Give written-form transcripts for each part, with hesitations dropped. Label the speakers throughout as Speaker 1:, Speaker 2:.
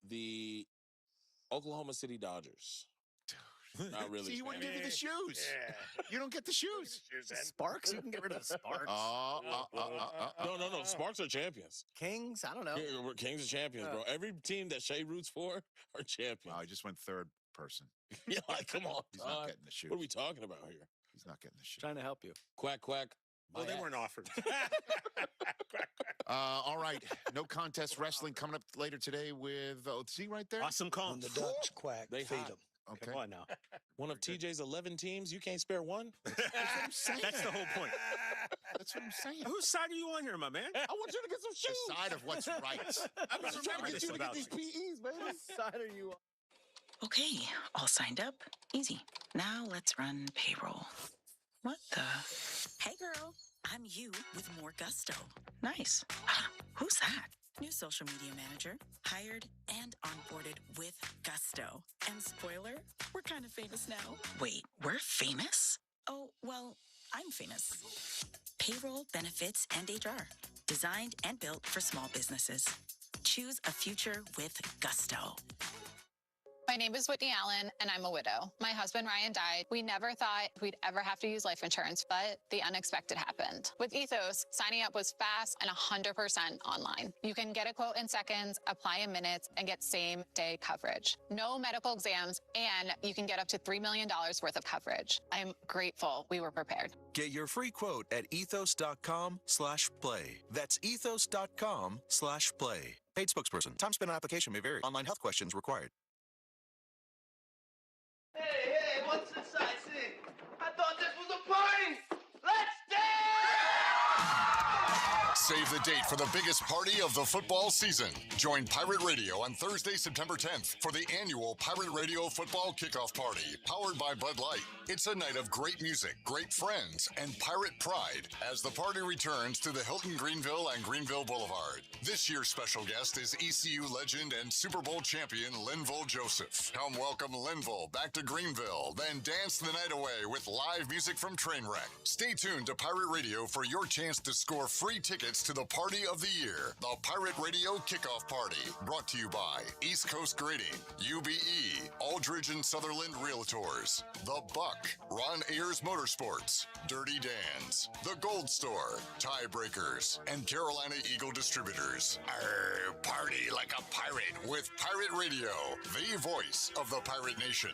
Speaker 1: The Oklahoma City Dodgers. Not really.
Speaker 2: See, he wouldn't give you the shoes.
Speaker 3: Yeah.
Speaker 2: You don't get the shoes.
Speaker 3: Sparks? You can get rid of the Sparks.
Speaker 1: No. Sparks are champions.
Speaker 3: Kings? I don't know.
Speaker 1: We're Kings are champions, bro. Every team that Shea roots for are champions.
Speaker 2: Wow, I just went third person.
Speaker 1: Yeah, like, come on.
Speaker 2: He's not getting the shoes.
Speaker 1: What are we talking about here?
Speaker 2: He's not getting the shoes.
Speaker 3: Trying to help you.
Speaker 1: Quack, quack.
Speaker 4: Well, they weren't offered.
Speaker 2: All right. No contest wrestling coming up later today with, see right there?
Speaker 4: Awesome call.
Speaker 5: When the ducks quack,
Speaker 1: They
Speaker 5: feed
Speaker 1: hot.
Speaker 5: them.
Speaker 2: Okay.
Speaker 4: Come on now.
Speaker 1: One of TJ's 11 teams, you can't spare one?
Speaker 2: That's what I'm saying.
Speaker 4: That's the whole point.
Speaker 2: That's what I'm saying.
Speaker 4: Whose side are you on here, my man?
Speaker 1: I want you to get some shoes.
Speaker 2: The side of what's right.
Speaker 1: I'm just trying to get you to get
Speaker 4: about
Speaker 1: these PEs, baby.
Speaker 3: Side are you on?
Speaker 6: Okay, all signed up. Easy. Now let's run payroll. What the? Hey girl, I'm you with more gusto. Nice. Who's that? New social media manager, hired and onboarded with gusto. And spoiler, we're kind of famous now. Wait, we're famous? Oh, well, I'm famous. Payroll, benefits, and HR. Designed and built for small businesses. Choose a future with gusto.
Speaker 7: My name is Whitney Allen, and I'm a widow. My husband, Ryan, died. We never thought we'd ever have to use life insurance, but the unexpected happened. With Ethos, signing up was fast and 100% online. You can get a quote in seconds, apply in minutes, and get same-day coverage. No medical exams, and you can get up to $3 million worth of coverage. I'm grateful we were prepared.
Speaker 8: Get your free quote at ethos.com/play. That's ethos.com/play. Paid spokesperson. Time spent on application may vary. Online health questions required.
Speaker 9: Hey, what's this I see? I thought this was a party! Let's dance!
Speaker 10: Save the date for the biggest party of the football season. Join Pirate Radio on Thursday, September 10th for the annual Pirate Radio Football Kickoff Party, powered by Bud Light. It's a night of great music, great friends, and pirate pride as the party returns to the Hilton Greenville and Greenville Boulevard. This year's special guest is ECU legend and Super Bowl champion Linville Joseph. Come welcome Linville back to Greenville, then dance the night away with live music from Trainwreck. Stay tuned to Pirate Radio for your chance to score free tickets to the party of the year, the Pirate Radio Kickoff Party, brought to you by East Coast Grading, UBE, Aldridge and Sutherland Realtors, The Buck, Ron Ayers Motorsports, Dirty Dan's, The Gold Store, Tiebreakers, and Carolina Eagle Distributors. Party like a pirate with Pirate Radio, the voice of the Pirate Nation.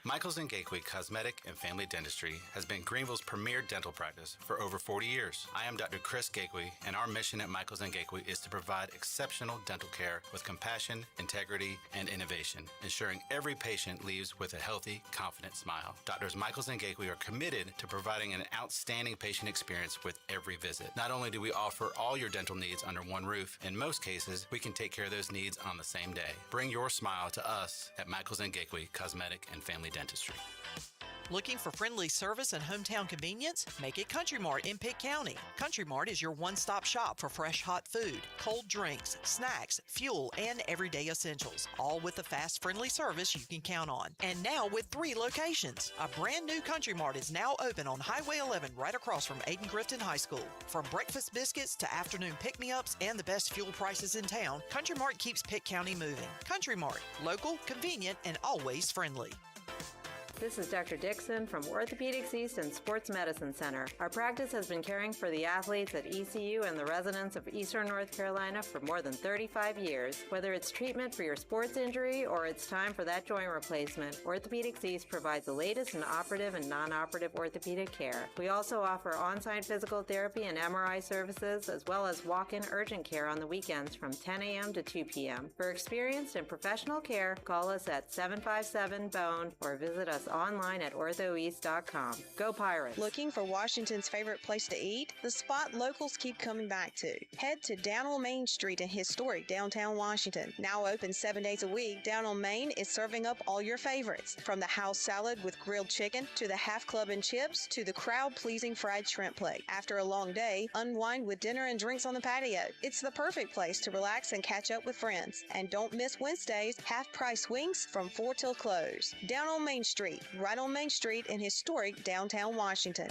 Speaker 11: Michaels & Gateway Cosmetic and Family Dentistry has been Greenville's premier dental practice for over 40 years. I am Dr. Chris Gateway, and our mission at Michaels & Gateway is to provide exceptional dental care with compassion, integrity, and innovation, ensuring every patient leaves with a healthy, confident smile. Doctors Michaels & Gateway are committed to providing an outstanding patient experience with every visit. Not only do we offer all your dental needs under one roof, in most cases, we can take care of those needs on the same day. Bring your smile to us at Michaels & Gateway Cosmetic and Family Dentistry.
Speaker 12: Looking for friendly service and hometown convenience? Make it Country Mart in Pitt County. Country Mart is your one-stop shop for fresh hot food, cold drinks, snacks, fuel, and everyday essentials, all with the fast, friendly service you can count on. And now with 3 locations. A brand new Country Mart is now open on Highway 11 right across from Aiden Grifton High School. From breakfast biscuits to afternoon pick-me-ups and the best fuel prices in town, Country Mart keeps Pitt County moving. Country Mart, local, convenient, and always friendly.
Speaker 13: This is Dr. Dixon from Orthopedics East and Sports Medicine Center. Our practice has been caring for the athletes at ECU and the residents of Eastern North Carolina for more than 35 years. Whether it's treatment for your sports injury or it's time for that joint replacement, Orthopedics East provides the latest in operative and non-operative orthopedic care. We also offer on-site physical therapy and MRI services, as well as walk-in urgent care on the weekends from 10 a.m. to 2 p.m. For experienced and professional care, call us at 757-BONE or visit us online at orthoeast.com. Go Pirates!
Speaker 14: Looking for Washington's favorite place to eat? The spot locals keep coming back to. Head to Down on Main Street in historic downtown Washington. Now open 7 days a week, Down on Main is serving up all your favorites. From the house salad with grilled chicken, to the half club and chips, to the crowd-pleasing fried shrimp plate. After a long day, unwind with dinner and drinks on the patio. It's the perfect place to relax and catch up with friends. And don't miss Wednesdays, half-price wings from 4 till close. Down on Main Street, right on Main Street in historic downtown Washington.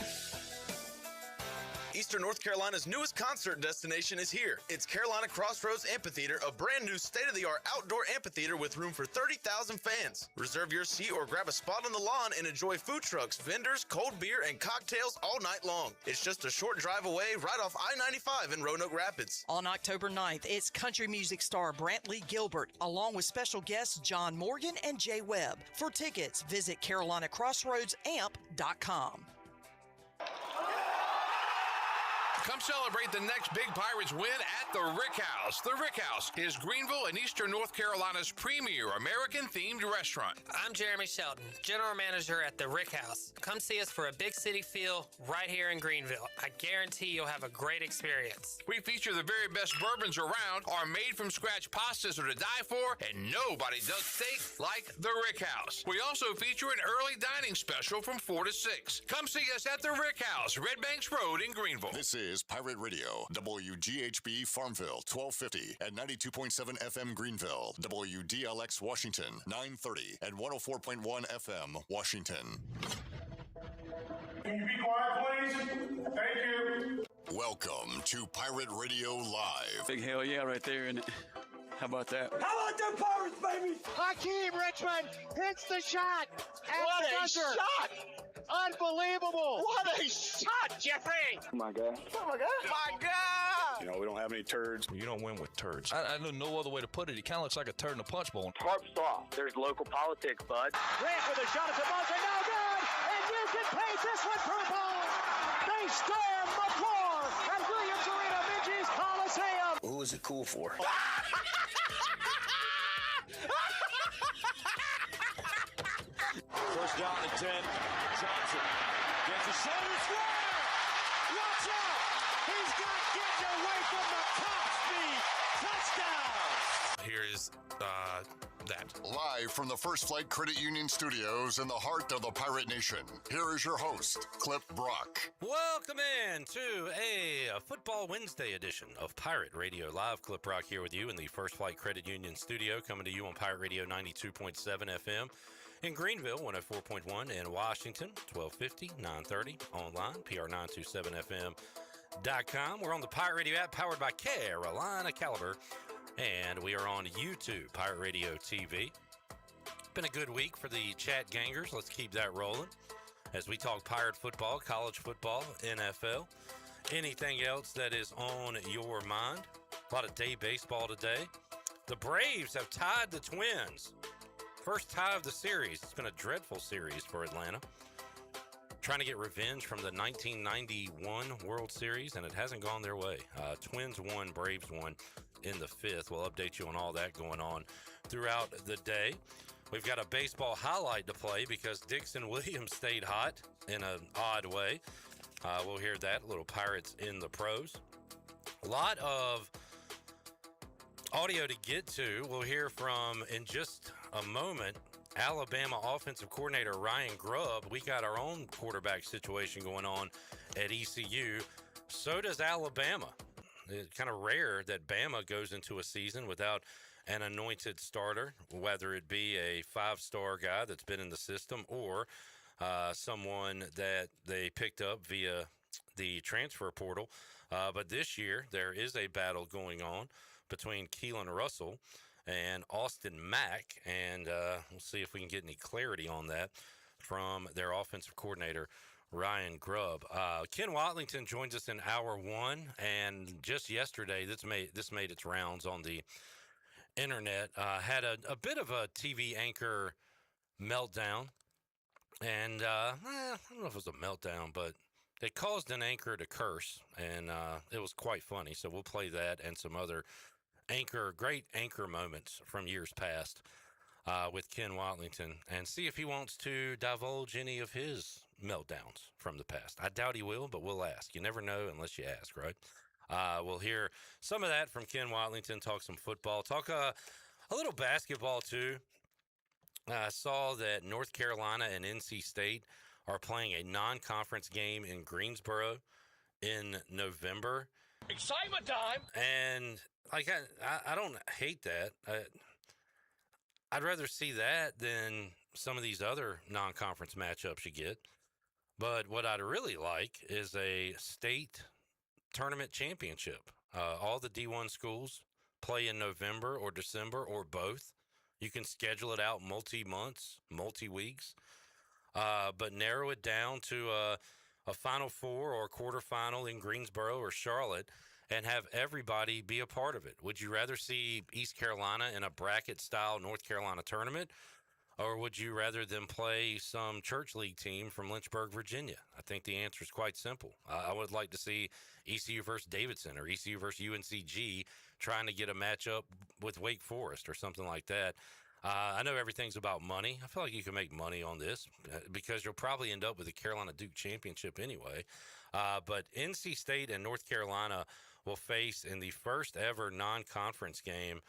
Speaker 5: Eastern North Carolina's newest concert destination is here. It's Carolina Crossroads Amphitheater, a brand new state-of-the-art outdoor amphitheater with room for 30,000 fans. Reserve your seat or grab a spot on the lawn and enjoy food trucks, vendors, cold beer, and cocktails all night long. It's just a short drive away right off I-95 in Roanoke Rapids.
Speaker 12: On October 9th, it's country music star Brantley Gilbert, along with special guests John Morgan and Jay Webb. For tickets, visit CarolinaCrossroadsAmp.com.
Speaker 15: Come celebrate the next big Pirates win at the Rick House. The Rick House is Greenville and Eastern North Carolina's premier American-themed restaurant.
Speaker 16: I'm Jeremy Shelton, General Manager at the Rick House. Come see us for a big city feel right here in Greenville. I guarantee you'll have a great experience.
Speaker 15: We feature the very best bourbons around. Our made-from-scratch pastas are to die for, and nobody does steak like the Rick House. We also feature an early dining special from 4 to 6. Come see us at the Rick House, Red Banks Road in Greenville.
Speaker 10: This is Pirate Radio, WGHB Farmville, 1250 at 92.7 FM Greenville, WDLX Washington, 930 and 104.1 FM Washington.
Speaker 17: Can you be quiet, please? Thank you.
Speaker 10: Welcome to Pirate Radio Live.
Speaker 18: Big hell yeah right there, isn't it? How about that?
Speaker 17: How about them Pirates, baby?
Speaker 19: Hakeem Richmond hits the shot.
Speaker 17: What a shot!
Speaker 19: Unbelievable.
Speaker 17: What a shot, Jeffrey!
Speaker 20: Oh my God.
Speaker 17: Oh my God. My God!
Speaker 20: You know, we don't have any turds.
Speaker 21: You don't win with turds. I know no other way to put it. It kind of looks like a turd in a punch bowl.
Speaker 20: Tarps off. There's local politics, bud.
Speaker 19: Grant with a shot at the buzzer. No good. And you can paint this one purple. They stand McClure at Williams Arena, Minji's Coliseum.
Speaker 20: Who is it cool for?
Speaker 17: First down and 10. Johnson gets a shoulder square. Watch out! He's got getting away from the top speed. Touchdown!
Speaker 15: Here is that.
Speaker 10: Live from the First Flight Credit Union Studios in the heart of the Pirate Nation, here is your host, Clip Brock.
Speaker 22: Welcome in to a Football Wednesday edition of Pirate Radio Live. Clip Brock here with you in the First Flight Credit Union Studio, coming to you on Pirate Radio 92.7 FM. In Greenville, 104.1, in Washington, 1250, 930, online, PR927FM.com. We're on the Pirate Radio app, powered by Carolina Caliber, and we are on YouTube, Pirate Radio TV. Been a good week for the chat gangers. Let's keep that rolling as we talk Pirate football, college football, NFL, anything else that is on your mind. A lot of day baseball today. The Braves have tied the Twins. First tie of the series. It's been a dreadful series for Atlanta. Trying to get revenge from the 1991 World Series, and it hasn't gone their way. Twins won, Braves won in the fifth. We'll update you on all that going on throughout the day. We've got a baseball highlight to play because Dixon Williams stayed hot in an odd way. We'll hear that. A little Pirates in the pros. A lot of audio to get to. We'll hear from, in just a moment, Alabama offensive coordinator Ryan Grubb. We got our own quarterback situation going on at ECU. So does Alabama. It's kind of rare that Bama goes into a season without an anointed starter, whether it be a five-star guy that's been in the system or someone that they picked up via the transfer portal. But this year, there is a battle going on between Keelan Russell and Austin Mack, and we'll see if we can get any clarity on that from their offensive coordinator, Ryan Grubb. Ken Watlington joins us in hour one, and just yesterday, this made its rounds on the internet. Had a bit of a TV anchor meltdown, and I don't know if it was a meltdown, but it caused an anchor to curse, and it was quite funny. So we'll play that and some other great anchor moments from years past with Ken Watlington, and see if he wants to divulge any of his meltdowns from the past. I doubt he will, but we'll ask. You never know unless you ask, right? We'll hear some of that from Ken Watlington, talk some football, talk a little basketball too. I saw that North Carolina and NC State are playing a non-conference game in Greensboro in November.
Speaker 17: Excitement time!
Speaker 22: And like I don't hate that. I'd rather see that than some of these other non-conference matchups you get. But what I'd really like is a state tournament championship. All the D1 schools play in November or December or both. You can schedule it out multi-months, multi-weeks, but narrow it down to a Final Four or quarterfinal in Greensboro or Charlotte and have everybody be a part of it. Would you rather see East Carolina in a bracket-style North Carolina tournament, or would you rather them play some church league team from Lynchburg, Virginia? I think the answer is quite simple. I would like to see ECU versus Davidson or ECU versus UNCG trying to get a matchup with Wake Forest or something like that. I know everything's about money. I feel like you can make money on this because you'll probably end up with the Carolina Duke Championship anyway. But NC State and North Carolina will face in the first ever non-conference game,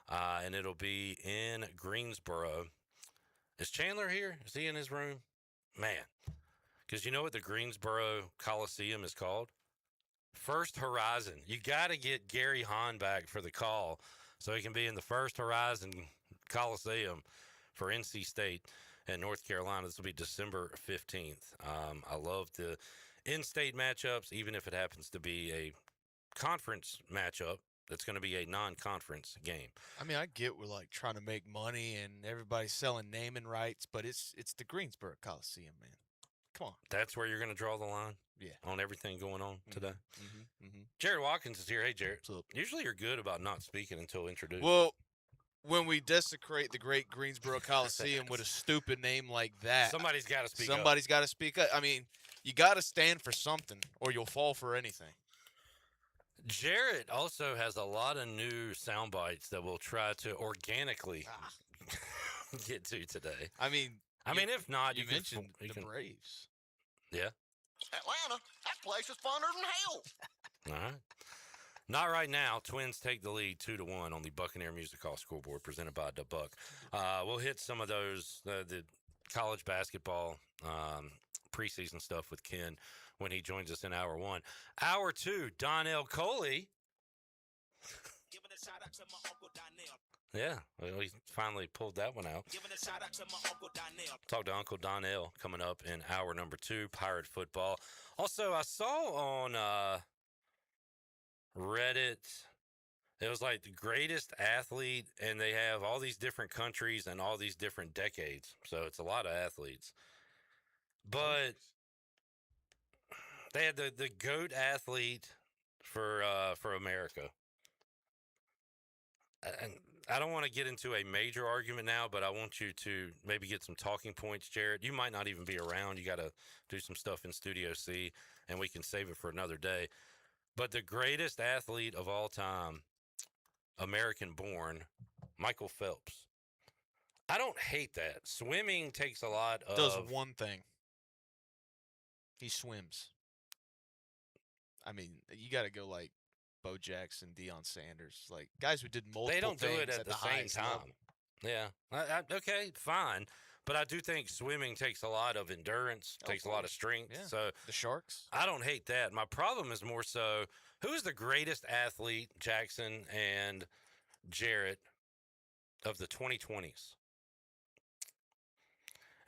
Speaker 22: and it'll be in Greensboro. Is Chandler here? Is he in his room? Man, because you know what the Greensboro Coliseum is called? First Horizon. You got to get Gary Hahn back for the call so he can be in the First Horizon Coliseum for NC State and North Carolina. This will be December 15th. I love the in-state matchups, even if it happens to be a conference matchup. That's going to be a non-conference game.
Speaker 2: I mean, I get we're like trying to make money and everybody's selling naming rights, but it's the Greensboro Coliseum, man. Come on.
Speaker 22: That's where you're going to draw the line?
Speaker 2: Yeah.
Speaker 22: On everything going on today?
Speaker 2: Mm-hmm.
Speaker 22: Jared Watkins is here. Hey, Jared. Usually you're good about not speaking until introduced.
Speaker 2: Well, when we desecrate the great Greensboro Coliseum with a stupid name like that,
Speaker 22: somebody's got to speak up.
Speaker 2: Somebody's got to speak up. I mean, you got to stand for something or you'll fall for anything.
Speaker 22: Jarrett also has a lot of new sound bites that we'll try to organically get to today.
Speaker 2: I mean,
Speaker 22: if not,
Speaker 2: you mentioned the Braves.
Speaker 22: Yeah.
Speaker 8: Atlanta, that place is funner than hell.
Speaker 22: All right. Not right now. Twins take the lead 2-1 on the Buccaneer Music Hall scoreboard presented by the Buck. We'll hit some of those, the college basketball preseason stuff with Ken when he joins us in hour one. Hour two, Donnell Coley.
Speaker 4: Giving a shout out to my Uncle Donnell.
Speaker 22: Yeah, we finally pulled that one out.
Speaker 4: Giving a shout out to my Uncle Donnell.
Speaker 22: Talk to Uncle Donnell coming up in hour number two, Pirate Football. Also, I saw on Reddit, it was like the greatest athlete, and they have all these different countries and all these different decades. So it's a lot of athletes. But they had the GOAT athlete for America. And I don't want to get into a major argument now, but I want you to maybe get some talking points, Jared. You might not even be around. You got to do some stuff in Studio C, and we can save it for another day. But the greatest athlete of all time, American-born, Michael Phelps. I don't hate that. Swimming takes a lot of...
Speaker 2: Does one thing. He swims. I mean, you got to go like Bo Jackson, Deion Sanders, like guys who did multiple
Speaker 22: They don't do
Speaker 2: things
Speaker 22: it at the same time.
Speaker 2: level.
Speaker 22: Yeah. Okay, fine. But I do think swimming takes a lot of endurance, takes a lot of strength.
Speaker 2: Yeah.
Speaker 22: So
Speaker 2: the Sharks?
Speaker 22: I don't hate that. My problem is more so, who is the greatest athlete, Jackson and Jarrett, of the 2020s?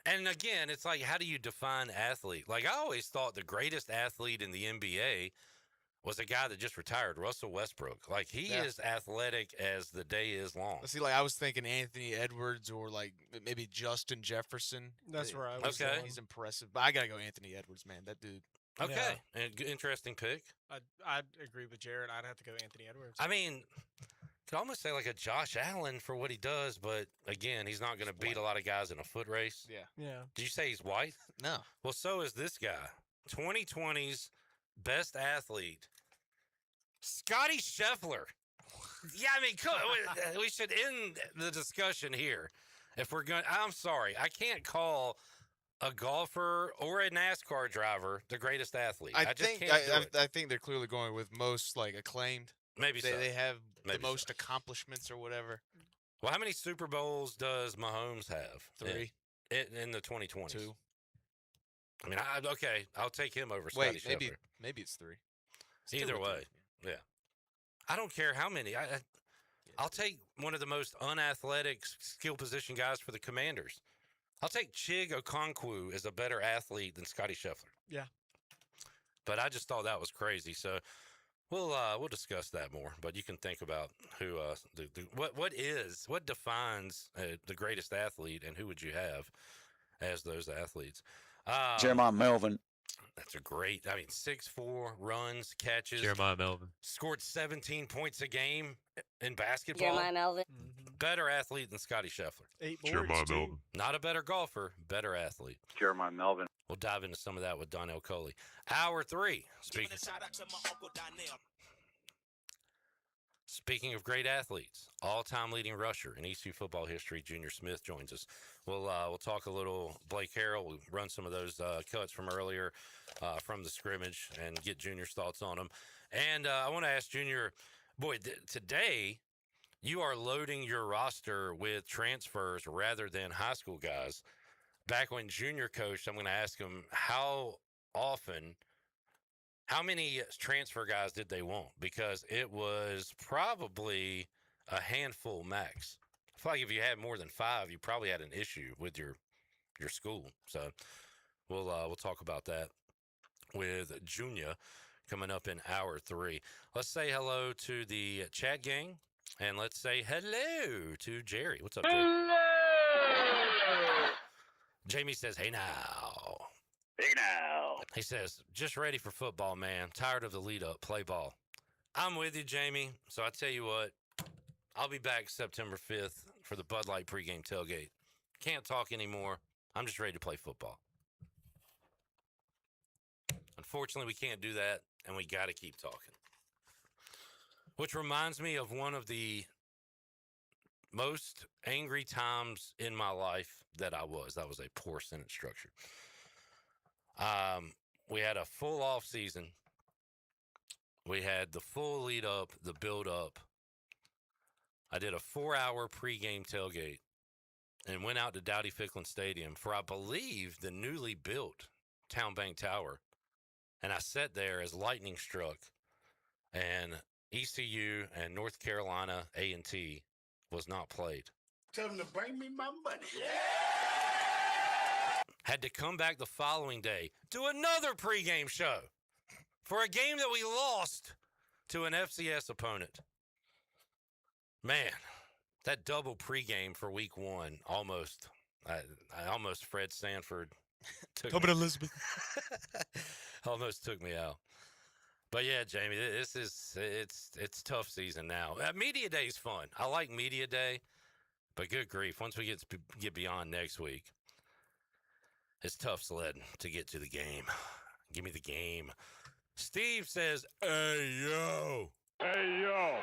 Speaker 22: And again, it's like, how do you define athlete? Like, I always thought the greatest athlete in the NBA was a guy that just retired, Russell Westbrook. Like, he is athletic as the day is long.
Speaker 2: See, like I was thinking Anthony Edwards or like maybe Justin Jefferson.
Speaker 23: That's where I was.
Speaker 22: Okay.
Speaker 2: He's impressive, but I gotta go Anthony Edwards, man. That dude.
Speaker 22: Okay, interesting pick.
Speaker 23: I'd agree with Jared. I'd have to go Anthony Edwards.
Speaker 22: I mean, could almost say like a Josh Allen for what he does, but again, he's not going to beat a lot of guys in a foot race.
Speaker 2: Yeah.
Speaker 22: Did you say he's white?
Speaker 2: No.
Speaker 22: Well, so is this guy. 2020's best athlete, Scotty Scheffler. Yeah, I mean, we should end the discussion here. If we're going, I'm sorry, I can't call a golfer or a NASCAR driver the greatest athlete. I
Speaker 2: think they're clearly going with most like acclaimed.
Speaker 22: Maybe so.
Speaker 2: They have
Speaker 22: Maybe
Speaker 2: the most accomplishments or whatever.
Speaker 22: Well, how many Super Bowls does Mahomes have?
Speaker 2: 3
Speaker 22: in the 2020s.
Speaker 2: 2.
Speaker 22: I mean, I'll take him over Scotty Scheffler.
Speaker 2: Maybe it's 3.
Speaker 22: Either way, yeah. I don't care how many. I'll take one of the most unathletic skill position guys for the Commanders. I'll take Chig Okonkwo as a better athlete than Scotty Scheffler.
Speaker 23: Yeah.
Speaker 22: But I just thought that was crazy. So We'll discuss that more, but you can think about who what defines the greatest athlete, and who would you have as those athletes?
Speaker 18: Jeremiah Melvin.
Speaker 22: That's a great. I mean, 6'4", runs, catches.
Speaker 1: Jeremiah Melvin
Speaker 22: scored 17 points a game in basketball.
Speaker 3: Jeremiah Melvin.
Speaker 22: Better athlete than Scotty Scheffler.
Speaker 23: 8
Speaker 1: Jeremiah
Speaker 23: boards, too.
Speaker 1: Melvin.
Speaker 22: Not a better golfer, better athlete.
Speaker 20: Jeremiah Melvin.
Speaker 22: We'll dive into some of that with Donnell Coley. Hour 3. Speaking of great athletes, all-time leading rusher in ECU football history, Junior Smith joins us. We'll talk a little Blake Harrell. We'll run some of those cuts from earlier from the scrimmage and get Junior's thoughts on them. And I want to ask Junior, boy, today you are loading your roster with transfers rather than high school guys. Back when Junior coached, I'm going to ask him how many transfer guys did they want? Because it was probably a handful max. I feel like if you had more than 5, you probably had an issue with your school. So we'll talk about that with Junior coming up in hour 3. Let's say hello to the chat gang, and let's say hello to Jerry. What's up, Jerry? Jamie says, hey now.
Speaker 20: Hey now.
Speaker 22: He says, just ready for football, man. Tired of the lead up. Play ball. I'm with you, Jamie. So I tell you what, I'll be back September 5th for the Bud Light pregame tailgate. Can't talk anymore. I'm just ready to play football. Unfortunately, we can't do that, and we got to keep talking. Which reminds me of one of the most angry times in my life that was a poor sentence structure. We had a full off season. We had the full lead up, the build up. I did a 4-hour pregame tailgate and went out to Dowdy Ficklin Stadium for, I believe, the newly built Town Bank Tower. And I sat there as lightning struck, and ECU and North Carolina A&T was not played.
Speaker 17: Tell them to bring me my money.
Speaker 22: Had to come back the following day, do another pregame show for a game that we lost to an FCS opponent. Man, that double pregame for week 1 I almost Fred Sanford
Speaker 23: Coming Elizabeth.
Speaker 22: almost took me out. But yeah, Jamie, it's tough season now. Media Day's fun. I like Media Day, but good grief, once we get beyond next week, it's tough sledding to get to the game. Give me the game. Steve says, hey, yo.
Speaker 17: Hey, yo.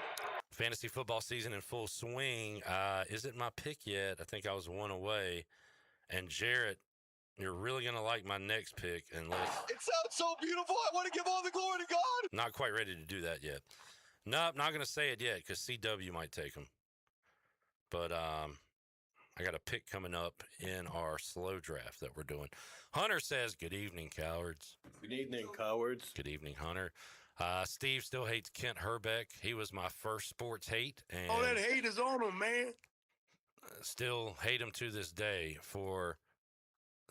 Speaker 22: Fantasy football season in full swing. Isn't my pick yet. I think I was 1 away. And Jarrett, you're really going to like my next pick unless...
Speaker 17: It sounds so beautiful. I want to give all the glory to God.
Speaker 22: Not quite ready to do that yet. Nope, not going to say it yet because CW might take him. But I got a pick coming up in our slow draft that we're doing. Hunter says, good evening, cowards.
Speaker 20: Good evening, cowards.
Speaker 22: Good evening, Hunter. Steve still hates Kent Herbeck. He was my first sports hate. And
Speaker 17: Oh, that hate is on him, man.
Speaker 22: still hate him to this day for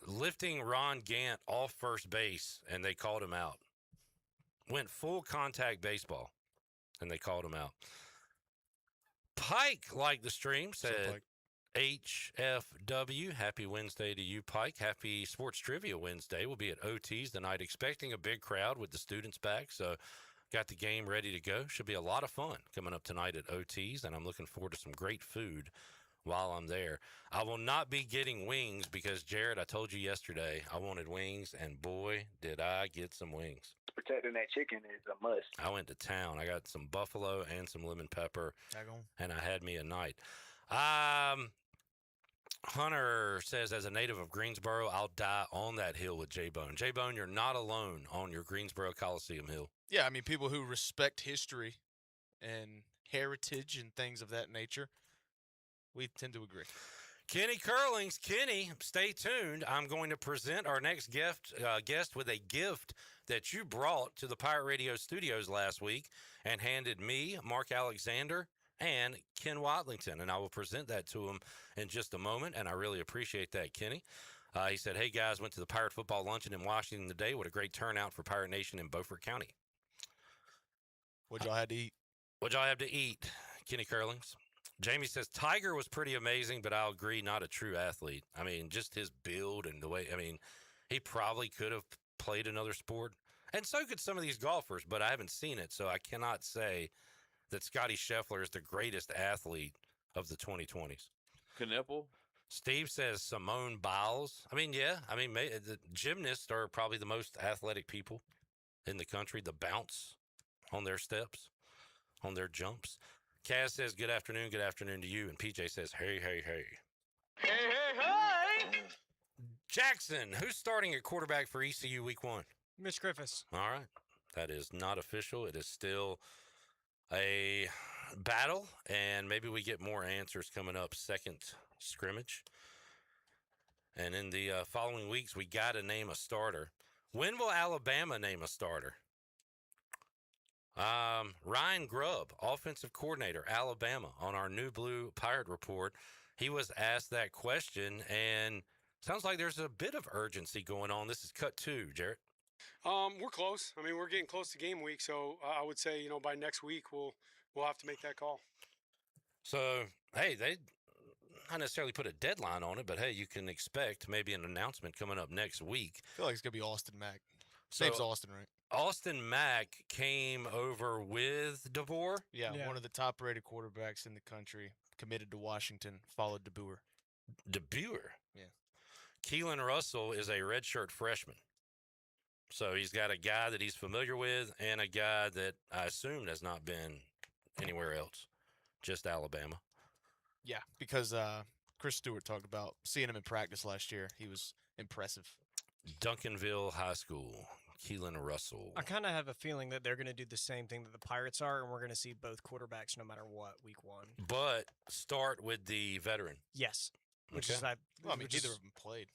Speaker 22: lifting Ron Gant off first base, and they called him out. Went full contact baseball, and they called him out. Pike liked the stream, said HFW. Happy Wednesday to you, Pike. Happy Sports Trivia Wednesday. We'll be at OT's tonight, expecting a big crowd with the students back, so got the game ready to go. Should be a lot of fun coming up tonight at OT's, and I'm looking forward to some great food while I'm there. I will not be getting wings because, Jared, I told you yesterday I wanted wings, and boy, did I get some wings.
Speaker 20: Protecting that chicken is a must.
Speaker 22: I went to town. I got some buffalo and some lemon pepper, and I had me a night. Hunter says, as a native of Greensboro, I'll die on that hill with J-Bone. J-Bone, you're not alone on your Greensboro Coliseum hill.
Speaker 2: Yeah, I mean, people who respect history and heritage and things of that nature, we tend to agree.
Speaker 22: Kenny Curlings. Kenny, stay tuned. I'm going to present our next guest with a gift that you brought to the Pirate Radio studios last week and handed me, Mark Alexander, and Ken Watlington, and I will present that to him in just a moment, and I really appreciate that, Kenny. He said, hey, guys, went to the Pirate Football Luncheon in Washington today. What a great turnout for Pirate Nation in Beaufort County.
Speaker 2: What y'all had to eat?
Speaker 22: What y'all have to eat? Kenny Curlings. Jamie says Tiger was pretty amazing, but I'll agree, not a true athlete. I mean, just his build and the way, I mean, he probably could have played another sport. And so could some of these golfers, but I haven't seen it, so I cannot say that Scotty Scheffler is the greatest athlete of the 2020s.
Speaker 1: Knipple?
Speaker 22: Steve says Simone Biles. I mean, yeah. I mean, the gymnasts are probably the most athletic people in the country. The bounce on their steps, on their jumps. Kaz says, good afternoon to you. And PJ says, hey, hey, hey.
Speaker 19: Hey, hey, hey!
Speaker 22: Jackson, who's starting at quarterback for ECU week 1?
Speaker 23: Mitch Griffiths.
Speaker 22: All right. That is not official. It is still a battle, and maybe we get more answers coming up second scrimmage. And in the following weeks, we got to name a starter. When will Alabama name a starter? Ryan Grubb, offensive coordinator, Alabama, on our New Blue Pirate Report. He was asked that question, and sounds like there's a bit of urgency going on. This is cut 2, Jarrett.
Speaker 3: We're close. I mean, we're getting close to game week, so I would say, by next week we'll have to make that call.
Speaker 22: So, hey, they not necessarily put a deadline on it, but hey, you can expect maybe an announcement coming up next week.
Speaker 2: I feel like it's gonna be Austin Mack. Name's Austin, right?
Speaker 22: Austin Mack came over with DeBoer.
Speaker 2: Yeah, one of the top-rated quarterbacks in the country, committed to Washington, followed DeBoer.
Speaker 22: DeBoer?
Speaker 2: Yeah.
Speaker 22: Keelan Russell is a redshirt freshman. So he's got a guy that he's familiar with and a guy that I assumed has not been anywhere else, just Alabama.
Speaker 2: Yeah, because Chris Stewart talked about seeing him in practice last year. He was impressive.
Speaker 22: Duncanville High School, Keelan Russell.
Speaker 23: I kind of have a feeling that they're going to do the same thing that the Pirates are, and we're going to see both quarterbacks no matter what week 1.
Speaker 22: But start with the veteran.
Speaker 23: Yes. Which
Speaker 22: Okay.
Speaker 23: is
Speaker 2: neither of them played.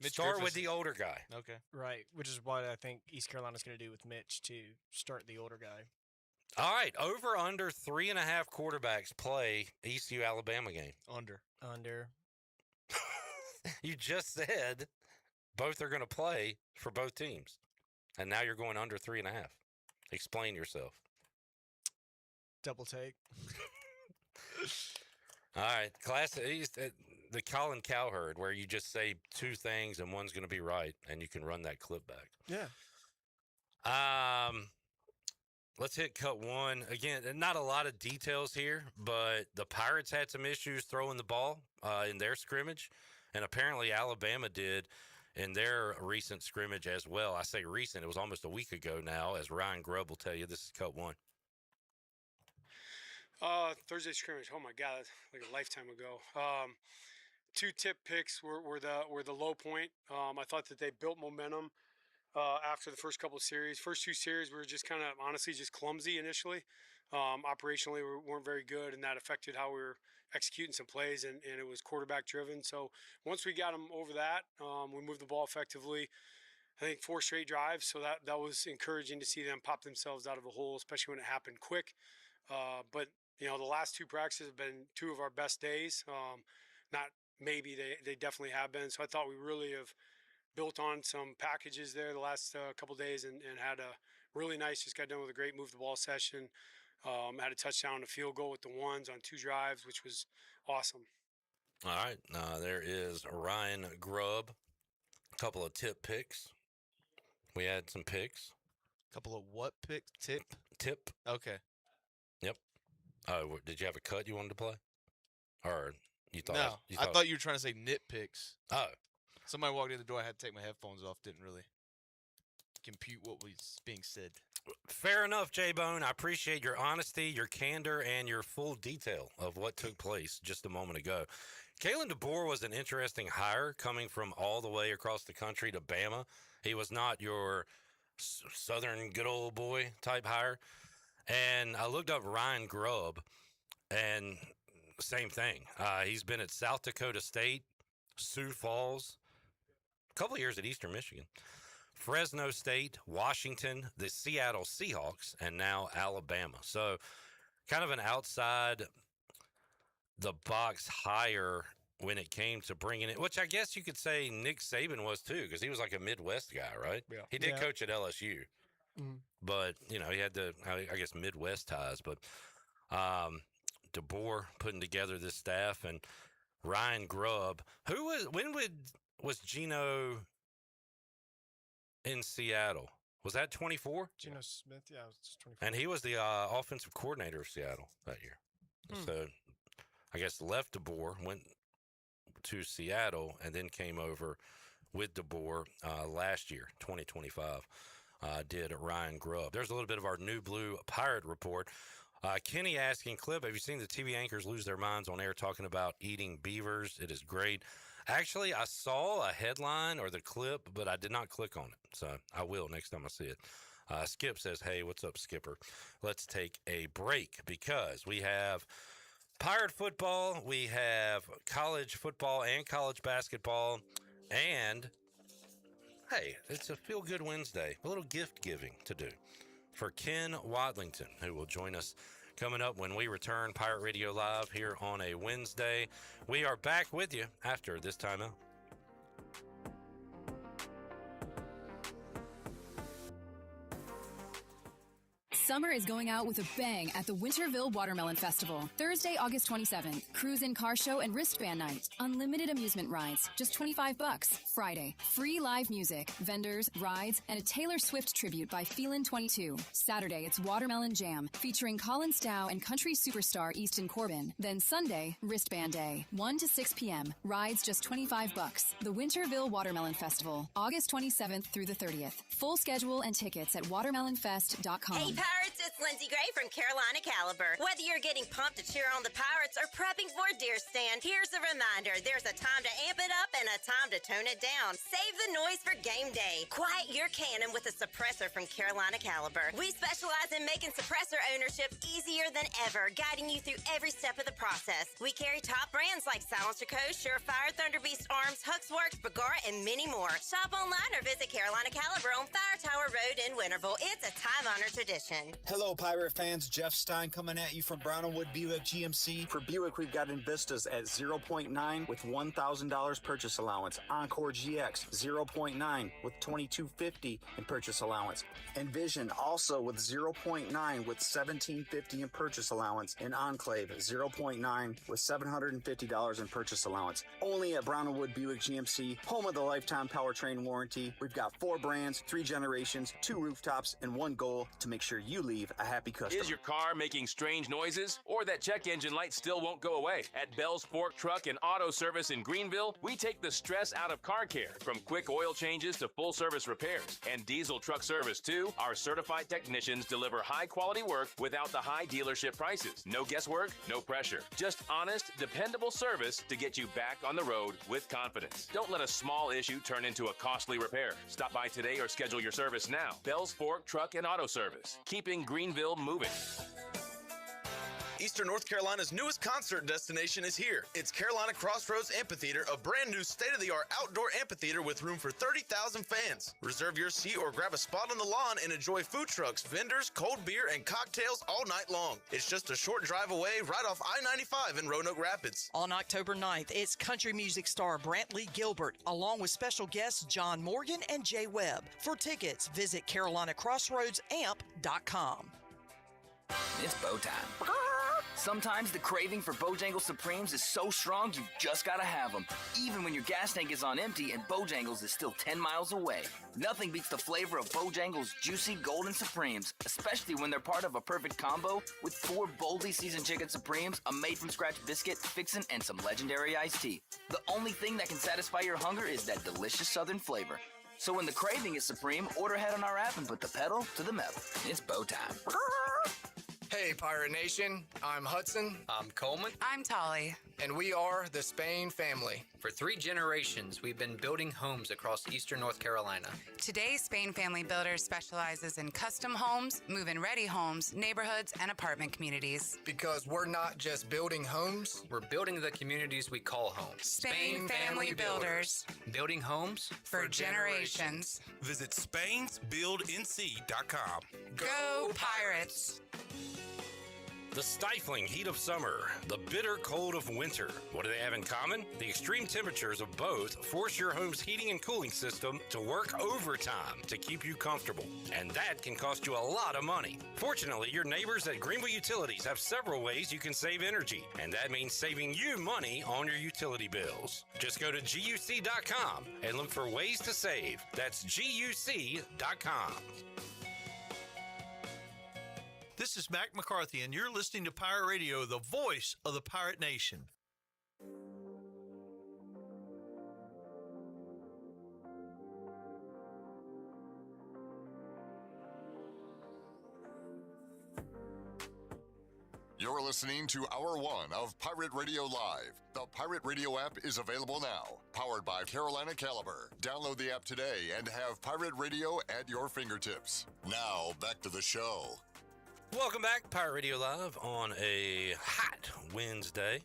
Speaker 22: Start with the older guy.
Speaker 2: Okay.
Speaker 23: Right, which is what I think East Carolina's going to do with Mitch to start the older guy.
Speaker 22: All right, over under 3.5 quarterbacks play ECU Alabama game.
Speaker 2: Under.
Speaker 22: You just said both are going to play for both teams, and now you're going under 3.5. Explain yourself.
Speaker 23: Double take.
Speaker 22: All right, the Colin Cowherd, where you just say 2 things and one's going to be right, and you can run that clip back.
Speaker 23: Yeah.
Speaker 22: Let's hit cut 1. Again, not a lot of details here, but the Pirates had some issues throwing the ball in their scrimmage, and apparently Alabama did in their recent scrimmage as well. I say recent, it was almost a week ago now, as Ryan Grubb will tell you. This is cut 1.
Speaker 3: Thursday scrimmage. Oh my God, that's like a lifetime ago. 2 tip picks were the low point. I thought that they built momentum after the first couple of series. First 2 series we were just kind of honestly just clumsy initially. Operationally we weren't very good, and that affected how we were executing some plays, and it was quarterback driven. So once we got them over that, we moved the ball effectively. I think 4 straight drives, so that was encouraging to see them pop themselves out of a hole, especially when it happened quick. But the last 2 practices have been 2 of our best days. Not maybe, they definitely have been. So I thought we really have built on some packages there the last couple days, and had a really nice, just got done with a great move the ball session. Had a touchdown, a field goal with the ones on 2 drives, which was awesome.
Speaker 22: All right, there is Ryan Grubb. A couple of tip picks. We had some picks.
Speaker 2: Couple of what picks? Tip? Okay.
Speaker 22: Yep. Oh, did you have a cut you wanted to play? Or you thought?
Speaker 2: No, I thought you were trying to say nitpicks.
Speaker 22: Oh.
Speaker 2: Somebody walked in the door. I had to take my headphones off. Didn't really compute what was being said.
Speaker 22: Fair enough, J-Bone. I appreciate your honesty, your candor, and your full detail of what took place just a moment ago. Kalen DeBoer was an interesting hire, coming from all the way across the country to Bama. He was not your Southern good old boy type hire. And I looked up Ryan Grubb, and same thing. He's been at South Dakota State, Sioux Falls, a couple of years at Eastern Michigan, Fresno State, Washington, the Seattle Seahawks, and now Alabama. So kind of an outside the box hire when it came to bringing it, which I guess you could say Nick Saban was too, because he was like a Midwest guy, right?
Speaker 23: Yeah.
Speaker 22: He did coach at LSU. but he had I guess Midwest ties. But DeBoer putting together this staff, and Ryan Grubb. Was Geno in Seattle? Was that 24?
Speaker 23: Geno Smith, yeah, it was 24.
Speaker 22: And he was the offensive coordinator of Seattle that year. So I guess left DeBoer, went to Seattle, and then came over with DeBoer last year, 2025. Did Ryan Grubb. There's a little bit of our New Blue Pirate report. Kenny asking, Clip, have you seen the TV anchors lose their minds on air talking about eating beavers? It is great. Actually, I saw a headline or the clip, but I did not click on it. So I will next time I see it. Skip says, hey, what's up, Skipper? Let's take a break because we have Pirate football, we have college football and college basketball, and, hey, it's a feel-good Wednesday, a little gift giving to do for Ken Watlington, who will join us coming up when we return Pirate Radio Live here on a Wednesday. We are back with you after this timeout.
Speaker 1: Summer is going out with a bang at the Winterville Watermelon Festival. Thursday, August 27th. Cruise-in car show and wristband night. Unlimited amusement rides, just $25. Friday, free live music, vendors, rides, and a Taylor Swift tribute by Feelin' 22. Saturday, it's Watermelon Jam, featuring Colin Stow and country superstar Easton Corbin. Then Sunday, wristband day, 1 to 6 p.m. Rides just $25. The Winterville Watermelon Festival, August 27th through the 30th. Full schedule and tickets at watermelonfest.com.
Speaker 6: Hey, Pirates, it's Lindsay Gray from Carolina Caliber. Whether you're getting pumped to cheer on the Pirates or prepping for a deer stand, here's a reminder. There's a time to amp it up and a time to tone it down. Save the noise for game day. Quiet your cannon with a suppressor from Carolina Caliber. We specialize in making suppressor ownership easier than ever, guiding you through every step of the process. We carry top brands like Silencer Co., Surefire, Thunderbeast Arms, Huxworks, Bagara, and many more. Shop online or visit Carolina Caliber on Fire Tower Road in Winterville. It's a time-honored tradition.
Speaker 7: Hello, Pirate fans. Jeff Stein coming at you from Brown & Wood Buick GMC. For Buick, we've got Envistas at 0.9 with $1,000 purchase allowance. Encore GX 0.9 with $2,250 in purchase allowance. Envision also with 0.9 with $1,750 in purchase allowance. And Enclave 0.9 with $750 in purchase allowance. Only at Brown & Wood Buick GMC, home of the lifetime powertrain warranty. We've got 4 brands, 3 generations, 2 rooftops, and 1 goal to make sure you leave a happy customer.
Speaker 24: Is your car making strange noises? Or that check engine light still won't go away? At Bell's Fork Truck and Auto Service in Greenville, we take the stress out of car care, from quick oil changes to full service repairs. And diesel truck service too. Our certified technicians deliver high quality work without the high dealership prices. No guesswork, no pressure. Just honest, dependable service to get you back on the road with confidence. Don't let a small issue turn into a costly repair. Stop by today or schedule your service now. Bell's Fork Truck and Auto Service, keeping Greenville moving.
Speaker 5: Eastern North Carolina's newest concert destination is here. It's Carolina Crossroads Amphitheater, a brand new state-of-the-art outdoor amphitheater with room for 30,000 fans. Reserve your seat or grab a spot on the lawn and enjoy food trucks, vendors, cold beer, and cocktails all night long. It's just a short drive away right off I-95 in Roanoke Rapids.
Speaker 12: On October 9th, it's country music star Brantley Gilbert, along with special guests John Morgan and Jay Webb. For tickets, visit carolinacrossroadsamp.com.
Speaker 25: It's bow time. Sometimes the craving for Bojangles Supremes is so strong you just gotta have them, even when your gas tank is on empty and Bojangles is still 10 miles away. Nothing beats the flavor of Bojangles Juicy Golden Supremes, especially when they're part of a perfect combo with 4 boldly seasoned chicken Supremes, a made-from-scratch biscuit, fixin', and some legendary iced tea. The only thing that can satisfy your hunger is that delicious southern flavor. So when the craving is supreme, order ahead on our app and put the pedal to the metal. It's bow time.
Speaker 26: Hey, Pirate Nation. I'm Hudson.
Speaker 27: I'm Coleman.
Speaker 26: I'm Tolly. And we are the Spain family.
Speaker 27: For 3 generations, we've been building homes across eastern North Carolina.
Speaker 28: Today, Spain Family Builders specializes in custom homes, move-in ready homes, neighborhoods, and apartment communities.
Speaker 26: Because we're not just building homes.
Speaker 27: We're building the communities we call home.
Speaker 28: Spain Family Builders.
Speaker 27: Building homes
Speaker 28: for generations.
Speaker 29: Visit SpainsBuildNC.com.
Speaker 28: Go Pirates!
Speaker 22: The stifling heat of summer, the bitter cold of winter. What do they have in common? The extreme temperatures of both force your home's heating and cooling system to work overtime to keep you comfortable. And that can cost you a lot of money. Fortunately, your neighbors at Greenville Utilities have several ways you can save energy. And that means saving you money on your utility bills. Just go to GUC.com and look for ways to save. That's GUC.com.
Speaker 9: This is Mac McCarthy, and you're listening to Pirate Radio, the voice of the Pirate Nation.
Speaker 10: You're listening to Hour 1 of Pirate Radio Live. The Pirate Radio app is available now. Powered by Carolina Caliber. Download the app today and have Pirate Radio at your fingertips. Now, back to the show.
Speaker 22: Welcome back, Pirate Radio Live on a hot Wednesday.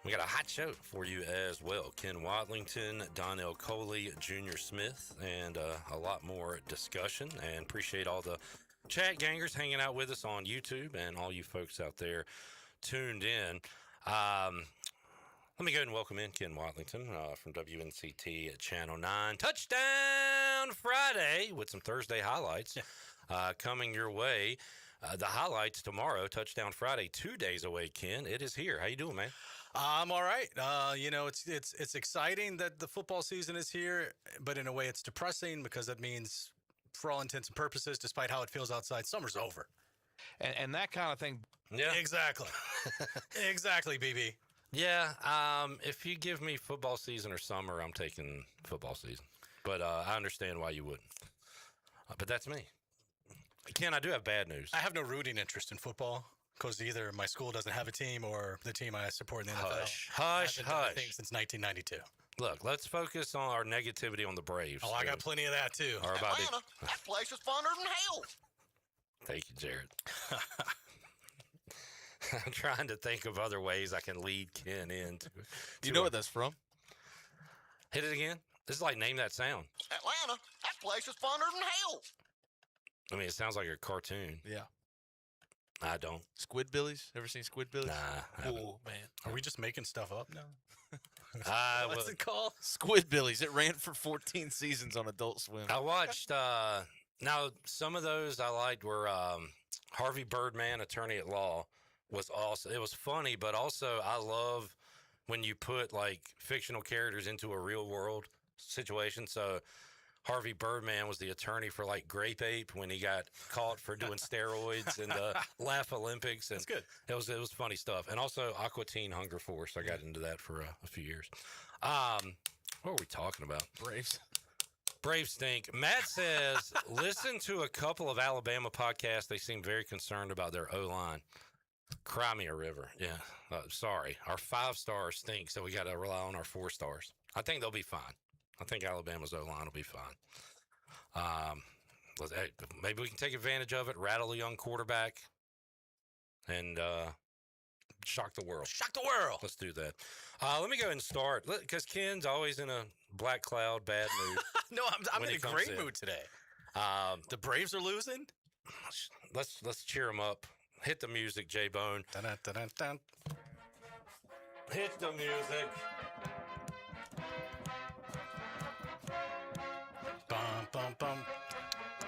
Speaker 22: We got a hot show for you as well. Ken Watlington, Donnell Coley, Junior Smith, and a lot more discussion. And appreciate all the chat gangers hanging out with us on YouTube and all you folks out there tuned in. Let me go ahead and welcome in Ken Watlington from WNCT Channel 9. Touchdown Friday with some Thursday highlights coming your way. The highlights tomorrow, Touchdown Friday, 2 days away, Ken. It is here. How you doing, man?
Speaker 11: I'm all right. It's exciting that the football season is here, but in a way it's depressing because it means, for all intents and purposes, despite how it feels outside, summer's over.
Speaker 13: And that kind of thing.
Speaker 11: Yeah. Exactly. Exactly, BB.
Speaker 22: Yeah. If you give me football season or summer, I'm taking football season. But I understand why you wouldn't. But that's me. Ken, I do have bad news.
Speaker 11: I have no rooting interest in football because either my school doesn't have a team or the team I support in the NFL hasn't done anything since 1992.
Speaker 22: Look, let's focus on our negativity on the Braves.
Speaker 11: Oh, I got plenty of that, too.
Speaker 10: Atlanta, that place is funner than hell.
Speaker 22: Thank you, Jared. I'm trying to think of other ways I can lead Ken into.
Speaker 2: Do you know what that's from?
Speaker 22: Hit it again. This is like Name That Sound.
Speaker 10: Atlanta, that place is funner than hell.
Speaker 22: I mean, it sounds like a cartoon.
Speaker 2: Yeah.
Speaker 22: I don't.
Speaker 2: Squidbillies? Ever seen Squidbillies?
Speaker 22: Nah.
Speaker 11: Oh, man. Are we just making stuff up now?
Speaker 22: What's
Speaker 11: it called?
Speaker 2: Squidbillies. It ran for 14 seasons on Adult Swim.
Speaker 22: I watched, now some of those I liked were Harvey Birdman, Attorney at Law, was awesome. It was funny, but also I love when you put like fictional characters into a real world situation. So Harvey Birdman was the attorney for like Grape Ape when he got caught for doing steroids in the Laugh Olympics. And
Speaker 11: that's good.
Speaker 22: It was funny stuff. And also Aqua Teen Hunger Force. I got into that for a few years. What were we talking about? Braves stink. Matt says, listen to a couple of Alabama podcasts. They seem very concerned about their O-line. Cry me a river. Yeah. Sorry. Our 5 stars stink, so we got to rely on our 4 stars. I think they'll be fine. I think Alabama's O-line will be fine. Maybe we can take advantage of it, rattle a young quarterback, and shock the world.
Speaker 11: Shock the world.
Speaker 22: Let's do that. Let me go ahead and start, because Ken's always in a black cloud, bad mood.
Speaker 11: No, I'm in a great mood today. The Braves are losing.
Speaker 22: Let's cheer them up. Hit the music, J-Bone.
Speaker 11: Dun-dun-dun-dun-dun.
Speaker 22: Hit the music.
Speaker 11: Bum, bum, bum.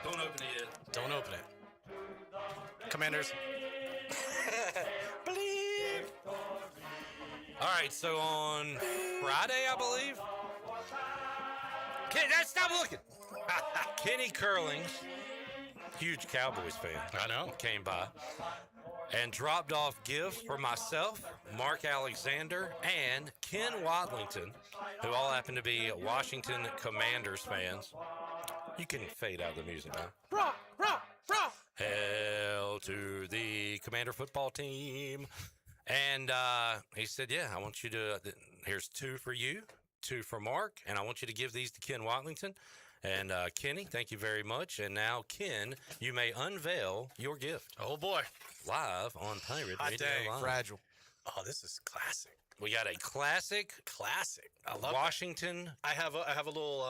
Speaker 22: Don't open it yet.
Speaker 11: Don't open it. Commanders.
Speaker 22: Believe. All right, so on Friday, I believe. Stop looking. Kenny Curlings, huge Cowboys fan.
Speaker 11: I know.
Speaker 22: Came by and dropped off gifts for myself, Mark Alexander, and Ken Watlington, who all happen to be Washington Commanders fans. You can fade out the music now.
Speaker 11: Raw.
Speaker 22: Hail to the Commander football team. And he said, yeah, I want you to, here's 2 for you, 2 for Mark, and I want you to give these to Ken Watlington. And Kenny, thank you very much. And now, Ken, you may unveil your gift.
Speaker 11: Oh, boy.
Speaker 22: Live on Pirate Radio Live.
Speaker 2: Fragile.
Speaker 11: Oh, this is classic.
Speaker 22: We got a classic.
Speaker 11: I love
Speaker 22: Washington.
Speaker 11: I have a little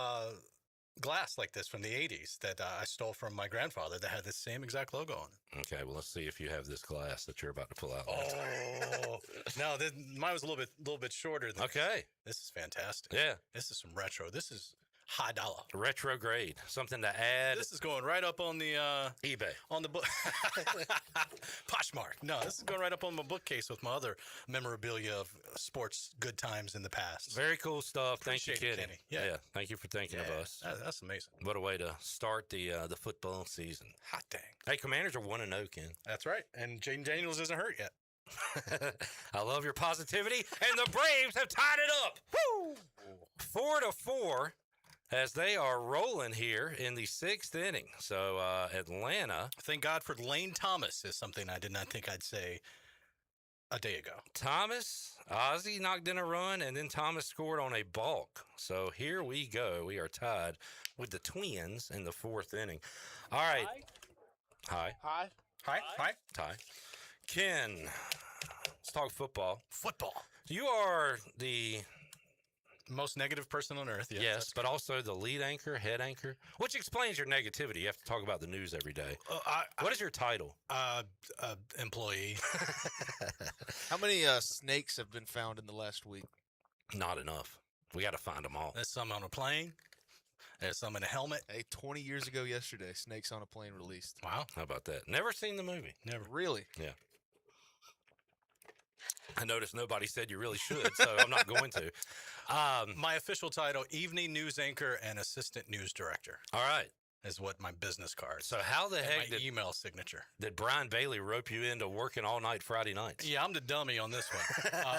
Speaker 11: glass like this from the 80s that I stole from my grandfather that had the same exact logo on it.
Speaker 22: Okay, well, let's see if you have this glass that you're about to pull out.
Speaker 11: Oh, no, mine was a little bit shorter than
Speaker 22: Okay.
Speaker 11: This is fantastic.
Speaker 22: Yeah.
Speaker 11: This is some retro. This is high dollar.
Speaker 22: Retrograde. Something to add.
Speaker 11: This is going right up on the
Speaker 22: eBay.
Speaker 11: On the book. Poshmark. No, this is going right up on my bookcase with my other memorabilia of sports good times in the past.
Speaker 22: Very cool stuff. Thank you,
Speaker 11: Appreciate it,
Speaker 22: Kenny.
Speaker 11: Kenny. Yeah.
Speaker 22: Thank you for thinking of us.
Speaker 11: That's amazing.
Speaker 22: What a way to start the football season.
Speaker 11: Hot dang.
Speaker 22: Hey, Commanders are 1-0, Ken.
Speaker 11: That's right. And Jaden Daniels isn't hurt yet.
Speaker 22: I love your positivity. And the Braves have tied it up. Woo! 4-4. As they are rolling here in the 6th inning. So, Atlanta.
Speaker 11: Thank God for Lane Thomas is something I did not think I'd say a day ago.
Speaker 22: Thomas, Ozzie knocked in a run, and then Thomas scored on a balk. So, here we go. We are tied with the Twins in the 4th inning. All right. Hi.
Speaker 11: Hi. Hi. Hi.
Speaker 22: Hi. Ken, let's talk football.
Speaker 11: Football.
Speaker 22: You are the
Speaker 11: most negative person on earth.
Speaker 22: Yes, but also the lead anchor, head anchor, which explains your negativity. You have to talk about the news every day. What is your title?
Speaker 11: Employee.
Speaker 2: How many snakes have been found in the last week?
Speaker 22: Not enough. We got to find them all.
Speaker 11: There's some on a plane. There's some in a helmet.
Speaker 2: Hey, 20 years ago yesterday, Snakes on a Plane released.
Speaker 22: Wow. How about that? Never seen the movie.
Speaker 11: Never.
Speaker 2: Really?
Speaker 22: Yeah. I noticed nobody said you really should, so I'm not going to.
Speaker 11: My official title, evening news anchor and assistant news director.
Speaker 22: All right.
Speaker 11: Is what my business card.
Speaker 22: So how the heck
Speaker 11: did email signature?
Speaker 22: Did Brian Bailey rope you into working all night Friday nights?
Speaker 11: Yeah, I'm the dummy on this one.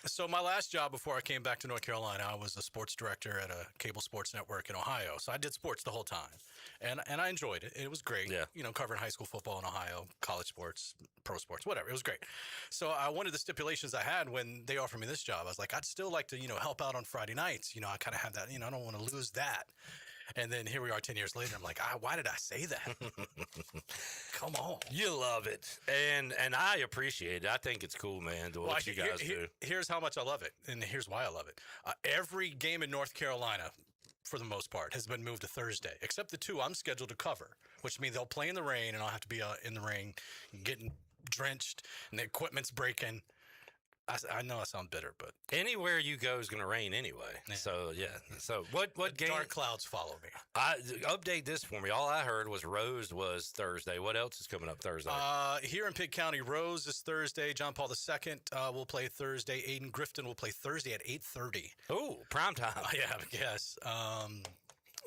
Speaker 11: So my last job before I came back to North Carolina, I was a sports director at a cable sports network in Ohio. So I did sports the whole time, and I enjoyed it. It was great.
Speaker 22: Yeah.
Speaker 11: You know, covering high school football in Ohio, college sports, pro sports, whatever. It was great. So I wanted the stipulations I had when they offered me this job. I was like, I'd still like to, help out on Friday nights. I kind of had that. I don't want to lose that. And then here we are 10 years later. I'm like, why did I say that? Come on.
Speaker 22: You love it. And I appreciate it. I think it's cool, man, what you guys do.
Speaker 11: Here's how much I love it. And here's why I love it. Every game in North Carolina, for the most part, has been moved to Thursday, except the 2 I'm scheduled to cover, which means they'll play in the rain and I'll have to be in the rain getting drenched and the equipment's breaking. I know I sound bitter, but
Speaker 22: anywhere you go is going to rain anyway. Yeah. So yeah. So what game?
Speaker 11: Dark clouds follow me.
Speaker 22: Update this for me. All I heard was Rose was Thursday. What else is coming up Thursday?
Speaker 11: Here in Pitt County, Rose is Thursday. John Paul II will play Thursday. Aiden Grifton will play Thursday at 8:30.
Speaker 22: Oh, prime time.
Speaker 11: Yeah, I guess.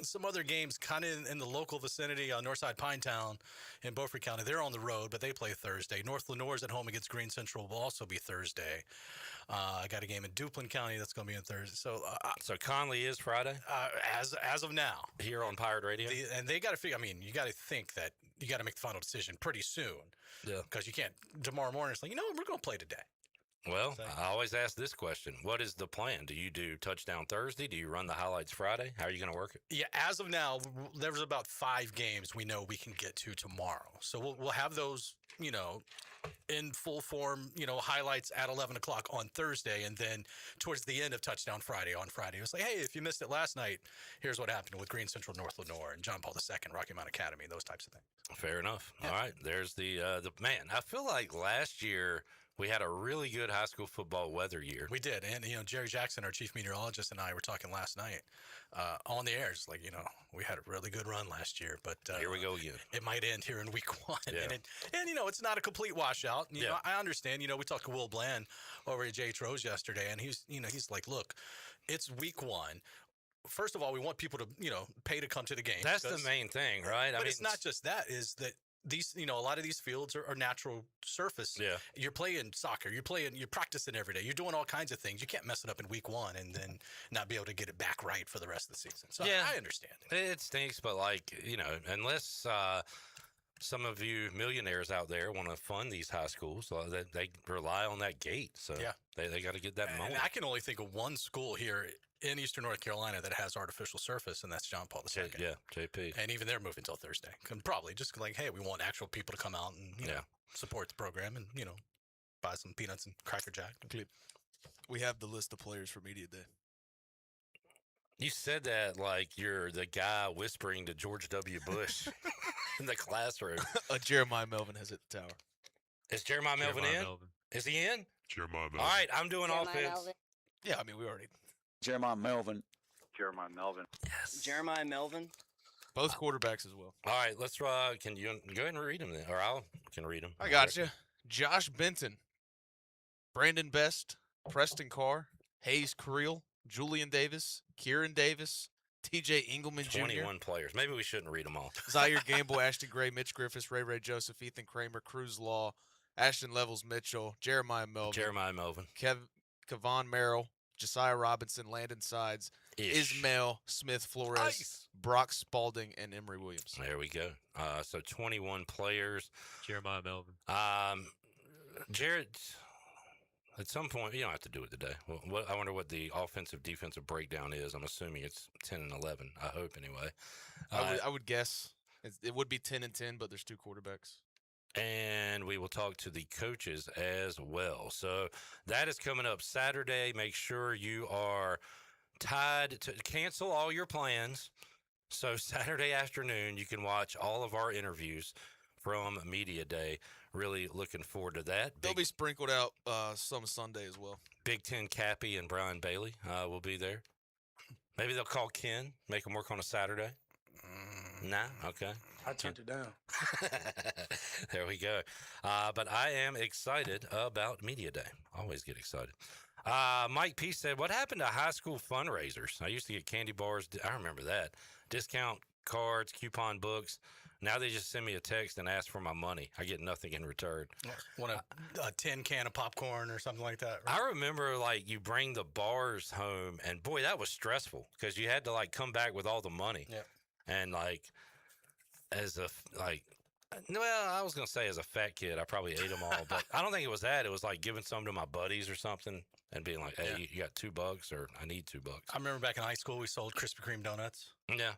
Speaker 11: Some other games kind of in the local vicinity on Northside Pinetown in Beaufort County. They're on the road, but they play Thursday. North Lenore's at home against Green Central will also be Thursday. I got a game in Duplin County that's going to be on Thursday.
Speaker 22: So Conley is Friday?
Speaker 11: As of now.
Speaker 22: Here on Pirate Radio?
Speaker 11: And they got to figure, you got to think that you got to make the final decision pretty soon.
Speaker 22: Yeah.
Speaker 11: Because you can't, tomorrow morning, it's like, we're going to play today.
Speaker 22: Well, I always ask this question. What is the plan? Do you do touchdown Thursday? Do you run the highlights Friday? How are you going to work it?
Speaker 11: Yeah, as of now, there's about 5 games we know we can get to tomorrow. So we'll have those, in full form, highlights at 11 o'clock on Thursday. And then towards the end of Touchdown Friday on Friday, it was like, hey, if you missed it last night, here's what happened with Green Central, North Lenore, and John Paul II, Rocky Mount Academy, those types of things.
Speaker 22: Fair enough.
Speaker 11: Yeah.
Speaker 22: All right. There's the man. I feel like last year we had a really good high school football weather year.
Speaker 11: We did. And, Jerry Jackson, our chief meteorologist, and I were talking last night on the air. It's like, we had a really good run last year. But
Speaker 22: here we go again.
Speaker 11: It might end here in week 1.
Speaker 22: Yeah.
Speaker 11: And it's not a complete washout. I understand. We talked to Will Bland over at J.H. Rose yesterday, and he's like, look, it's week 1. First of all, we want people to, pay to come to the game.
Speaker 22: That's the main thing, right?
Speaker 11: But it's not just that, is that these, a lot of these fields are natural surface.
Speaker 22: Yeah.
Speaker 11: You're playing soccer. You're practicing every day. You're doing all kinds of things. You can't mess it up in week 1 and then not be able to get it back right for the rest of the season. So
Speaker 22: yeah,
Speaker 11: I understand it.
Speaker 22: It stinks, but unless some of you millionaires out there want to fund these high schools, they rely on that gate. So
Speaker 11: yeah.
Speaker 22: they got to get that money.
Speaker 11: And I can only think of one school here in Eastern North Carolina that has artificial surface, and that's John Paul II.
Speaker 22: Yeah, JP.
Speaker 11: And even they're moving until Thursday. Probably just like, hey, we want actual people to come out and support the program and buy some peanuts and Cracker Jack.
Speaker 2: We have the list of players for Media Day.
Speaker 22: You said that like you're the guy whispering to George W. Bush in the classroom.
Speaker 2: Jeremiah Melvin has hit the tower.
Speaker 22: Is Jeremiah Melvin in? Is he in?
Speaker 4: Jeremiah Melvin.
Speaker 22: All right, I'm doing
Speaker 6: Jeremiah
Speaker 22: offense.
Speaker 6: Melvin.
Speaker 2: Yeah, I mean, we already.
Speaker 4: Jeremiah Melvin.
Speaker 20: Jeremiah Melvin.
Speaker 22: Yes.
Speaker 23: Jeremiah Melvin.
Speaker 2: Both quarterbacks as well.
Speaker 22: All right, let's can you go ahead and read them then, or I can read them.
Speaker 2: I got you. Josh Benton, Brandon Best, Preston Carr, Hayes Creel, Julian Davis, Kieran Davis, T.J. Engelman Jr.
Speaker 22: 21 players. Maybe we shouldn't read them all.
Speaker 2: Zaire Gamble, Ashton Gray, Mitch Griffiths, Ray Joseph, Ethan Kramer, Cruz Law, Ashton Levels Mitchell, Jeremiah Melvin, Kevon Merrill, Josiah Robinson, Landon Sides, Ismail Smith Flores, Brock Spalding, and Emory Williams.
Speaker 22: There we go. So 21 players.
Speaker 8: Jeremiah Melvin.
Speaker 22: Jared, at some point, you don't have to do it today. Well, I wonder what the offensive-defensive breakdown is. I'm assuming it's 10 and 11. I hope, anyway.
Speaker 2: I would guess it would be 10 and 10, but there's two quarterbacks.
Speaker 22: And we will talk to the coaches as well. So that is coming up Saturday. Make sure you are tied to cancel all your plans. So Saturday afternoon, you can watch all of our interviews from Media Day. Really looking forward to that.
Speaker 2: They'll be sprinkled out some Sunday as well.
Speaker 22: Big Ten Cappy and Brian Bailey will be there. Maybe they'll call Ken, make him work on a Saturday. Nah, okay.
Speaker 14: I turned it down.
Speaker 22: There we go. But I am excited about Media Day. Always get excited. Mike P said, what happened to high school fundraisers? I used to get candy bars. I remember that. Discount cards, coupon books. Now they just send me a text and ask for my money. I get nothing in return.
Speaker 11: Want a tin can of popcorn or something like that? Right?
Speaker 22: I remember, like, you bring the bars home, and boy, that was stressful because you had to, like, come back with all the money.
Speaker 11: Yeah.
Speaker 22: And, like, I was going to say as a fat kid, I probably ate them all, but I don't think it was that. It was like giving some to my buddies or something and being like, hey, you got $2 or I need $2.
Speaker 11: I remember back in high school, we sold Krispy Kreme donuts.
Speaker 22: Yeah.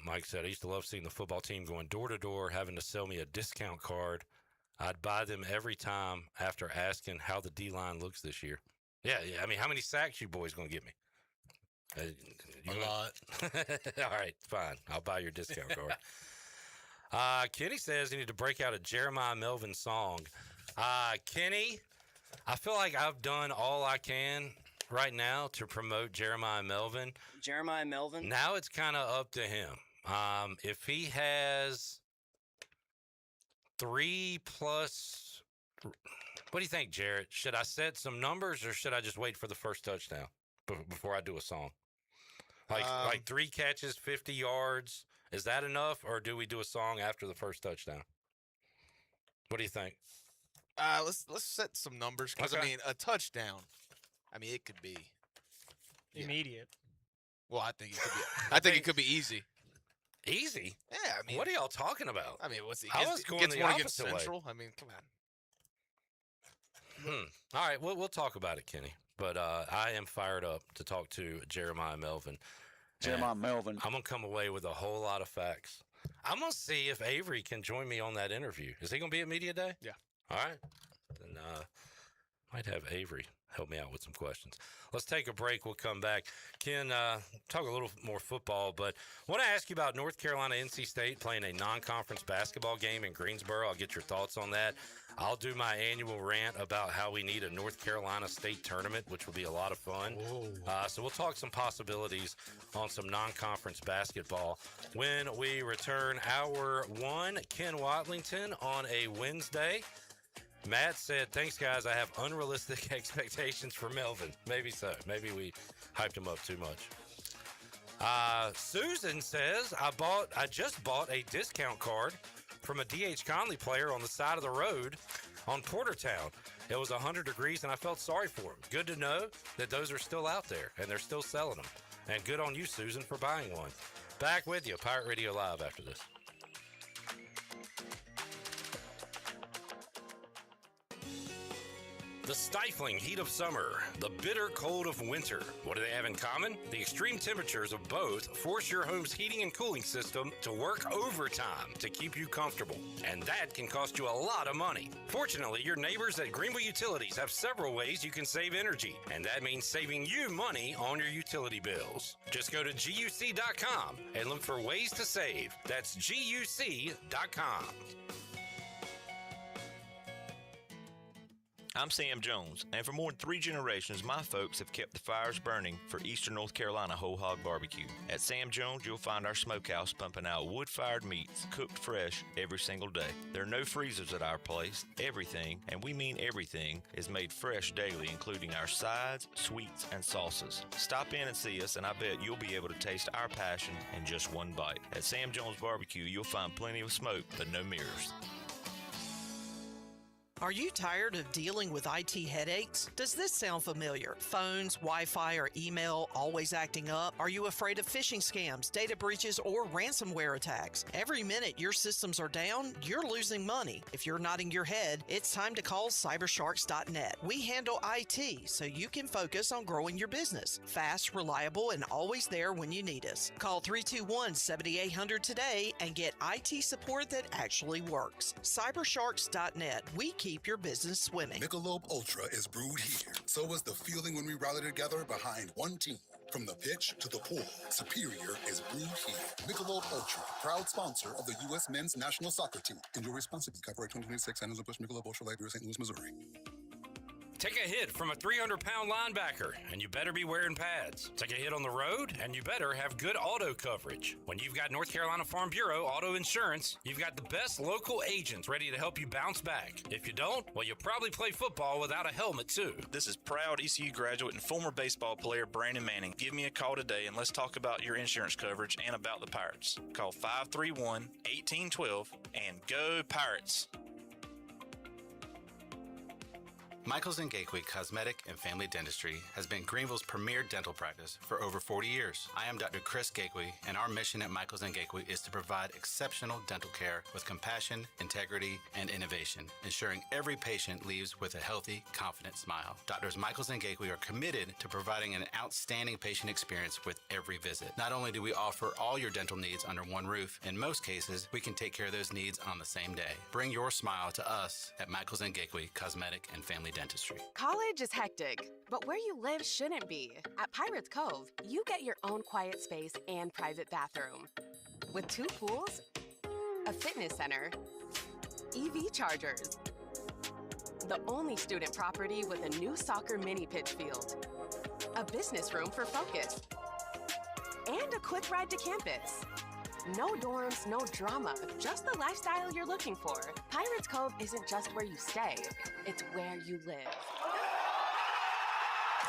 Speaker 22: Mike said, I used to love seeing the football team going door to door, having to sell me a discount card. I'd buy them every time after asking how the D-line looks this year. Yeah. I mean, how many sacks you boys going to get me?
Speaker 11: A lot.
Speaker 22: All right, fine. I'll buy your discount card. Kenny says you need to break out a Jeremiah Melvin song. Kenny, I feel like I've done all I can right now to promote Jeremiah Melvin.
Speaker 23: Jeremiah Melvin?
Speaker 22: Now it's kind of up to him. If he has 3+, what do you think, Jarrett? Should I set some numbers or should I just wait for the first touchdown before I do a song? Like 3 catches, 50 yards. Is that enough, or do we do a song after the first touchdown? What do you think?
Speaker 2: Let's set some numbers because I mean a touchdown. I mean it could be
Speaker 23: immediate.
Speaker 2: Well, I think it could be. I think it could be easy.
Speaker 22: Easy?
Speaker 2: Yeah. I mean,
Speaker 22: what are y'all talking about?
Speaker 2: I mean, what's
Speaker 22: I was going the
Speaker 2: one
Speaker 22: opposite
Speaker 2: against
Speaker 22: way.
Speaker 2: Central? I mean, come on.
Speaker 22: All right, we'll talk about it, Kenny. But I am fired up to talk to Jeremiah Melvin.
Speaker 4: Jeremiah Melvin.
Speaker 22: I'm going to come away with a whole lot of facts. I'm going to see if Avery can join me on that interview. Is he going to be at Media Day?
Speaker 2: Yeah.
Speaker 22: All right. Then might have Avery help me out with some questions. Let's take a break. We'll come back. Ken, talk a little more football, but I want to ask you about North Carolina NC State playing a non-conference basketball game in Greensboro. I'll get your thoughts on that. I'll do my annual rant about how we need a North Carolina State tournament, which will be a lot of fun. So we'll talk some possibilities on some non-conference basketball when we return. Hour 1, Ken Watlington on a Wednesday. Matt said, thanks, guys. I have unrealistic expectations for Melvin. Maybe so. Maybe we hyped him up too much. Susan says, I just bought a discount card from a D.H. Conley player on the side of the road on Portertown. It was 100 degrees, and I felt sorry for him. Good to know that those are still out there, and they're still selling them. And good on you, Susan, for buying one. Back with you, Pirate Radio Live after this. The stifling heat of summer, the bitter cold of winter. What do they have in common? The extreme temperatures of both force your home's heating and cooling system to work overtime to keep you comfortable. And that can cost you a lot of money. Fortunately, your neighbors at Greenville Utilities have several ways you can save energy. And that means saving you money on your utility bills. Just go to GUC.com and look for ways to save. That's GUC.com.
Speaker 8: I'm Sam Jones, and for more than 3 generations, my folks have kept the fires burning for Eastern North Carolina Whole Hog Barbecue. At Sam Jones, you'll find our smokehouse pumping out wood-fired meats, cooked fresh every single day. There are no freezers at our place. Everything, and we mean everything, is made fresh daily, including our sides, sweets, and sauces. Stop in and see us, and I bet you'll be able to taste our passion in just one bite. At Sam Jones Barbecue, you'll find plenty of smoke, but no mirrors.
Speaker 12: Are you tired of dealing with IT headaches? Does this sound familiar? Phones, Wi-Fi, or email always acting up? Are you afraid of phishing scams, data breaches, or ransomware attacks? Every minute your systems are down, you're losing money. If you're nodding your head, it's time to call cybersharks.net. We handle IT so you can focus on growing your business. Fast, reliable, and always there when you need us. Call 321-7800 today and get IT support that actually works. Cybersharks.net. We keep your business swimming.
Speaker 14: Michelob Ultra is brewed here. So is the feeling when we rally together behind one team. From the pitch to the pool, Superior is brewed here. Michelob Ultra, proud sponsor of the U.S. men's national soccer team. Enjoy responsibly. Copyright 2026, Anheuser-Busch Michelob Ultra Light Beer, St. Louis, Missouri.
Speaker 22: Take a hit from a 300-pound linebacker, and you better be wearing pads. Take a hit on the road, and you better have good auto coverage. When you've got North Carolina Farm Bureau Auto Insurance, you've got the best local agents ready to help you bounce back. If you don't, well, you'll probably play football without a helmet, too.
Speaker 15: This is proud ECU graduate and former baseball player Brandon Manning. Give me a call today, and let's talk about your insurance coverage and about the Pirates. Call 531-1812 and go Pirates.
Speaker 16: Michaels & Gateway Cosmetic and Family Dentistry has been Greenville's premier dental practice for over 40 years. I am Dr. Chris Gateway, and our mission at Michaels & Gateway is to provide exceptional dental care with compassion, integrity, and innovation, ensuring every patient leaves with a healthy, confident smile. Doctors Michaels & Gateway are committed to providing an outstanding patient experience with every visit. Not only do we offer all your dental needs under one roof, in most cases, we can take care of those needs on the same day. Bring your smile to us at Michaels & Gateway Cosmetic and Family Dentistry.
Speaker 17: College is hectic, but where you live shouldn't be. At Pirates Cove, you get your own quiet space and private bathroom. With 2 pools, a fitness center, EV chargers, the only student property with a new soccer mini pitch field, a business room for focus, and a quick ride to campus. No dorms, no drama, just the lifestyle you're looking for. Pirates Cove isn't just where you stay, it's where you live.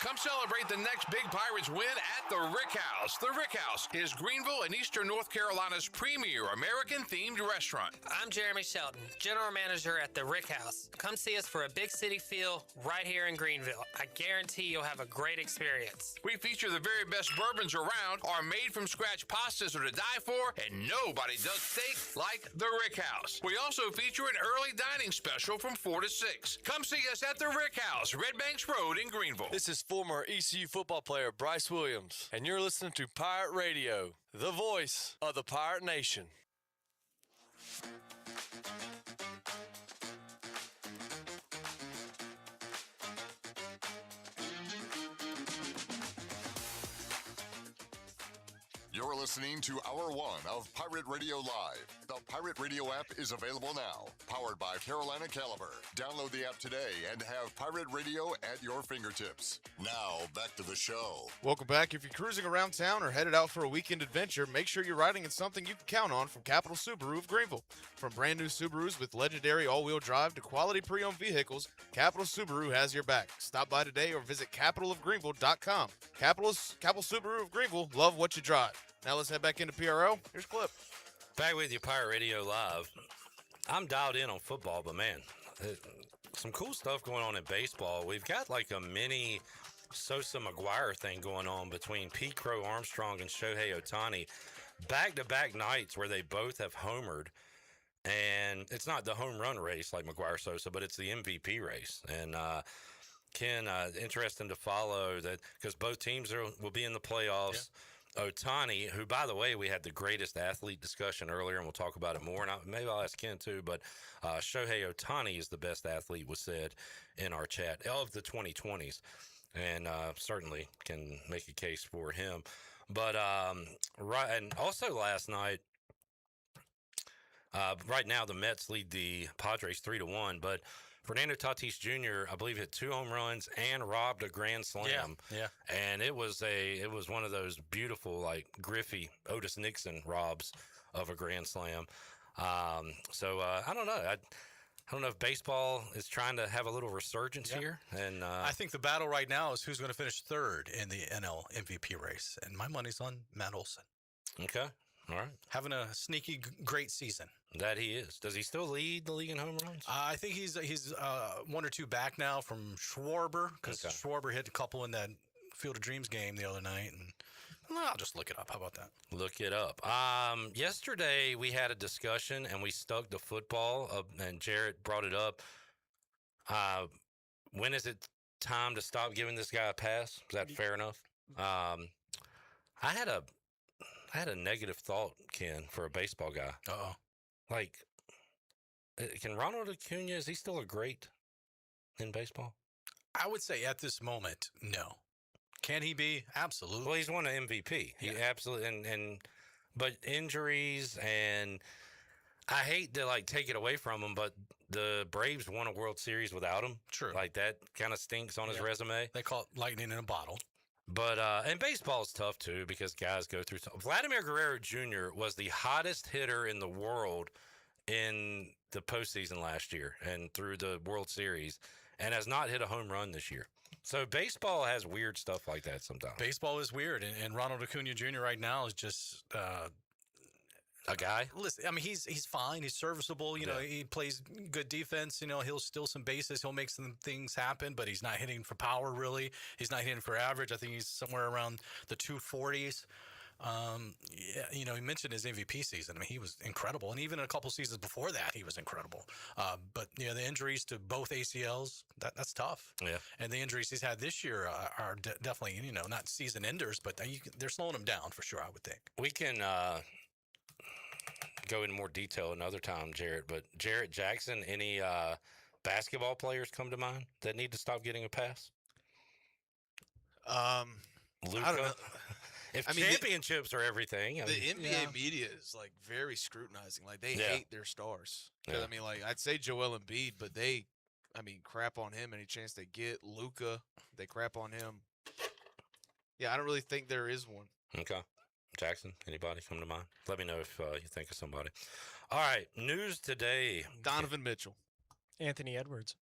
Speaker 13: Come celebrate the next big Pirates win at the Rick House. The Rick House is Greenville and Eastern North Carolina's premier American-themed restaurant.
Speaker 18: I'm Jeremy Shelton, General Manager at the Rick House. Come see us for a big city feel right here in Greenville. I guarantee you'll have a great experience.
Speaker 13: We feature the very best bourbons around. Our made-from-scratch pastas are to die for, and nobody does steak like the Rick House. We also feature an early dining special from 4 to 6. Come see us at the Rick House, Red Banks Road in Greenville.
Speaker 19: This is former ECU football player Bryce Williams, and you're listening to Pirate Radio, the voice of the Pirate Nation.
Speaker 10: You're listening to Hour 1 of Pirate Radio Live. The Pirate Radio app is available now, powered by Carolina Caliber. Download the app today and have Pirate Radio at your fingertips. Now, back to the show.
Speaker 2: Welcome back. If you're cruising around town or headed out for a weekend adventure, make sure you're riding in something you can count on from Capital Subaru of Greenville. From brand new Subarus with legendary all-wheel drive to quality pre-owned vehicles, Capital Subaru has your back. Stop by today or visit capitalofgreenville.com. Capital Subaru of Greenville, love what you drive. Now let's head back into PRO. Here's Clip.
Speaker 22: Back with you, Pirate Radio Live. I'm dialed in on football, but man, some cool stuff going on in baseball. We've got like a mini Sosa McGuire thing going on between Pete Crow Armstrong and Shohei Ohtani. Back-to-back nights where they both have homered. And it's not the home run race like McGuire Sosa, but it's the MVP race. And Ken, interesting to follow that because both teams will be in the playoffs. Yeah. Ohtani, who, by the way, we had the greatest athlete discussion earlier, and we'll talk about it more. And maybe I'll ask Ken too, but Shohei Ohtani is the best athlete, was said in our chat of the 2020s, and certainly can make a case for him. But and also last night, right now the Mets lead the Padres 3-1, but Fernando Tatis Jr., I believe, hit 2 home runs and robbed a grand slam.
Speaker 11: Yeah.
Speaker 22: And it was one of those beautiful, like, Griffey, Otis Nixon robs of a grand slam. So I don't know. I don't know if baseball is trying to have a little resurgence here. And
Speaker 11: I think the battle right now is who's going to finish third in the NL MVP race. And my money's on Matt Olson.
Speaker 22: Okay. All right.
Speaker 11: Having a sneaky great season.
Speaker 22: That he is. Does he still lead the league in home runs?
Speaker 11: I think he's 1 or 2 back now from Schwarber, because Schwarber hit a couple in that Field of Dreams game the other night. And I'll just look it up. How about that?
Speaker 22: Look it up. Yesterday we had a discussion and we stuck to football, and Jarrett brought it up. When is it time to stop giving this guy a pass? Is that fair enough? I had a negative thought, Ken, for a baseball guy.
Speaker 11: Uh-oh.
Speaker 22: Like, can Ronald Acuna, is he still a great in baseball?
Speaker 11: I would say at this moment, no. Can he be? Absolutely.
Speaker 22: Well, he's won an MVP. He absolutely, but injuries, and I hate to, like, take it away from him, but the Braves won a World Series without him.
Speaker 11: True.
Speaker 22: Like, that kind of stinks on his resume.
Speaker 11: They call it lightning in a bottle.
Speaker 22: But, and baseball's tough too because guys go through stuff. Vladimir Guerrero Jr. was the hottest hitter in the world in the postseason last year and through the World Series, and has not hit a home run this year. So baseball has weird stuff like that sometimes.
Speaker 11: Baseball is weird, and Ronald Acuna Jr. right now is just
Speaker 22: a guy.
Speaker 11: Listen, I mean, he's fine. He's serviceable. You know, he plays good defense. You know, he'll steal some bases. He'll make some things happen, but he's not hitting for power, really. He's not hitting for average. I think he's somewhere around the 240s. You know, he mentioned his MVP season. I mean, he was incredible. And even a couple seasons before that, he was incredible. But, you know, the injuries to both ACLs, that's tough.
Speaker 22: Yeah.
Speaker 11: And the injuries he's had this year are definitely, you know, not season enders, but they're slowing him down for sure, I would think.
Speaker 22: We can go into more detail another time, Jarrett. But Jarrett Jackson, any basketball players come to mind that need to stop getting a pass? Luka.
Speaker 2: I don't know.
Speaker 22: If championships are everything,
Speaker 2: the NBA media is like very scrutinizing. Like they hate their stars. I mean, like I'd say Joel Embiid, but they, crap on him any chance they get. Luka, they crap on him. Yeah, I don't really think there is one.
Speaker 22: Okay. Jackson, anybody come to mind? Let me know if you think of somebody. All right, news today.
Speaker 2: Donovan Mitchell.
Speaker 23: Anthony Edwards.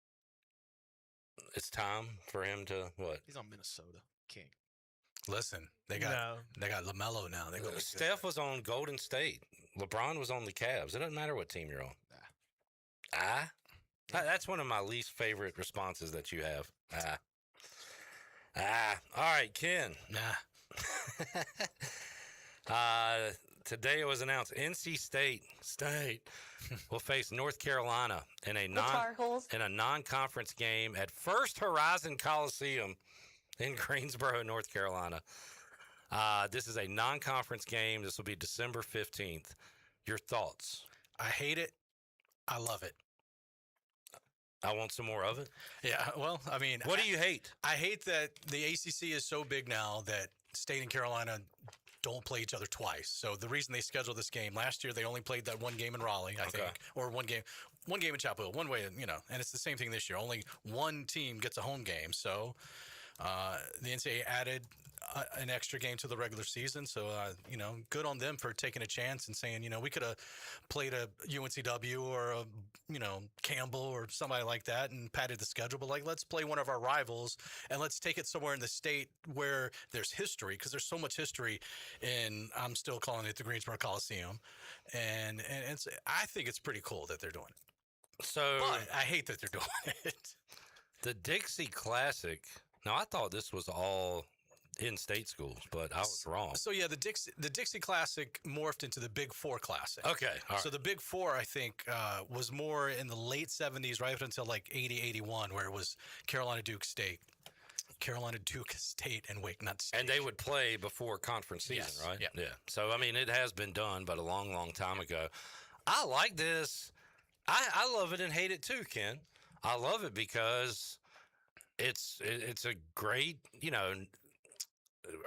Speaker 22: It's time for him to what?
Speaker 2: He's on Minnesota. King.
Speaker 11: Listen, they got LaMelo now.
Speaker 22: Steph was on Golden State. LeBron was on the Cavs. It doesn't matter what team you're on. That's one of my least favorite responses that you have. All right, Ken. Today it was announced NC State will face North Carolina in a non-conference game at First Horizon Coliseum in Greensboro, North Carolina. This is a non-conference game. This will be December 15th. Your thoughts?
Speaker 11: I hate it. I love it.
Speaker 22: I want some more of it.
Speaker 11: Yeah, well, I mean...
Speaker 22: What do you hate?
Speaker 11: I hate that the ACC is so big now that State and Carolina don't play each other twice. So the reason they scheduled this game, last year they only played that one game in Raleigh, I think, or one game in Chapel Hill, one way, you know, and it's the same thing this year. Only one team gets a home game. So the NCAA added an extra game to the regular season. So, you know, good on them for taking a chance and saying, you know, we could have played a UNCW or a, you know, Campbell or somebody like that and padded the schedule. But, like, let's play one of our rivals and let's take it somewhere in the state where there's history, because there's so much history in, I'm still calling it the Greensboro Coliseum. And it's, I think it's pretty cool that they're doing it.
Speaker 22: So,
Speaker 11: but I hate that they're doing it.
Speaker 22: The Dixie Classic. Now, I thought this was all in-state schools, but I was wrong.
Speaker 11: So yeah, the Dixie Classic morphed into the Big Four Classic.
Speaker 22: Okay, all right.
Speaker 11: So the Big Four, I think, was more in the late 70s, right up until like 80, 81, where it was Carolina Duke State, and Wake Nut State.
Speaker 22: And they would play before conference season,
Speaker 11: Yes,
Speaker 22: right?
Speaker 11: yeah.
Speaker 22: Yeah. So, I mean, it has been done, but a long, long time ago. I like this. I love it and hate it too, Ken. I love it because it's a great,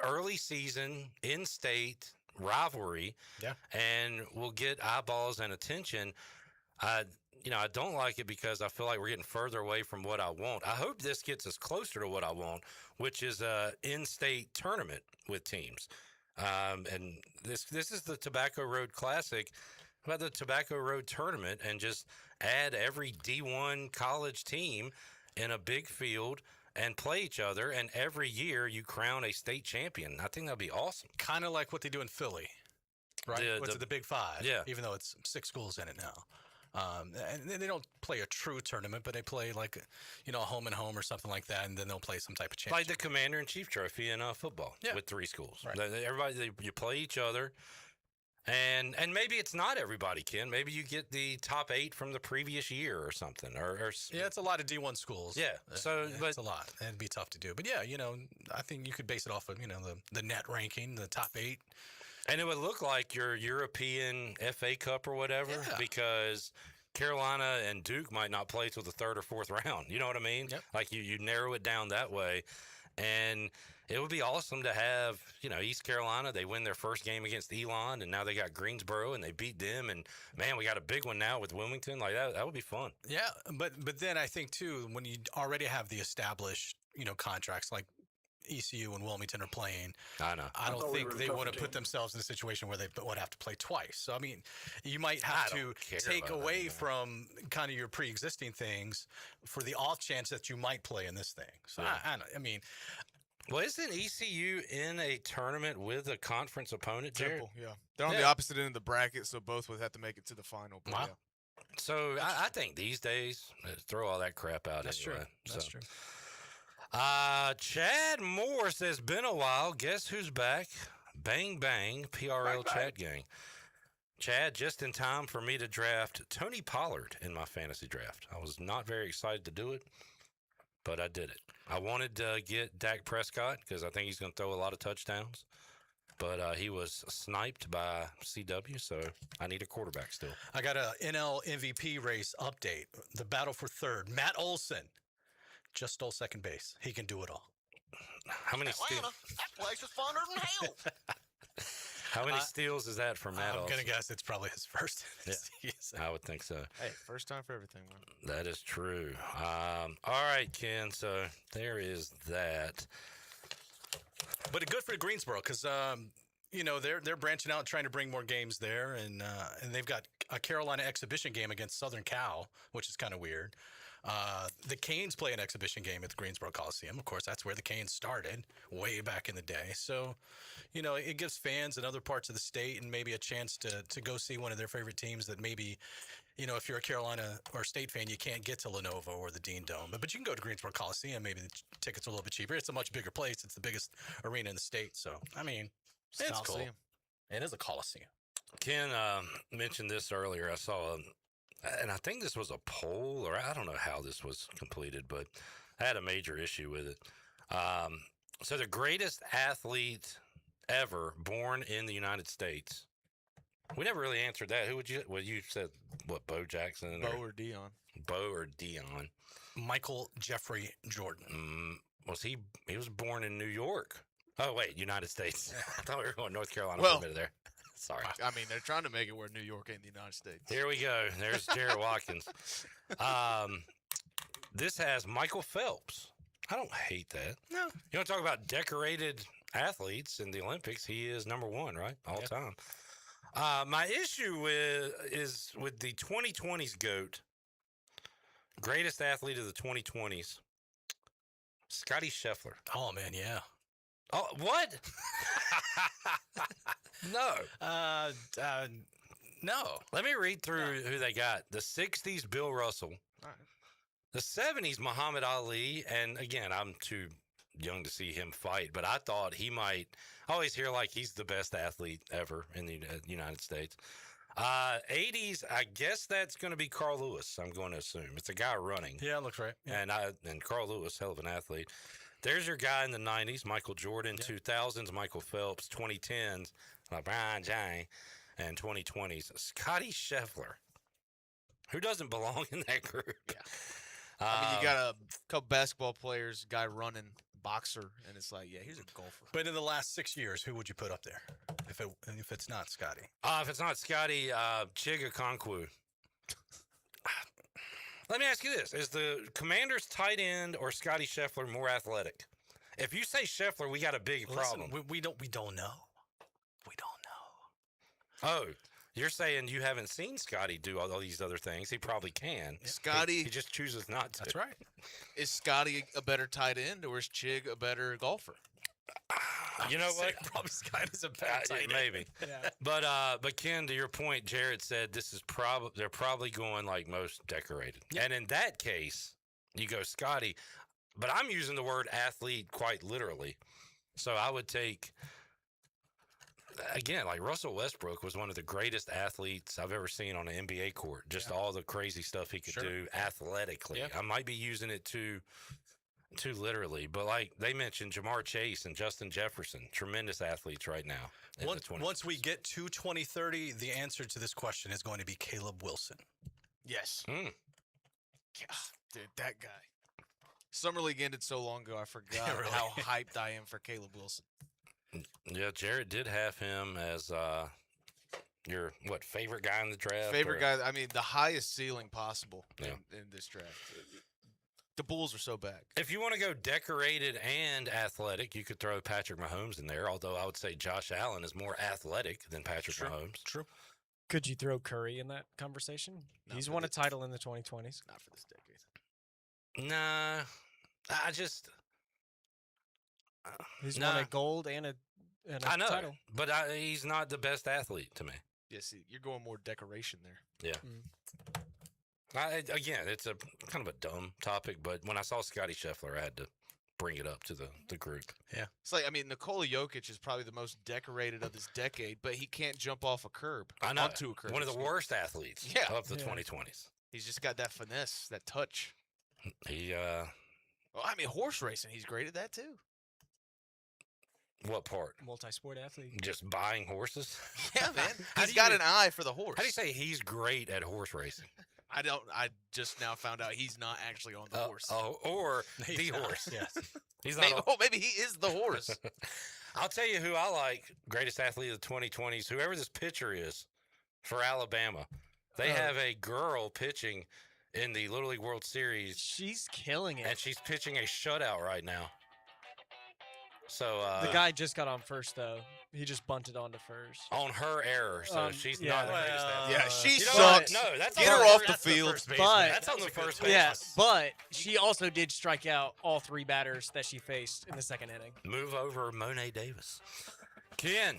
Speaker 22: early season, in-state rivalry.
Speaker 11: Yeah.
Speaker 22: And we'll get eyeballs and attention. I don't like it because I feel like we're getting further away from what I want. I hope this gets us closer to what I want, which is a in-state tournament with teams. And this is the Tobacco Road Classic. How about the Tobacco Road Tournament and just add every D1 college team in a big field and play each other, and every year you crown a state champion. I think that'd be awesome.
Speaker 11: Kind of like what they do in Philly, right? What's it, the Big Five?
Speaker 22: Yeah.
Speaker 11: Even though it's 6 schools in it now. And they don't play a true tournament, but they play like, a home and home or something like that, and then they'll play some type of championship.
Speaker 22: Like the Commander-in-Chief Trophy in football with 3 schools.
Speaker 11: Right.
Speaker 22: Everybody, you play each other, and maybe it's not everybody, Ken. Maybe you get the top 8 from the previous year or something.
Speaker 11: Yeah, it's a lot of D1 schools.
Speaker 22: Yeah, so
Speaker 11: it's a lot. It'd be tough to do, but yeah, I think you could base it off of the net ranking, the top 8.
Speaker 22: And it would look like your European FA Cup or whatever, because Carolina and Duke might not play till the 3rd or 4th round. You know what I mean?
Speaker 11: Yep.
Speaker 22: Like you narrow it down that way. And it would be awesome to have, East Carolina, they win their first game against Elon, and now they got Greensboro, and they beat them. And, man, we got a big one now with Wilmington. Like, that would be fun.
Speaker 11: Yeah, but then I think, too, when you already have the established, contracts like ECU and Wilmington are playing.
Speaker 22: I know.
Speaker 11: I don't think they want to put themselves in a situation where they would have to play twice. So, I mean, you might have to take away from kind of your pre-existing things for the off chance that you might play in this thing. So, I mean...
Speaker 22: Well, isn't ECU in a tournament with a conference opponent, Jared?
Speaker 2: Temple, yeah. They're on the opposite end of the bracket, so both would have to make it to the final. Wow. Yeah.
Speaker 22: So, I think these days, throw all that crap out.
Speaker 11: That's
Speaker 22: anyway.
Speaker 11: true. That's true.
Speaker 22: Chad Moore says, been a while. Guess who's back? Bang, bang, PRL Chat Gang. Chad, just in time for me to draft Tony Pollard in my fantasy draft. I was not very excited to do it, but I did it. I wanted to get Dak Prescott because I think he's going to throw a lot of touchdowns, but he was sniped by CW, so I need a quarterback still.
Speaker 11: I got a NL MVP race update. The battle for 3rd. Matt Olson just stole 2nd base. He can do it all.
Speaker 22: How many steals?
Speaker 1: That place is funner than hell.
Speaker 22: How many steals is that from Matt
Speaker 11: I'm
Speaker 22: Olson?
Speaker 11: going to guess it's probably his first season.
Speaker 22: I would think so.
Speaker 2: Hey, first time for everything, man.
Speaker 22: That is true. All right, Ken. So there is that.
Speaker 11: But good for Greensboro because they're branching out, trying to bring more games there, and they've got a Carolina exhibition game against Southern Cal, which is kind of weird. The Canes play an exhibition game at the Greensboro Coliseum. Of course, that's where the Canes started way back in the day. So, it gives fans in other parts of the state and maybe a chance to go see one of their favorite teams that maybe, if you're a Carolina or State fan, you can't get to Lenovo or the Dean Dome. But you can go to Greensboro Coliseum. Maybe the tickets are a little bit cheaper. It's a much bigger place. It's the biggest arena in the state. So, I mean, it's cool. It is a Coliseum.
Speaker 22: Ken mentioned this earlier. I saw and I think this was a poll, or I don't know how this was completed, but I had a major issue with it. So the greatest athlete ever born in the United States. We never really answered that. Who would you? Well, you said what? Bo Jackson,
Speaker 2: Bo or Dion?
Speaker 22: Bo or Dion?
Speaker 11: Michael Jeffrey Jordan.
Speaker 22: Was he? He was born in New York. Oh wait, United States. I thought we were going North Carolina for a minute there. Sorry.
Speaker 2: I mean, they're trying to make it where New York ain't the United States.
Speaker 22: Here we go. There's Jared Watkins. This has Michael Phelps. I don't hate that.
Speaker 11: No.
Speaker 22: You want to talk about decorated athletes in the Olympics? He is number 1, right? All time. My issue is with the 2020s GOAT, greatest athlete of the 2020s, Scotty Scheffler.
Speaker 11: Oh, man, yeah.
Speaker 22: Oh, what? No.
Speaker 11: No.
Speaker 22: Let me read through who they got. The 60s, Bill Russell.
Speaker 2: All right.
Speaker 22: The 70s, Muhammad Ali. And again, I'm too young to see him fight, but I thought he might. I always hear like he's the best athlete ever in the United States. 80s, I guess that's going to be Carl Lewis. I'm going to assume it's a guy running.
Speaker 11: Yeah, looks right. Yeah.
Speaker 22: And Carl Lewis, hell of an athlete. There's your guy in the 90s, Michael Jordan. 2000s, Michael Phelps. 2010s, LeBron James, and 2020s, Scotty Scheffler. Who doesn't belong in that group?
Speaker 2: Yeah. I mean, you got a couple basketball players, guy running, boxer, and it's like, yeah, he's a golfer.
Speaker 11: But in the last 6 years, who would you put up there if it's not Scotty?
Speaker 22: If it's not Scotty, Chiga Okonkwo. Let me ask you this. Is the Commanders tight end or Scotty Scheffler more athletic? If you say Scheffler, we got a big problem.
Speaker 11: We don't know. We don't know.
Speaker 22: Oh, you're saying you haven't seen Scotty do all these other things. He probably can.
Speaker 2: Scotty.
Speaker 22: He just chooses not to.
Speaker 11: That's right.
Speaker 2: Is Scotty a better tight end or is Chig a better golfer?
Speaker 22: You know what?
Speaker 11: Probably Scotty's a better tight end.
Speaker 22: Maybe.
Speaker 11: Yeah.
Speaker 22: But Ken, to your point, Jared said this is they're probably going like most decorated. And in that case, you go Scotty. But I'm using the word athlete quite literally. So I would take, again, like Russell Westbrook was one of the greatest athletes I've ever seen on an NBA court. Just all the crazy stuff he could do athletically. I might be using it too literally, but like they mentioned Jamar Chase and Justin Jefferson, tremendous athletes right now.
Speaker 11: Once we get to 2030, the answer to this question is going to be Caleb Wilson.
Speaker 2: Yes. God, dude, that guy. Summer League ended so long ago, I forgot how hyped I am for Caleb Wilson.
Speaker 22: Yeah, Jared did have him as your favorite guy in the draft?
Speaker 2: Favorite guy. I mean, the highest ceiling possible in this draft. The Bulls are so bad.
Speaker 22: If you want to go decorated and athletic, you could throw Patrick Mahomes in there, although I would say Josh Allen is more athletic than Patrick Mahomes.
Speaker 11: True.
Speaker 23: Could you throw Curry in that conversation? He's won a title in the 2020s.
Speaker 2: Not for this decade.
Speaker 22: Nah, I just...
Speaker 23: He's won a gold and a
Speaker 22: I know,
Speaker 23: title.
Speaker 22: But he's not the best athlete to me.
Speaker 2: Yeah, see, you're going more decoration there.
Speaker 22: Yeah. Again, it's a kind of a dumb topic, but when I saw Scotty Scheffler, I had to bring it up to the group.
Speaker 11: Yeah.
Speaker 2: It's like, I mean, Nikola Jokic is probably the most decorated of this decade, but he can't jump off a curb.
Speaker 22: I know.
Speaker 2: Onto a curb.
Speaker 22: One of the worst athletes of the 2020s.
Speaker 2: He's just got that finesse, that touch.
Speaker 22: Well,
Speaker 2: I mean, horse racing, he's great at that too.
Speaker 22: What part?
Speaker 23: Multi-sport athlete.
Speaker 22: Just buying horses?
Speaker 2: Yeah, man. He's got an eye for the horse.
Speaker 22: How do you say he's great at horse racing?
Speaker 2: I just now found out he's not actually on the horse.
Speaker 22: Or
Speaker 2: He's
Speaker 22: the
Speaker 2: not.
Speaker 22: horse.
Speaker 2: Yes.
Speaker 22: He's
Speaker 2: maybe,
Speaker 22: not.
Speaker 2: maybe he is the horse.
Speaker 22: I'll tell you who I like, greatest athlete of the 2020s, whoever this pitcher is for Alabama. They have a girl pitching in the Little League World Series.
Speaker 23: She's killing it.
Speaker 22: And she's pitching a shutout right now. So
Speaker 23: the guy just got on first, though. He just bunted onto first.
Speaker 22: On her error, so she's not the greatest athlete.
Speaker 2: Yeah, she
Speaker 22: sucks.
Speaker 2: No,
Speaker 22: that's
Speaker 2: get
Speaker 22: on
Speaker 2: her
Speaker 22: the
Speaker 2: off the
Speaker 22: first
Speaker 2: field.
Speaker 22: baseman.
Speaker 23: But
Speaker 22: That's on the first base.
Speaker 23: Yeah, but she also did strike out all three batters that she faced in the second inning.
Speaker 22: Move over Monet Davis. Ken,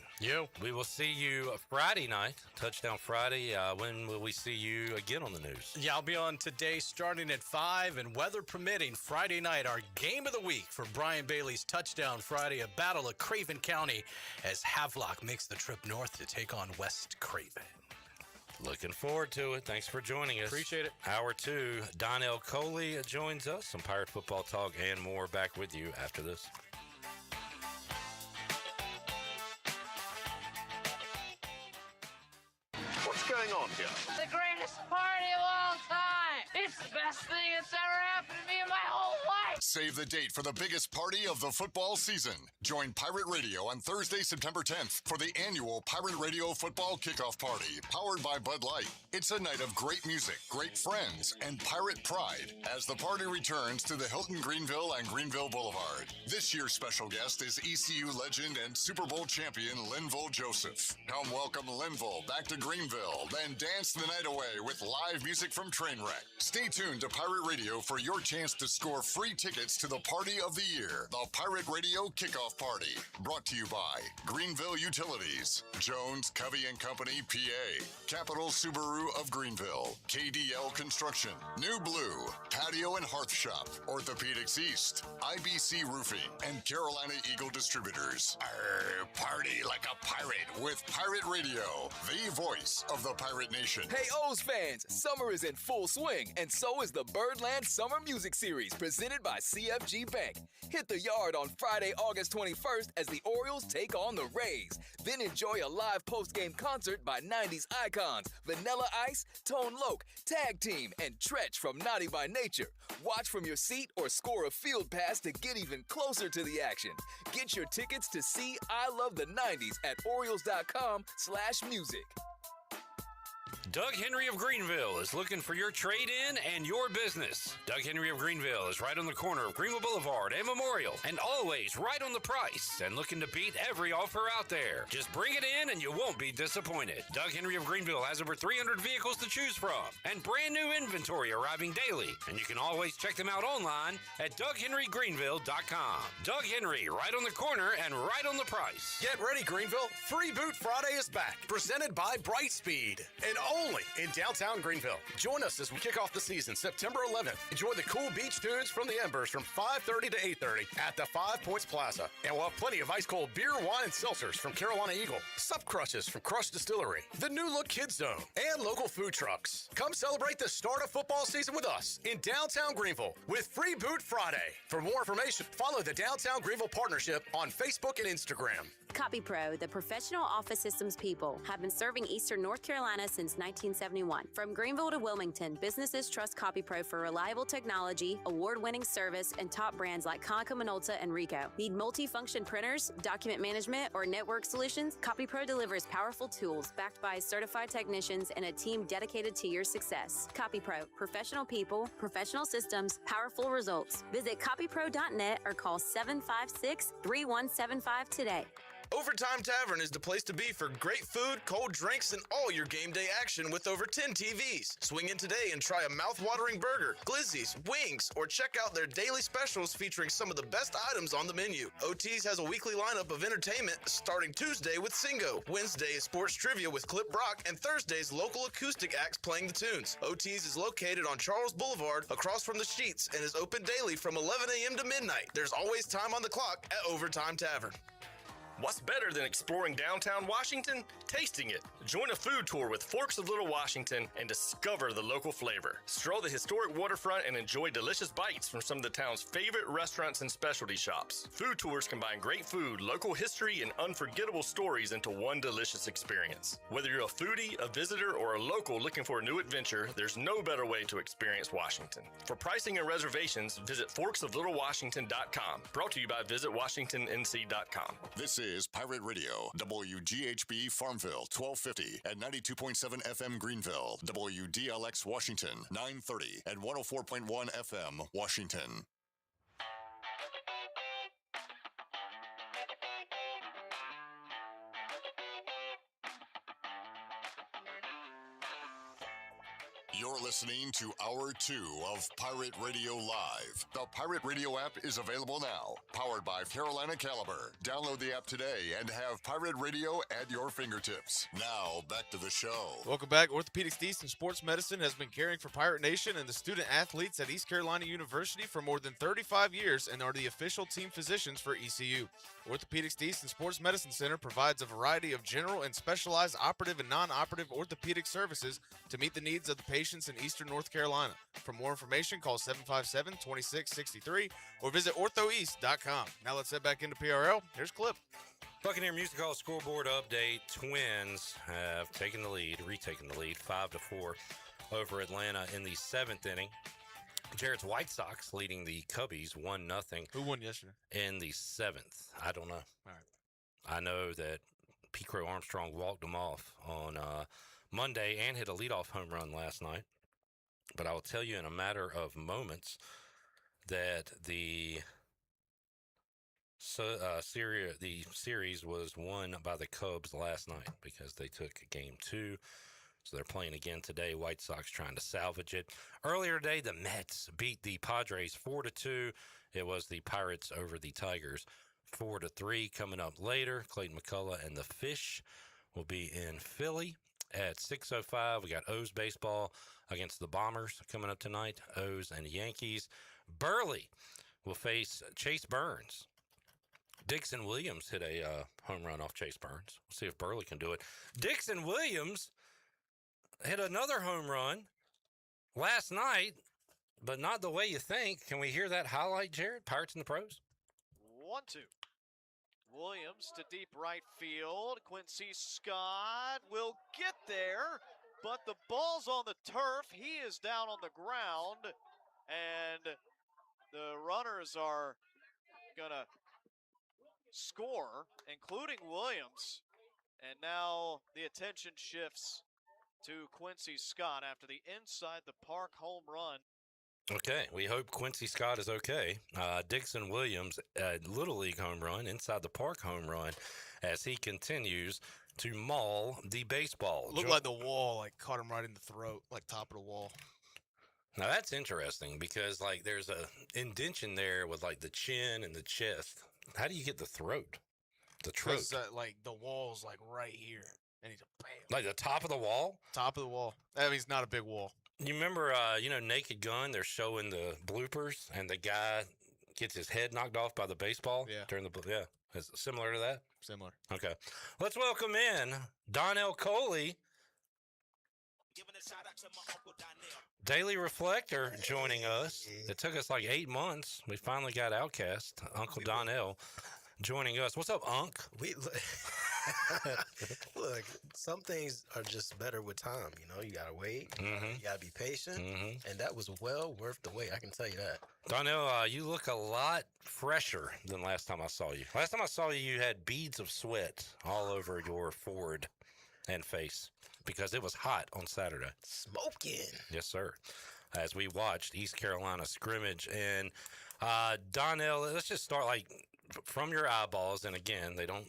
Speaker 22: we will see you Friday night, Touchdown Friday. When will we see you again on the news?
Speaker 11: Yeah, I'll be on today starting at 5, and weather permitting, Friday night, our game of the week for Brian Bailey's Touchdown Friday, a battle of Craven County as Havelock makes the trip north to take on West Craven.
Speaker 22: Looking forward to it. Thanks for joining us.
Speaker 11: Appreciate it.
Speaker 22: Hour 2, Donnell Coley joins us. Some Pirate football talk and more. Back with you after this.
Speaker 3: What's going on here?
Speaker 5: The greatest party of all time! It's the best thing that's ever happened to me in my whole life!
Speaker 10: Save the date for the biggest party of the football season. Join Pirate Radio on Thursday, September 10th for the annual Pirate Radio Football Kickoff Party, powered by Bud Light. It's a night of great music, great friends, and pirate pride as the party returns to the Hilton Greenville and Greenville Boulevard. This year's special guest is ECU legend and Super Bowl champion Linville Joseph. Come welcome Linville back to Greenville, then dance the night away with live music from Trainwreck. Stay tuned to Pirate Radio for your chance to score free tickets tickets to the party of the year, the Pirate Radio Kickoff Party. Brought to you by Greenville Utilities, Jones, Covey & Company, PA, Capital Subaru of Greenville, KDL Construction, New Blue, Patio and Hearth Shop, Orthopedics East, IBC Roofing, and Carolina Eagle Distributors. Party like a pirate with Pirate Radio, the voice of the Pirate Nation.
Speaker 3: Hey, O's fans, summer is in full swing, and so is the Birdland Summer Music Series presented by CFG Bank. Hit the yard on Friday, August 21st as the Orioles take on the Rays. Then enjoy a live post-game concert by 90s icons Vanilla Ice, Tone Loc, Tag Team, and Tretch from Naughty by Nature. Watch from your seat or score a field pass to get even closer to the action. Get your tickets to see I Love the 90s at Orioles.com/music.
Speaker 22: Doug Henry of Greenville is looking for your trade-in and your business. Doug Henry of Greenville is right on the corner of Greenville Boulevard and Memorial, and always right on the price and looking to beat every offer out there. Just bring it in and you won't be disappointed. Doug Henry of Greenville has over 300 vehicles to choose from and brand new inventory arriving daily, and you can always check them out online at DougHenryGreenville.com. Doug Henry, right on the corner and right on the price.
Speaker 7: Get ready, Greenville. Free Boot Friday is back, presented by Brightspeed, and only in downtown Greenville. Join us as we kick off the season September 11th. Enjoy the cool beach tunes from the Embers from 5:30 to 8:30 at the 5 Points Plaza. And we'll have plenty of ice-cold beer, wine, and seltzers from Carolina Eagle, Sup Crushes from Crush Distillery, the new look Kids Zone, and local food trucks. Come celebrate the start of football season with us in downtown Greenville with Free Boot Friday. For more information, follow the Downtown Greenville Partnership on Facebook and Instagram.
Speaker 21: CopyPro, the professional office systems people, have been serving Eastern North Carolina since 1971. From Greenville to Wilmington, businesses trust CopyPro for reliable technology, award-winning service, and top brands like Konica Minolta and Ricoh. Need multi-function printers, document management, or network solutions? CopyPro delivers powerful tools backed by certified technicians and a team dedicated to your success. CopyPro, professional people, professional systems, powerful results. Visit copypro.net or call 756-3175 today.
Speaker 24: Overtime Tavern is the place to be for great food, cold drinks, and all your game day action with over 10 TVs. Swing in today and try a mouth-watering burger, glizzies, wings, or check out their daily specials featuring some of the best items on the menu. OT's has a weekly lineup of entertainment starting Tuesday with Singo, Wednesday is sports trivia with Clip Brock, and Thursday's local acoustic acts playing the tunes. OT's is located on Charles Boulevard across from the Sheets and is open daily from 11 a.m. to midnight. There's always time on the clock at Overtime Tavern.
Speaker 25: What's better than exploring downtown Washington? Tasting it. Join a food tour with Forks of Little Washington and discover the local flavor. Stroll the historic waterfront and enjoy delicious bites from some of the town's favorite restaurants and specialty shops. Food tours combine great food, local history, and unforgettable stories into one delicious experience. Whether you're a foodie, a visitor, or a local looking for a new adventure, there's no better way to experience Washington. For pricing and reservations, visit forksoflittlewashington.com. Brought to you by visitwashingtonnc.com.
Speaker 10: This is Pirate Radio, WGHB Farmville, 1250 at 92.7 FM Greenville, WDLX Washington, 930 at 104.1 FM Washington. You're listening to Hour 2 of Pirate Radio Live. The Pirate Radio app is available now. Powered by Carolina Caliber. Download the app today and have Pirate Radio at your fingertips. Now, back to the show.
Speaker 2: Welcome back. Orthopedics East and Sports Medicine has been caring for Pirate Nation and the student athletes at East Carolina University for more than 35 years and are the official team physicians for ECU. Orthopedics East and Sports Medicine Center provides a variety of general and specialized operative and non-operative orthopedic services to meet the needs of the patients in Eastern North Carolina. For more information, call 757-2663 or visit orthoeast.com. Now let's head back into PRL. Here's Clip.
Speaker 22: Buccaneer Music Hall scoreboard update. Twins have retaken the lead 5-4 over Atlanta in the 7th inning. Jared's White Sox leading the Cubbies 1-0.
Speaker 2: Who won yesterday?
Speaker 22: In the 7th. I don't know.
Speaker 2: All right.
Speaker 22: I know that P. Crow Armstrong walked them off on Monday and hit a leadoff home run last night. But I will tell you in a matter of moments that the series was won by the Cubs last night because they took game 2 So they're playing again today. White Sox trying to salvage it. Earlier today, the Mets beat the Padres 4-2. It was the Pirates over the Tigers 4-3. Coming up later, Clayton McCullough and the Fish will be in Philly at 6:05. We got O's baseball against the Bombers coming up tonight. O's and Yankees. Burley will face Chase Burns. Dixon Williams hit a home run off Chase Burns. We'll see if Burley can do it. Dixon Williams hit another home run last night, but not the way you think. Can we hear that highlight, Jared? Pirates and the Pros?
Speaker 4: 1-2. Williams to deep right field. Quincy Scott will get there, but the ball's on the turf. He is down on the ground, and the runners are going to score, including Williams. And now the attention shifts to Quincy Scott after the inside the park home run.
Speaker 22: Okay, we hope Quincy Scott is okay. Dixon Williams, Little League home run, inside the park home run, as he continues to maul the baseball.
Speaker 2: Looked like the wall, like caught him right in the throat, like top of the wall.
Speaker 22: Now that's interesting because like there's a indention there with like the chin and the chest. How do you get the throat? The throat.
Speaker 2: Like the wall's like right here, and he's a bam.
Speaker 22: Like the top of the wall?
Speaker 2: Top of the wall. I mean, it's not a big wall.
Speaker 22: You remember, Naked Gun? They're showing the bloopers, and the guy gets his head knocked off by the baseball.
Speaker 2: Yeah.
Speaker 22: Yeah. Is it similar to that?
Speaker 2: Similar.
Speaker 22: Okay. Let's welcome in Donnell Coley, Daily Reflector, joining us. It took us like 8 months. We finally got Outcast, Uncle Donnell, joining us. What's up, Unc?
Speaker 6: Look, some things are just better with time. You gotta wait. You gotta be patient, and that was well worth the wait. I can tell you that.
Speaker 22: Donnell, you look a lot fresher than last time I saw you. Last time I saw you, you had beads of sweat all over your forehead and face because it was hot on Saturday.
Speaker 6: Smoking.
Speaker 22: Yes, sir. As we watched East Carolina scrimmage. And Donnell, let's just start like from your eyeballs. And again, they don't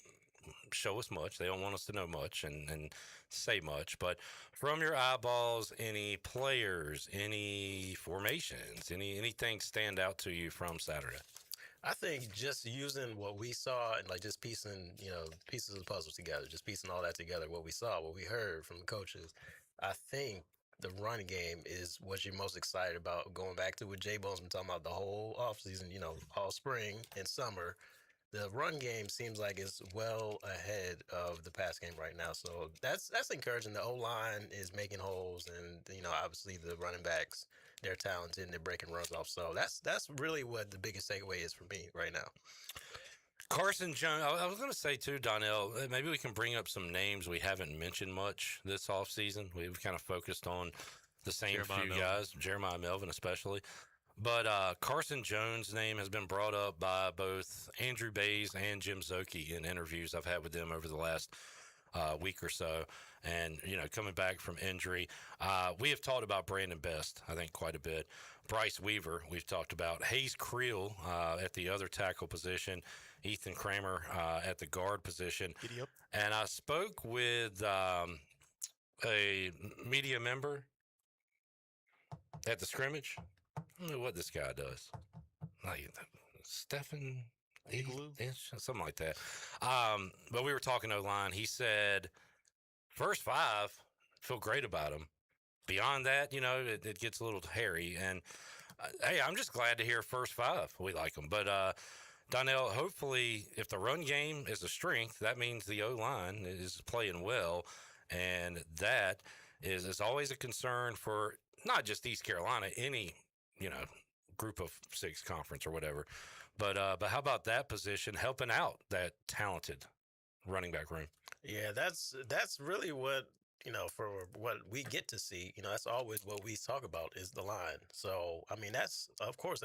Speaker 22: show us much. They don't want us to know much and say much. But from your eyeballs, any players, any formations, anything stand out to you from Saturday?
Speaker 6: I think just using what we saw and like just piecing, pieces of the puzzle together, just piecing all that together, what we saw, what we heard from the coaches, I think the run game is what you're most excited about. Going back to what Jay Bone's been talking about the whole offseason, all spring and summer. The run game seems like it's well ahead of the pass game right now. So that's encouraging. The O-line is making holes, and, obviously the running backs, they're talented and they're breaking runs off. So that's really what the biggest takeaway is for me right now.
Speaker 22: Carson Jones, I was going to say too, Donnell, maybe we can bring up some names we haven't mentioned much this offseason. We've kind of focused on the same few guys, Jeremiah Melvin especially. But Carson Jones' name has been brought up by both Andrew Bays and Jim Zoki in interviews I've had with them over the last week or so. And, coming back from injury, we have talked about Brandon Best, I think, quite a bit. Bryce Weaver, we've talked about. Hayes Creel at the other tackle position. Ethan Kramer at the guard position.
Speaker 2: Giddy up.
Speaker 22: And I spoke with a media member at the scrimmage. I don't know what this guy does. Like Stephen Igloo? Something like that. But we were talking O-line. He said, first five, feel great about him. Beyond that, it gets a little hairy. And, hey, I'm just glad to hear first five. We like them. But, Donnell, hopefully, if the run game is a strength, that means the O-line is playing well. And that is always a concern for not just East Carolina, any group of six conference or whatever. But how about that position helping out that talented running back room?
Speaker 6: Yeah, that's really what, for what we get to see, that's always what we talk about is the line. So, I mean, that's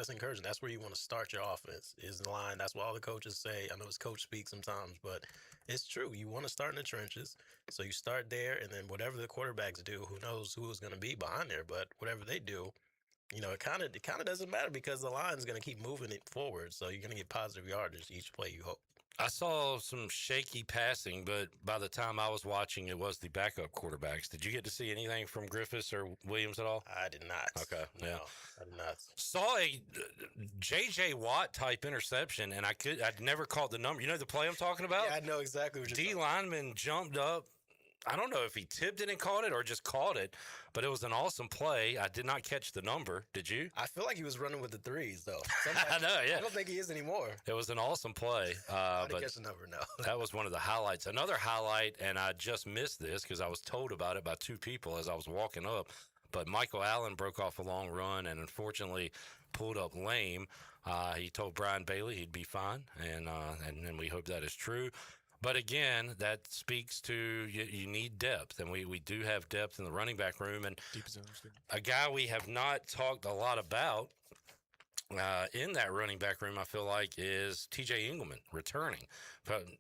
Speaker 6: encouraging. That's where you want to start your offense is the line. That's what all the coaches say. I know it's coach speak sometimes, but it's true. You want to start in the trenches. So you start there, and then whatever the quarterbacks do, who knows who is going to be behind there, but whatever they do, it kind of doesn't matter because the line is going to keep moving it forward. So you're going to get positive yardage each play, you hope.
Speaker 22: I saw some shaky passing, but by the time I was watching, it was the backup quarterbacks. Did you get to see anything from Griffiths or Williams at all?
Speaker 6: I did not.
Speaker 22: Okay, yeah.
Speaker 6: No, I did not.
Speaker 22: Saw a J.J. Watt type interception, and I'd never caught the number. You know the play I'm talking about?
Speaker 6: Yeah, I know exactly what you're
Speaker 22: D lineman jumped up. I don't know if he tipped it and caught it or just caught it, but it was an awesome play. I did not catch the number. Did you?
Speaker 6: I feel like he was running with the threes, though.
Speaker 22: I know, yeah.
Speaker 6: I don't think he is anymore.
Speaker 22: It was an awesome play.
Speaker 6: I didn't
Speaker 22: but
Speaker 6: catch the number, no.
Speaker 22: that was one of the highlights. Another highlight, and I just missed this because I was told about it by two people as I was walking up, but Michael Allen broke off a long run and unfortunately pulled up lame. He told Brian Bailey he'd be fine, and we hope that is true. But again, that speaks to you need depth, and we do have depth in the running back room. And a guy we have not talked a lot about in that running back room, I feel like, is T.J. Engelman returning.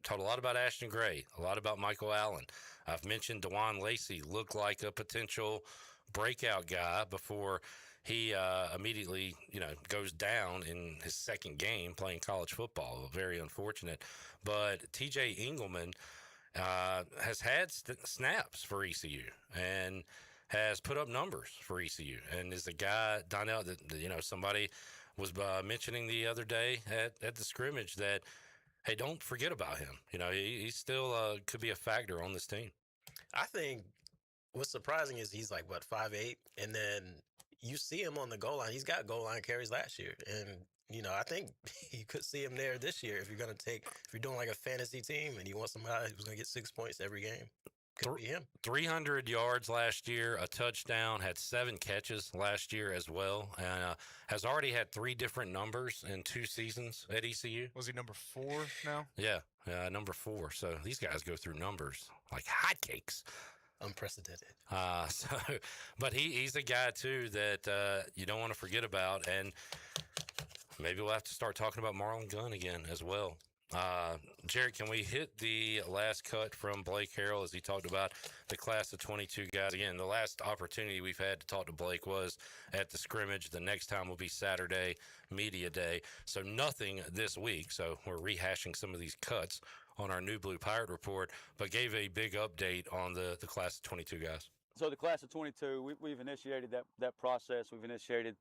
Speaker 22: Talked a lot about Ashton Gray, a lot about Michael Allen. I've mentioned DeJuan Lacey looked like a potential breakout guy before he immediately, goes down in his second game playing college football. Very unfortunate. But T.J. Engelman has had snaps for ECU and has put up numbers for ECU, and is a guy, Donnell, that somebody was mentioning the other day at the scrimmage that, hey, don't forget about him. He still could be a factor on this team.
Speaker 6: I think what's surprising is he's like, 5'8", and then you see him on the goal line. He's got goal line carries last year, and I think you could see him there this year if you're doing like a fantasy team and you want somebody who's going to get 6 points every game. Could be him.
Speaker 22: 300 yards last year, a touchdown, had 7 catches last year as well, and has already had 3 different numbers in 2 seasons at ECU.
Speaker 2: Was he number 4 now?
Speaker 22: Yeah, number 4. So these guys go through numbers like hotcakes.
Speaker 6: Unprecedented.
Speaker 22: But he's a guy too that you don't want to forget about, and maybe we'll have to start talking about Marlon Gunn again as well. Jared, can we hit the last cut from Blake Harrell as he talked about the class of 22 guys? Again, the last opportunity we've had to talk to Blake was at the scrimmage. The next time will be Saturday, Media Day. So nothing this week. So we're rehashing some of these cuts on our New Blue Pirate Report, but gave a big update on the class of 22 guys.
Speaker 8: So the class of 22, we've initiated that process. We've initiated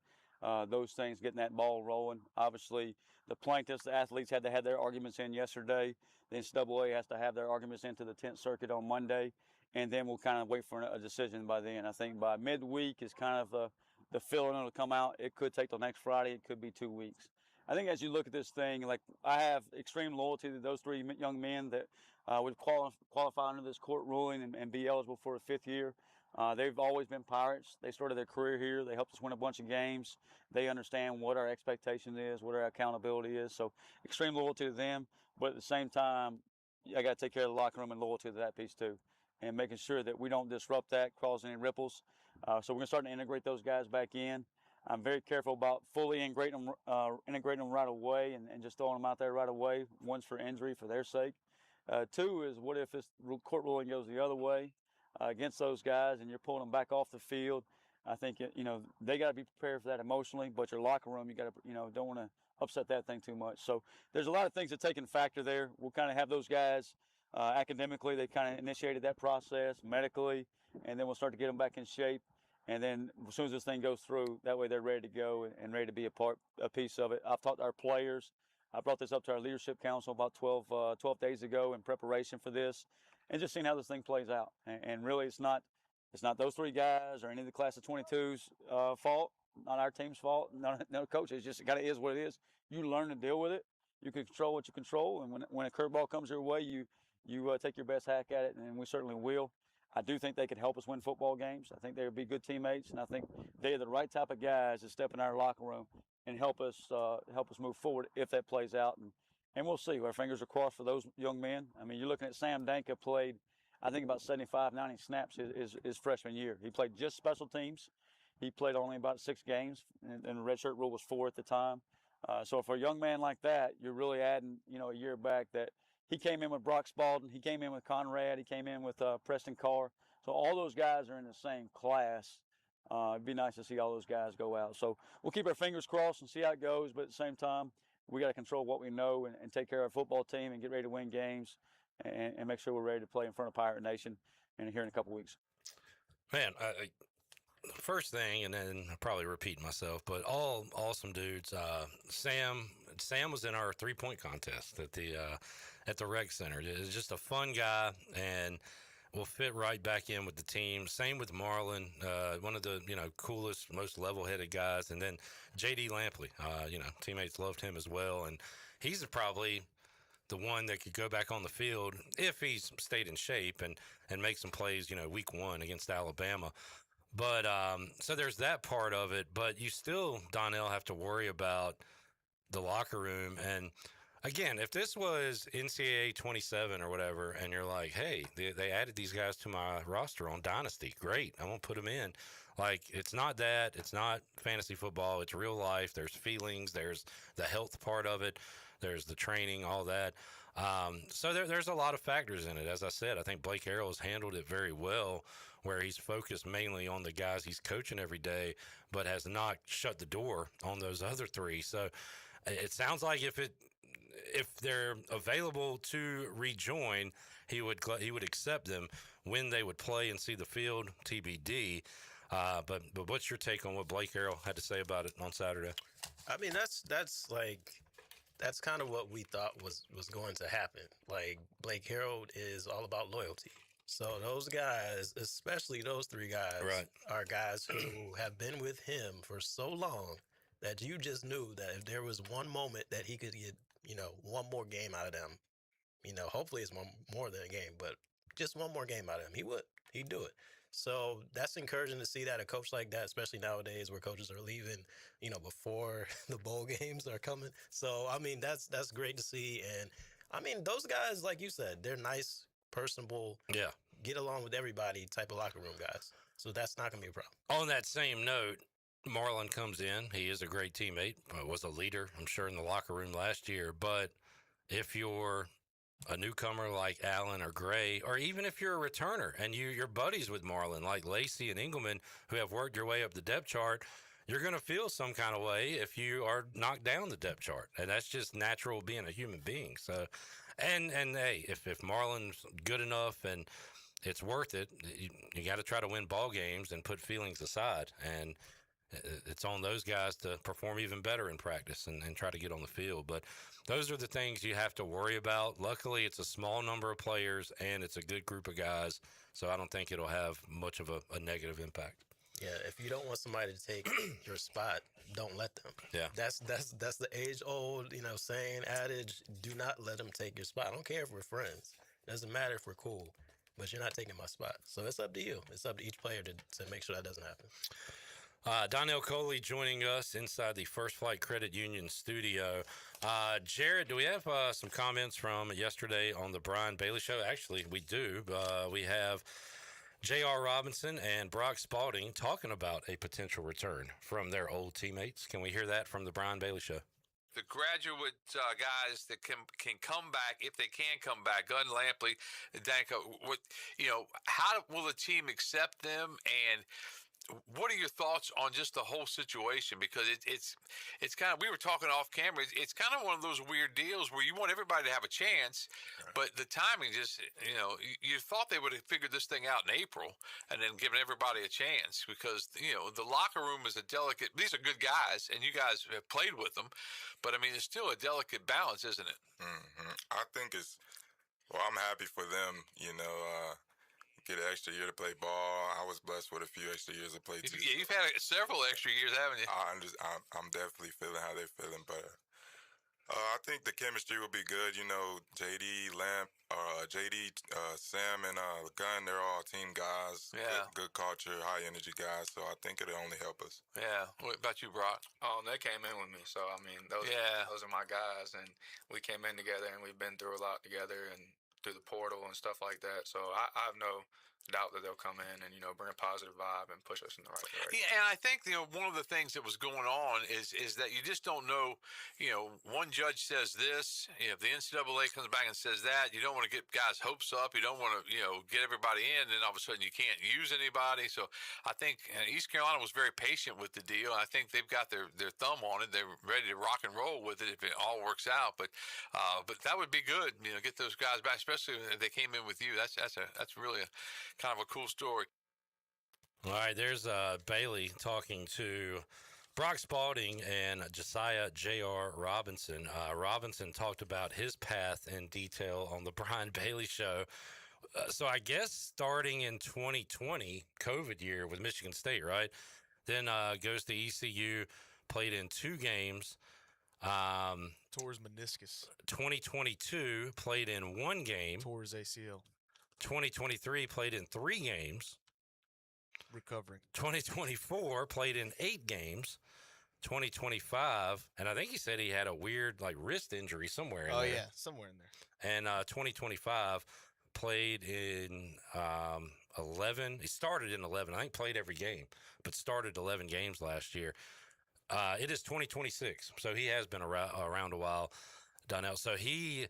Speaker 8: those things, getting that ball rolling. Obviously, the plaintiffs, the athletes had to have their arguments in yesterday. The NCAA has to have their arguments into the 10th Circuit on Monday, and then we'll kind of wait for a decision by then. I think by midweek is kind of the feeling it'll come out. It could take till next Friday. It could be 2 weeks. I think as you look at this thing, like I have extreme loyalty to those 3 young men that would qualify under this court ruling and be eligible for a 5th year. They've always been Pirates. They started their career here. They helped us win a bunch of games. They understand what our expectation is, what our accountability is. So extreme loyalty to them. But at the same time, I got to take care of the locker room and loyalty to that piece too, and making sure that we don't disrupt that, cause any ripples. So we're going to start to integrate those guys back in. I'm very careful about fully integrating them right away and just throwing them out there right away. One's for injury for their sake. 2 is, what if this court ruling goes the other way against those guys and you're pulling them back off the field? I think they got to be prepared for that emotionally, but your locker room, you got to don't want to upset that thing too much. So there's a lot of things that take in factor there. We'll kind of have those guys academically. They kind of initiated that process medically, and then we'll start to get them back in shape. And then as soon as this thing goes through, that way they're ready to go and ready to be a piece of it. I've talked to our players. I brought this up to our leadership council about 12 days ago in preparation for this, and just seeing how this thing plays out. And really, it's not those 3 guys or any of the class of 22's fault, not our team's fault, no coach. It's just it kind of is what it is. You learn to deal with it. You can control what you control, and when a curveball comes your way, you take your best hack at it, and we certainly will. I do think they could help us win football games. I think they would be good teammates, and I think they are the right type of guys to step in our locker room and help us move forward if that plays out. And we'll see. Our fingers are crossed for those young men. I mean, you're looking at Sam Danka played, I think, about 75, 90 snaps his freshman year. He played just special teams. He played only about 6 games, and the redshirt rule was 4 at the time. So for a young man like that, you're really adding, a year back that he came in with Brock Spalding. He came in with Conrad. He came in with Preston Carr. So all those guys are in the same class. It'd be nice to see all those guys go out. So we'll keep our fingers crossed and see how it goes. But at the same time, we got to control what we know and take care of our football team and get ready to win games and make sure we're ready to play in front of Pirate Nation and here in a couple weeks.
Speaker 22: Man, first thing, and then I'll probably repeat myself, but all awesome dudes. Sam was in our 3-point contest at the rec center. It's just a fun guy and will fit right back in with the team. Same with Marlon, one of the coolest, most level-headed guys. And then J.D. Lampley, teammates loved him as well, and he's probably the one that could go back on the field if he's stayed in shape and make some plays, week 1 against Alabama. But so there's that part of it, but you still, Donnell, have to worry about the locker room. And again, if this was NCAA 27 or whatever, and you're like, hey, they added these guys to my roster on Dynasty, great, I'm going to put them in. Like, it's not that. It's not fantasy football. It's real life. There's feelings. There's the health part of it. There's the training, all that. So there's a lot of factors in it. As I said, I think Blake Harrell has handled it very well, where he's focused mainly on the guys he's coaching every day, but has not shut the door on those other 3. So it sounds like if they're available to rejoin, he would accept them when they would play and see the field, TBD. But what's your take on what Blake Harrell had to say about it on Saturday?
Speaker 6: I mean, that's kind of what we thought was going to happen. Like, Blake Harrell is all about loyalty. So those guys, especially those 3 guys,
Speaker 22: right,
Speaker 6: are guys who have been with him for so long that you just knew that if there was one moment that he could get, one more game out of them, hopefully it's more than a game, but just one more game out of him, he'd do it. So that's encouraging to see that a coach like that, especially nowadays where coaches are leaving, before the bowl games are coming. So, I mean, that's great to see. And, I mean, those guys, like you said, they're nice, personable, get along with everybody type of locker room guys. So that's not going to be a problem.
Speaker 22: On that same note, Marlon comes in. He is a great teammate, was a leader, I'm sure, in the locker room last year. But if you're a newcomer like Allen or Gray, or even if you're a returner and you're buddies with Marlon, like Lacey and Engelman, who have worked your way up the depth chart, you're going to feel some kind of way if you are knocked down the depth chart. And that's just natural being a human being. So, and hey, if Marlon's good enough and it's worth it, you got to try to win ball games and put feelings aside. And it's on those guys to perform even better in practice and try to get on the field. But those are the things you have to worry about. Luckily, it's a small number of players, and it's a good group of guys, so I don't think it'll have much of a negative impact.
Speaker 6: Yeah, if you don't want somebody to take your spot, don't let them.
Speaker 22: Yeah.
Speaker 6: That's the age-old, saying, adage, do not let them take your spot. I don't care if we're friends. It doesn't matter if we're cool, but you're not taking my spot. So it's up to you. It's up to each player to make sure that doesn't happen.
Speaker 22: Donnell Coley joining us inside the First Flight Credit Union studio. Jared, do we have some comments from yesterday on the Brian Bailey Show? Actually, we do. We have J.R. Robinson and Brock Spalding talking about a potential return from their old teammates. Can we hear that from the Brian Bailey Show?
Speaker 13: The graduate guys that can come back, if they can come back, Gunn, Lampley, Danko, how will the team accept them, and what are your thoughts on just the whole situation? Because it's kind of, we were talking off camera, it's kind of one of those weird deals where you want everybody to have a chance, but the timing just, you thought they would have figured this thing out in April and then given everybody a chance, because, the locker room is a delicate, these are good guys and you guys have played with them, but I mean, it's still a delicate balance, isn't it?
Speaker 9: Mm-hmm. I think I'm happy for them, get an extra year to play ball. I was blessed with a few extra years to play too.
Speaker 13: Yeah, you've had several extra years, haven't you?
Speaker 9: I'm definitely feeling how they're feeling, but I think the chemistry will be good. JD, Sam, and Gunn, they're all team guys.
Speaker 13: Yeah.
Speaker 9: Good culture, high energy guys. So I think it'll only help us.
Speaker 13: Yeah. What about you, Brock?
Speaker 12: Oh, they came in with me. So, I mean, those are my guys. And we came in together and we've been through a lot together and through the portal and stuff like that. So I have no doubt that they'll come in and, bring a positive vibe and push us in the right direction.
Speaker 13: Yeah, and I think one of the things that was going on is that you just don't know. One judge says this. If the NCAA comes back and says that, you don't want to get guys' hopes up. You don't want to get everybody in, and then all of a sudden you can't use anybody. So I think East Carolina was very patient with the deal. I think they've got their thumb on it. They're ready to rock and roll with it if it all works out. But that would be good. Get those guys back, especially if they came in with you. That's really kind of a cool story.
Speaker 22: All right, there's Bailey talking to Brock Spalding and Josiah J.R. Robinson. Robinson talked about his path in detail on the Brian Bailey show. So I guess starting in 2020, COVID year with Michigan State, right? Then goes to ECU, played in 2 games.
Speaker 2: Tore his meniscus.
Speaker 22: 2022, played in 1 game.
Speaker 2: Tore his ACL.
Speaker 22: 2023, played in 3 games.
Speaker 2: Recovering.
Speaker 22: 2024, played in 8 games. 2025, and I think he said he had a weird wrist injury somewhere in there.
Speaker 2: Oh, yeah, somewhere in there.
Speaker 22: And 2025, played in 11. He started in 11. I think played every game, but started 11 games last year. It is 2026, so he has been around a while, Donnell. So he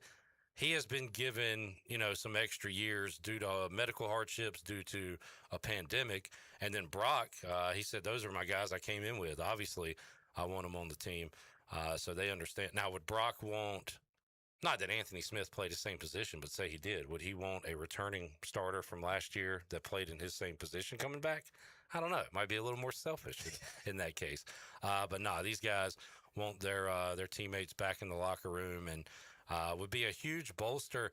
Speaker 22: has been given, some extra years due to medical hardships, due to a pandemic. And then Brock, he said, those are my guys I came in with. Obviously, I want them on the team, so they understand. Now, would Brock want, not that Anthony Smith played the same position, but say he did, would he want a returning starter from last year that played in his same position coming back? I don't know. It might be a little more selfish in that case. But no, these guys want their teammates back in the locker room, and would be a huge bolster,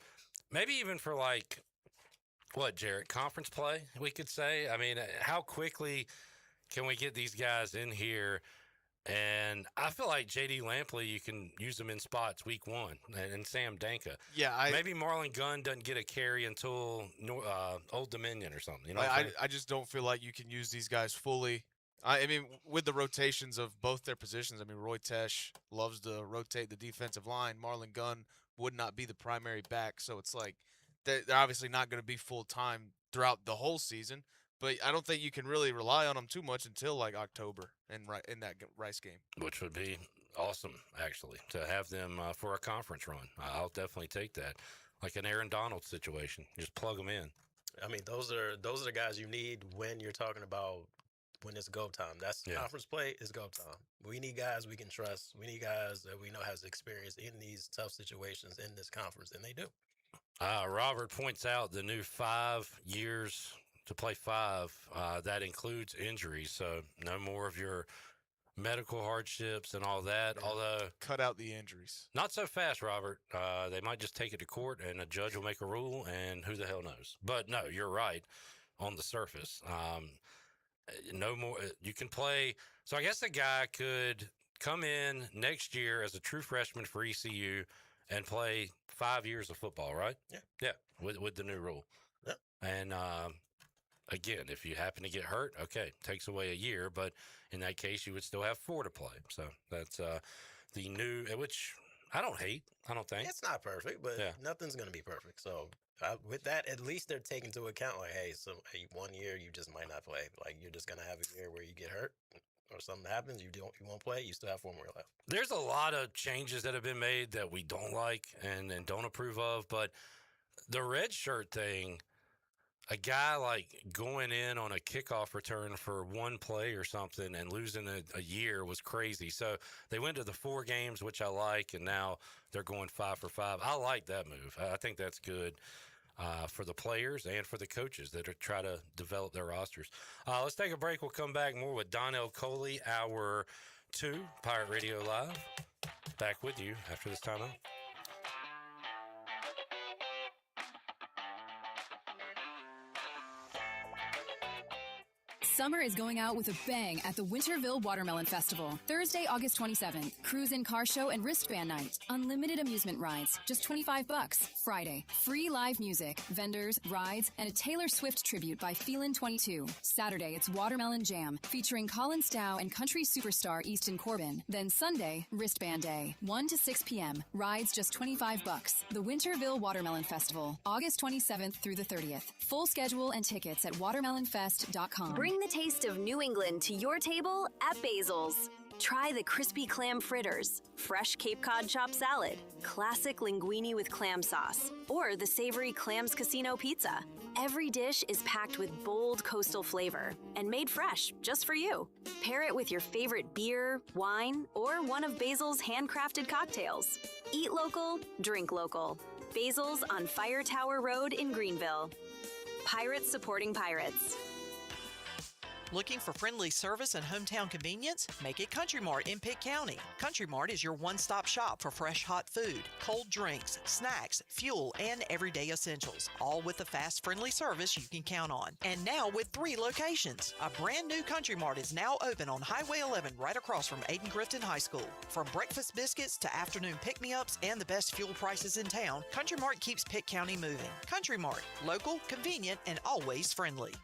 Speaker 22: maybe even for what, Jarrett, conference play, we could say? I mean, how quickly can we get these guys in here? And I feel like J.D. Lampley, you can use them in spots week 1, and Sam Danka.
Speaker 2: Yeah,
Speaker 22: maybe Marlon Gunn doesn't get a carry until Old Dominion or something.
Speaker 2: I just don't feel like you can use these guys fully. I mean, with the rotations of both their positions, Roy Tesh loves to rotate the defensive line. Marlon Gunn would not be the primary back, so it's like they're obviously not going to be full-time throughout the whole season, but I don't think you can really rely on them too much until October in that Rice game.
Speaker 22: Which would be awesome, actually, to have them for a conference run. I'll definitely take that. Like an Aaron Donald situation. Just plug them in.
Speaker 6: I mean, those are the guys you need when you're talking about when it's go time. That's conference play is go time. We need guys we can trust. We need guys that we know has experience in these tough situations in this conference, and they do.
Speaker 22: Robert points out the new 5 years to play 5. That includes injuries, so no more of your medical hardships and all that. Although
Speaker 2: cut out the injuries.
Speaker 22: Not so fast, Robert. They might just take it to court, and a judge will make a rule, and who the hell knows? But no, you're right on the surface. No more. You can play. So I guess a guy could come in next year as a true freshman for ECU and play 5 years of football, right? Yeah. With the new rule.
Speaker 6: Yeah.
Speaker 22: And again, if you happen to get hurt, okay, takes away a year, but in that case, you would still have 4 to play. So that's the new, which I don't hate. I don't think
Speaker 6: it's not perfect, but nothing's going to be perfect. So. With that, at least they're taking into account, hey, 1 year you just might not play. You're just going to have a year where you get hurt or something happens, you won't play, you still have 4 more left.
Speaker 22: There's a lot of changes that have been made that we don't like and don't approve of, but the red shirt thing, a guy going in on a kickoff return for 1 play or something and losing a year was crazy. So they went to the 4 games, which I like, and now they're going 5 for 5. I like that move. I think that's good. For the players and for the coaches that are trying to develop their rosters. Let's take a break. We'll come back more with Donnell Coley, Hour 2, Pirate Radio Live. Back with you after this timeout.
Speaker 14: Summer is going out with a bang at the Winterville Watermelon Festival. Thursday, August 27th. Cruise-in car show and wristband night. Unlimited amusement rides. Just $25. Friday. Free live music, vendors, rides, and a Taylor Swift tribute by Feelin' 22. Saturday, it's Watermelon Jam, featuring Colin Stow and country superstar Easton Corbin. Then Sunday, Wristband Day. 1 to 6 p.m. Rides just $25. The Winterville Watermelon Festival. August 27th through the 30th. Full schedule and tickets at watermelonfest.com.
Speaker 21: Bring the taste of New England to your table at Basil's. Try the crispy clam fritters, fresh Cape Cod chopped salad, classic linguine with clam sauce, or the savory Clams Casino pizza. Every dish is packed with bold coastal flavor and made fresh just for you. Pair it with your favorite beer, wine, or one of Basil's handcrafted cocktails. Eat local, drink local. Basil's on Fire Tower Road in Greenville. Pirates supporting pirates.
Speaker 15: Looking for friendly service and hometown convenience? Make it Country Mart in Pitt County. Country Mart is your one-stop shop for fresh hot food, cold drinks, snacks, fuel, and everyday essentials, all with the fast, friendly service you can count on. And now with 3 locations. A brand new Country Mart is now open on Highway 11 right across from Aiden Grifton High School. From breakfast biscuits to afternoon pick-me-ups and the best fuel prices in town, Country Mart keeps Pitt County moving. Country Mart, local, convenient, and always friendly.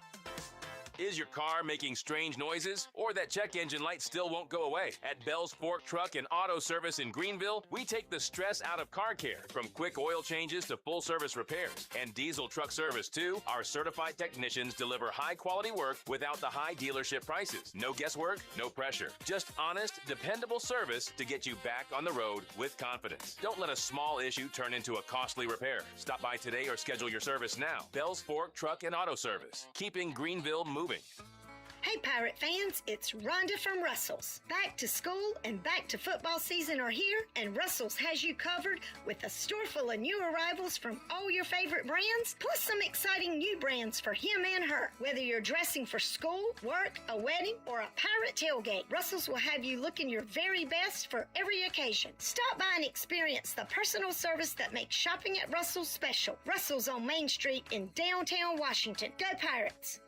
Speaker 16: Is your car making strange noises or that check engine light still won't go away? At Bell's Fork Truck and Auto Service in Greenville, we take the stress out of car care, from quick oil changes to full service repairs. And diesel truck service too. Our certified technicians deliver high quality work without the high dealership prices. No guesswork, no pressure. Just honest, dependable service to get you back on the road with confidence. Don't let a small issue turn into a costly repair. Stop by today or schedule your service now. Bell's Fork Truck and Auto Service, keeping Greenville moving.
Speaker 17: Hey Pirate fans, it's Rhonda from Russell's. Back to school and back to football season are here, and Russell's has you covered with a store full of new arrivals from all your favorite brands, plus some exciting new brands for him and her. Whether you're dressing for school, work, a wedding, or a pirate tailgate, Russell's will have you looking your very best for every occasion. Stop by and experience the personal service that makes shopping at Russell's special. Russell's on Main Street in downtown Washington. Go Pirates!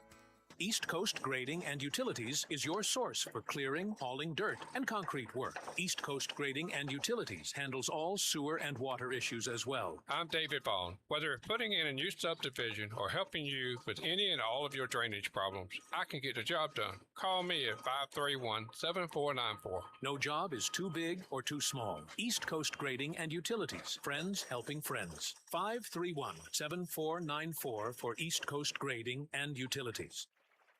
Speaker 20: East Coast Grading and Utilities is your source for clearing, hauling dirt, and concrete work. East Coast Grading and Utilities handles all sewer and water issues as well.
Speaker 26: I'm David Vaughn. Whether putting in a new subdivision or helping you with any and all of your drainage problems, I can get the job done. Call me at 531-7494.
Speaker 20: No job is too big or too small. East Coast Grading and Utilities. Friends helping friends. 531-7494 for East Coast Grading and Utilities.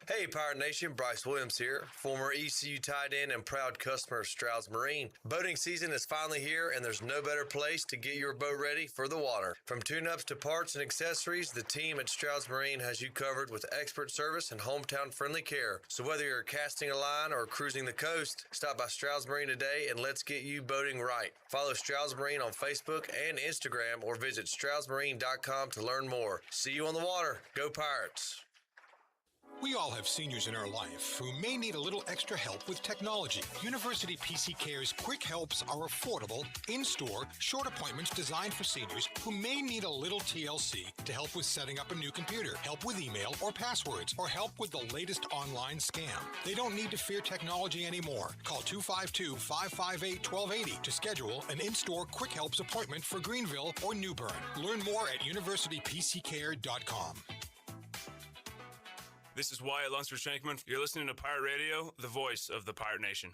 Speaker 24: Hey, Pirate Nation, Bryce Williams here, former ECU tight end and proud customer of Stroud's Marine. Boating season is finally here, and there's no better place to get your boat ready for the water. From tune-ups to parts and accessories, the team at Stroud's Marine has you covered with expert service and hometown-friendly care. So whether you're casting a line or cruising the coast, stop by Stroud's Marine today and let's get you boating right. Follow Stroud's Marine on Facebook and Instagram, or visit stroudsmarine.com to learn more. See you on the water. Go Pirates!
Speaker 27: We all have seniors in our life who may need a little extra help with technology. University PC Care's Quick Helps are affordable, in-store, short appointments designed for seniors who may need a little TLC to help with setting up a new computer, help with email or passwords, or help with the latest online scam. They don't need to fear technology anymore. Call 252-558-1280 to schedule an in-store Quick Helps appointment for Greenville or New Bern. Learn more at universitypccare.com.
Speaker 28: This is Wyatt Lunsford Shankman. You're listening to Pirate Radio, the voice of the Pirate Nation.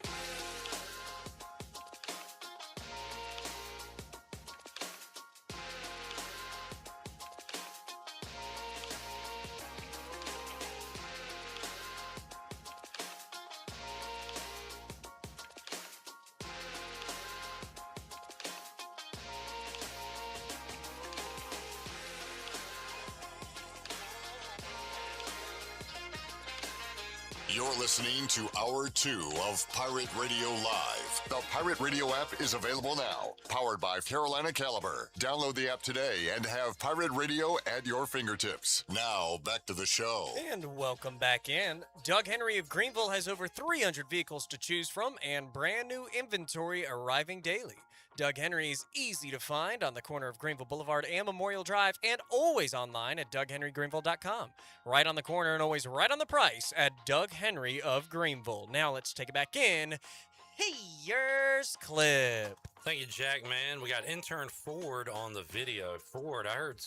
Speaker 10: You're listening to Hour 2 of Pirate Radio Live. The Pirate Radio app is available now. Powered by Carolina Caliber. Download the app today and have Pirate Radio at your fingertips. Now, back to the show.
Speaker 23: And welcome back in. Doug Henry of Greenville has over 300 vehicles to choose from and brand new inventory arriving daily. Doug Henry is easy to find on the corner of Greenville Boulevard and Memorial Drive, and always online at DougHenryGreenville.com. Right on the corner and always right on the price at Doug Henry of Greenville. Now let's take it back in. Here's Clip.
Speaker 22: Thank you, Jack, man. We got intern Ford on the video. Ford, I heard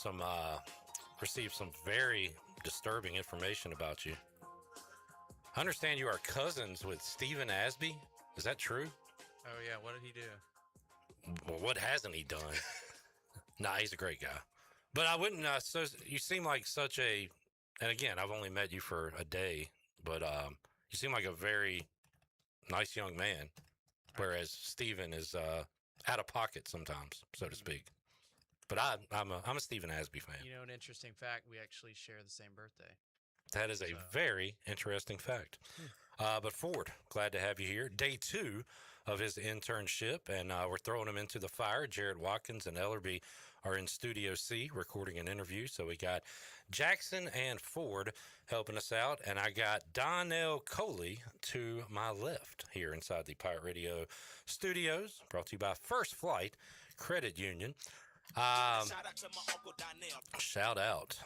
Speaker 22: received some very disturbing information about you. I understand you are cousins with Stephen Asby. Is that true?
Speaker 1: Oh, yeah. What did he do?
Speaker 22: Well, what hasn't he done? Nah, he's a great guy. But I wouldn't, you seem like such a, and again, I've only met you for a day, but you seem like a very nice young man, whereas Stephen is out of pocket sometimes, so to speak. But I'm a Stephen Asby fan.
Speaker 1: You know, an interesting fact, we actually share the same birthday.
Speaker 22: That is a very interesting fact. But Ford, glad to have you here. Day 2 of his internship, and we're throwing him into the fire. Jared Watkins and Ellerby are in Studio C recording an interview. So we got Jackson and Ford helping us out, and I got Donnell Coley to my left here inside the Pirate Radio studios, brought to you by First Flight Credit Union. Shout out to my Uncle Donnell. Shout out.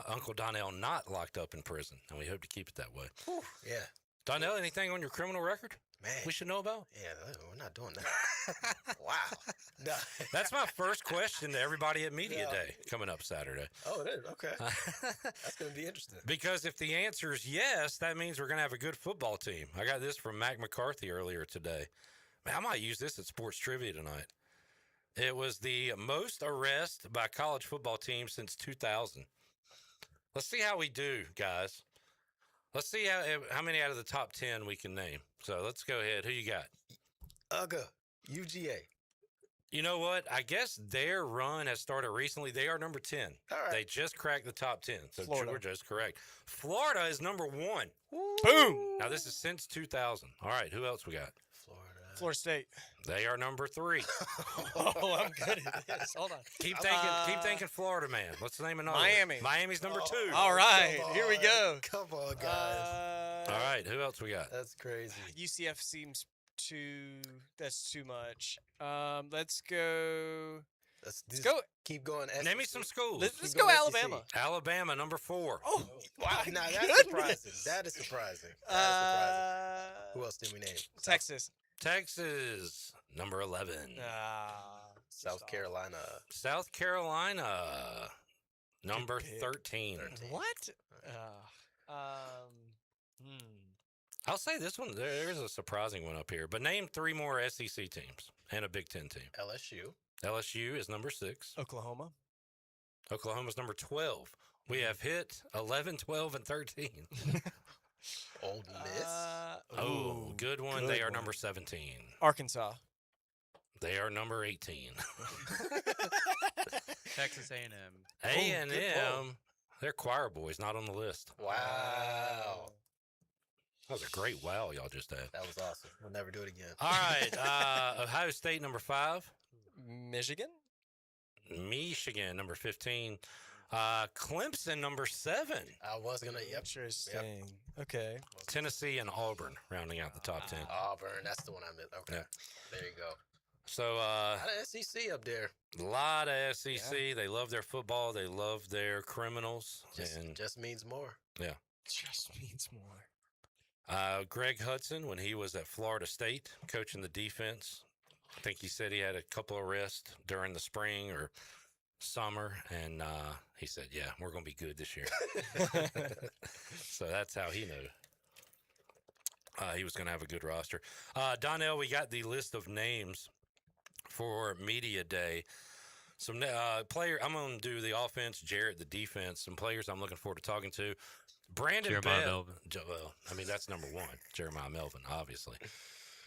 Speaker 22: Uncle Donnell not locked up in prison, and we hope to keep it that way.
Speaker 6: Whew, yeah.
Speaker 22: Donnell, anything on your criminal record?
Speaker 6: Man.
Speaker 22: We should know about?
Speaker 6: Yeah, we're not doing that. Wow. No.
Speaker 22: That's my first question to everybody at Media Day coming up Saturday.
Speaker 6: Oh, it is? Okay. That's going to be interesting.
Speaker 22: Because if the answer is yes, that means we're going to have a good football team. I got this from Mac McCarthy earlier today. Man, I might use this at Sports Trivia tonight. It was the most arrests by college football teams since 2000. Let's see how we do, guys. Let's see how many out of the top 10 we can name. So let's go ahead. Who you got?
Speaker 6: UGA.
Speaker 22: You know what? I guess their run has started recently. They are number 10.
Speaker 6: All right.
Speaker 22: They just cracked the top 10. So
Speaker 23: Florida.
Speaker 22: Georgia is correct. Florida is number 1.
Speaker 23: Boom.
Speaker 22: Now this is since 2000. All right. Who else we got?
Speaker 23: Florida State.
Speaker 22: They are number 3.
Speaker 23: Oh, I'm good at this. Hold on.
Speaker 22: Keep thinking Florida, man. Let's name another.
Speaker 23: Miami.
Speaker 22: Miami's number 2.
Speaker 23: All right. Here we go.
Speaker 6: Come on, guys.
Speaker 22: All right. Who else we got?
Speaker 6: That's crazy.
Speaker 23: UCF seems that's too much. Let's go.
Speaker 6: Let's
Speaker 23: go.
Speaker 6: Keep going.
Speaker 22: Name me some schools.
Speaker 23: Let's go Alabama.
Speaker 22: Alabama, number 4.
Speaker 23: Oh,
Speaker 6: wow. Now that's
Speaker 23: goodness.
Speaker 6: surprising. That is surprising. Who else did we name?
Speaker 22: Texas, number 11.
Speaker 6: South Carolina.
Speaker 22: South Carolina, number 13.
Speaker 23: What?
Speaker 22: I'll say this one. There's a surprising one up here. But name 3 more SEC teams and a Big Ten team.
Speaker 6: LSU.
Speaker 22: LSU is number 6.
Speaker 23: Oklahoma.
Speaker 22: Oklahoma's number 12. We have hit 11, 12, and 13.
Speaker 6: Ole Miss.
Speaker 22: Good one. They are number 17.
Speaker 23: Arkansas.
Speaker 22: They are number 18.
Speaker 1: Texas A&M.
Speaker 22: A&M. They're choir boys, not on the list.
Speaker 6: Wow.
Speaker 22: That was a great wow y'all just had.
Speaker 6: That was awesome. We'll never do it again.
Speaker 22: All right. Ohio State, number 5.
Speaker 23: Michigan,
Speaker 22: number 15. Clemson, number 7.
Speaker 6: I was going to,
Speaker 23: Interesting. Okay.
Speaker 22: Tennessee and Auburn, rounding out the top 10.
Speaker 6: Auburn, that's the one I missed. Okay.
Speaker 22: Yeah.
Speaker 6: There you go.
Speaker 22: So,
Speaker 6: a lot of SEC up there.
Speaker 22: A lot of SEC. Yeah. They love their football. They love their criminals.
Speaker 6: Just means more.
Speaker 23: Yeah. Just means more.
Speaker 22: Greg Hudson, when he was at Florida State coaching the defense, I think he said he had a couple of arrests during the spring or summer, and he said, yeah, we're going to be good this year. So that's how he knew he was going to have a good roster. Donnell, we got the list of names for Media Day. Some player, I'm going to do the offense, Jarrett the defense. Some players I'm looking forward to talking to. Brandon
Speaker 1: Jeremiah Melvin.
Speaker 22: Well, I mean, that's number 1. Jeremiah Melvin, obviously.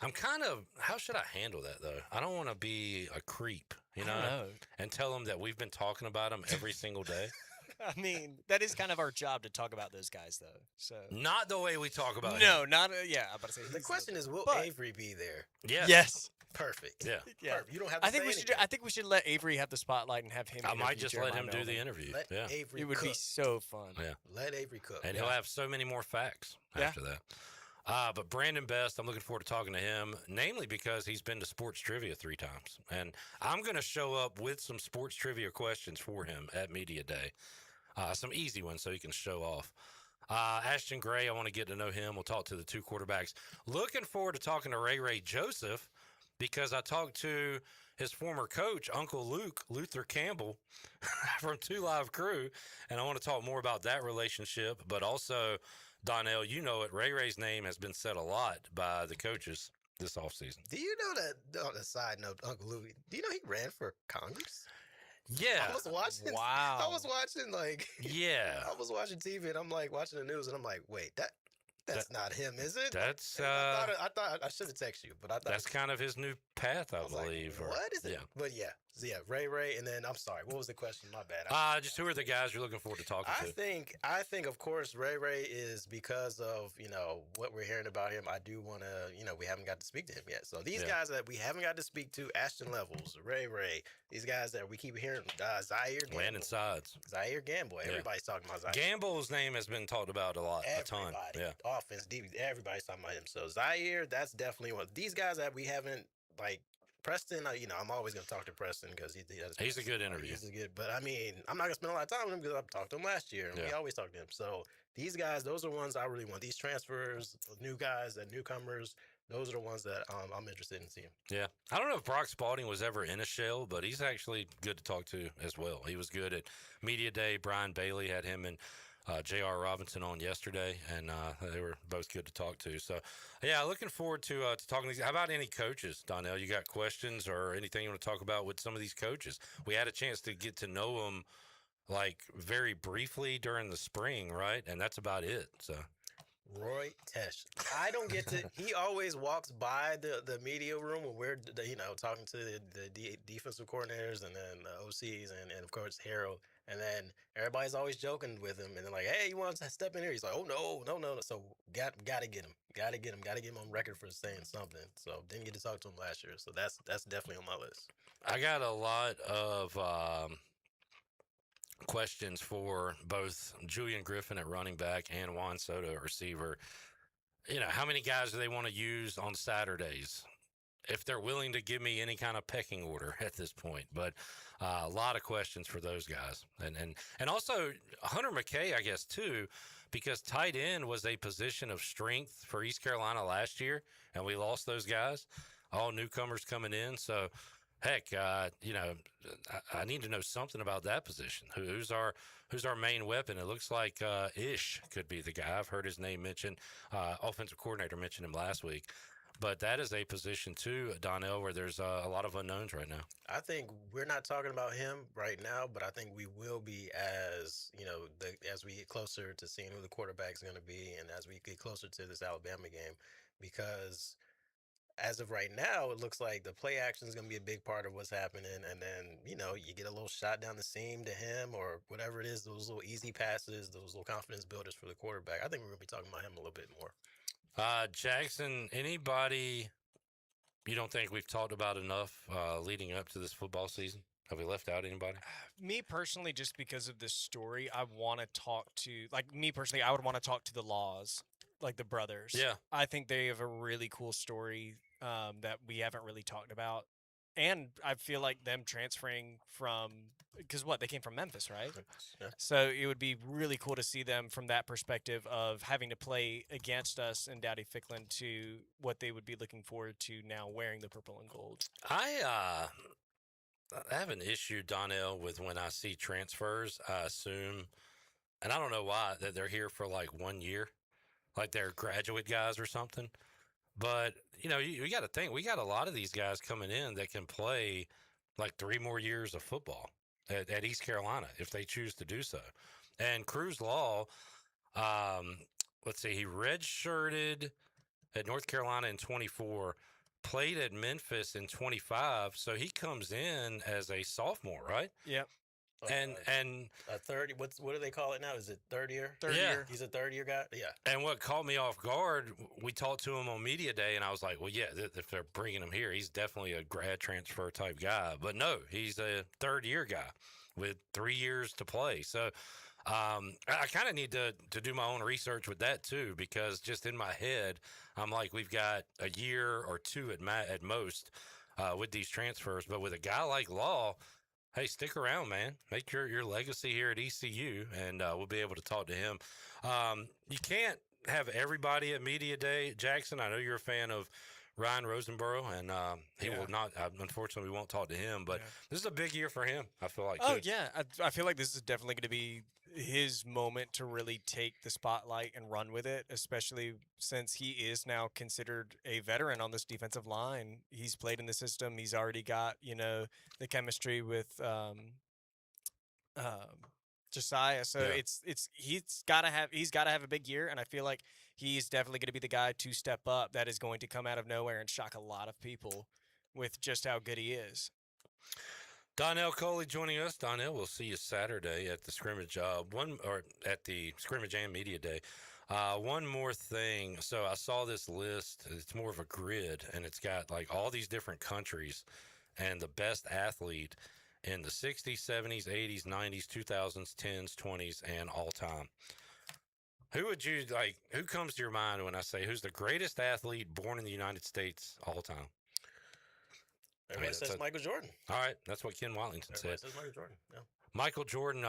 Speaker 22: I'm kind of, how should I handle that, though? I don't want to be a creep, you know, and tell them that we've been talking about them every single day.
Speaker 23: I mean, that is kind of our job to talk about those guys, though. So
Speaker 22: not the way we talk about
Speaker 23: No,
Speaker 22: him.
Speaker 23: not, yeah, I'm about to say.
Speaker 6: The question is, will Avery be there?
Speaker 22: Yes.
Speaker 23: Yes.
Speaker 6: Perfect.
Speaker 22: Yeah.
Speaker 6: Perfect. You don't have to
Speaker 23: I think we should let Avery have the spotlight and have him.
Speaker 22: I might just let him do the interview.
Speaker 6: Let Avery
Speaker 23: It would be so fun.
Speaker 22: Yeah.
Speaker 6: Let Avery cook.
Speaker 22: And he'll have so many more facts after that. But Brandon Best, I'm looking forward to talking to him, namely because he's been to sports trivia 3 times. And I'm going to show up with some sports trivia questions for him at Media Day. Some easy ones so he can show off. Ashton Gray, I want to get to know him. We'll talk to the 2 quarterbacks. Looking forward to talking to Ray Joseph because I talked to his former coach, Uncle Luke, Luther Campbell, from 2 Live Crew, and I want to talk more about that relationship, but also, Donnell, you know it, Ray's name has been said a lot by the coaches this offseason.
Speaker 6: Do you know that, on a side note, Uncle Luke, do you know he ran for Congress?
Speaker 22: Yeah.
Speaker 6: I was watching.
Speaker 23: Wow.
Speaker 6: I was watching, like...
Speaker 22: Yeah.
Speaker 6: I was watching TV, and I'm, like, watching the news, and I'm like, wait, that's not him, is it?
Speaker 22: That's
Speaker 6: I thought I should have texted you, but I thought
Speaker 22: that's kind of his new path, I believe.
Speaker 6: Like, what is it?
Speaker 22: Yeah.
Speaker 6: But yeah, Ray, and then I'm sorry, what was the question? My bad.
Speaker 22: Just who are the guys you're looking forward to talking to?
Speaker 6: I think of course Ray is because of what we're hearing about him. I do want to we haven't got to speak to him yet. So these guys that we haven't got to speak to, Ashton Levels, Ray, these guys that we keep hearing, Zaire Gamble,
Speaker 22: Landon Sides,
Speaker 6: Zaire Gamble. Everybody's talking about Zaire.
Speaker 22: Gamble's name has been talked about a ton. Yeah,
Speaker 6: offense, defense, everybody's talking about him. So Zaire, that's definitely one. These guys that we haven't Preston, I'm always going to talk to Preston because
Speaker 22: he's a good interview.
Speaker 6: He's a good, but I mean, I'm not going to spend a lot of time with him because I've talked to him last year, and we always talk to him. So these guys, those are ones I really want. These transfers, new guys, and newcomers, those are the ones that I'm interested in seeing.
Speaker 22: Yeah. I don't know if Brock Spalding was ever in a shell, but he's actually good to talk to as well. He was good at Media Day. Brian Bailey had him and J.R. Robinson on yesterday, and they were both good to talk to. So, yeah, looking forward to talking to these. How about any coaches, Donnell? You got questions or anything you want to talk about with some of these coaches? We had a chance to get to know them, very briefly during the spring, right? And that's about it, so.
Speaker 6: Roy Tesh. I don't get to. He always walks by the media room when we're talking to the defensive coordinators and then the OCs and of course Harold. And then everybody's always joking with him and they're like, "Hey, you want to step in here?" He's like, "Oh no." So got to get him. Got to get him on record for saying something. So didn't get to talk to him last year. So that's definitely on my list.
Speaker 22: I got a lot of questions for both Julian Griffin at running back and Juan Soto at receiver. How many guys do they want to use on Saturdays? If they're willing to give me any kind of pecking order at this point, but a lot of questions for those guys, and also Hunter McKay, I guess too, because tight end was a position of strength for East Carolina last year, and we lost those guys, all newcomers coming in. So, heck, I need to know something about that position. Who's our main weapon? It looks like Ish could be the guy. I've heard his name mentioned. Offensive coordinator mentioned him last week. But that is a position, too, Donnell, where there's a lot of unknowns right now.
Speaker 6: I think we're not talking about him right now, but I think we will be as we get closer to seeing who the quarterback is going to be and as we get closer to this Alabama game. Because as of right now, it looks like the play action is going to be a big part of what's happening. And then, you get a little shot down the seam to him or whatever it is, those little easy passes, those little confidence builders for the quarterback. I think we're going to be talking about him a little bit more.
Speaker 22: Jackson, anybody you don't think we've talked about enough leading up to this football season? Have we left out anybody?
Speaker 23: Me personally, just because of this story, I want to talk to, I would want to talk to the Laws, the brothers.
Speaker 22: Yeah.
Speaker 23: I think they have a really cool story that we haven't really talked about. And I feel like them transferring from, because they came from Memphis, right?
Speaker 6: Yeah.
Speaker 23: So it would be really cool to see them from that perspective of having to play against us and Dowdy Ficklin to what they would be looking forward to now wearing the purple and gold.
Speaker 22: I have an issue, Donnell, with when I see transfers. I assume, and I don't know why, that they're here for 1 year, like they're graduate guys or something. But, you got to think, we got a lot of these guys coming in that can play 3 more years of football at East Carolina if they choose to do so. And Cruz Law, he redshirted at North Carolina in 24, played at Memphis in 25, so he comes in as a sophomore, right?
Speaker 23: Yep.
Speaker 22: And
Speaker 6: a third. What do they call it now? Is it third year?
Speaker 23: Third year.
Speaker 6: He's a third year guy. Yeah.
Speaker 22: And what caught me off guard, we talked to him on Media Day, and I was like, well, yeah, if they're bringing him here, he's definitely a grad transfer type guy. But no, he's a third year guy with 3 years to play. So I kind of need to do my own research with that too, because just in my head, I'm like, we've got a year or two at most with these transfers. But with a guy like Law, hey, stick around, man. Make your legacy here at ECU, and we'll be able to talk to him. You can't have everybody at Media Day, Jackson. I know you're a fan of Ryan Rosenborough, and he will not. Unfortunately, we won't talk to him. But this is a big year for him, I feel like.
Speaker 23: Oh,
Speaker 22: too.
Speaker 23: yeah. I feel like this is definitely going to be his moment to really take the spotlight and run with it, especially since he is now considered a veteran on this defensive line. He's played in the system. He's already got, the chemistry with Josiah. So he's got to have a big year, and I feel like he's definitely going to be the guy to step up that is going to come out of nowhere and shock a lot of people with just how good he is.
Speaker 22: Donnell Coley joining us. Donnell, we'll see you Saturday at the scrimmage. At the scrimmage and media day. One more thing. So I saw this list. It's more of a grid, and it's got like all these different countries and the best athlete in the 60s, 70s, 80s, 90s, 2000s, 10s, 20s, and all time. Who would you like? Who comes to your mind when I say who's the greatest athlete born in the United States all time?
Speaker 6: Everybody says Michael Jordan.
Speaker 22: All right, that's what Ken Watlington said.
Speaker 6: Says Michael Jordan. Yeah.
Speaker 22: Michael Jordan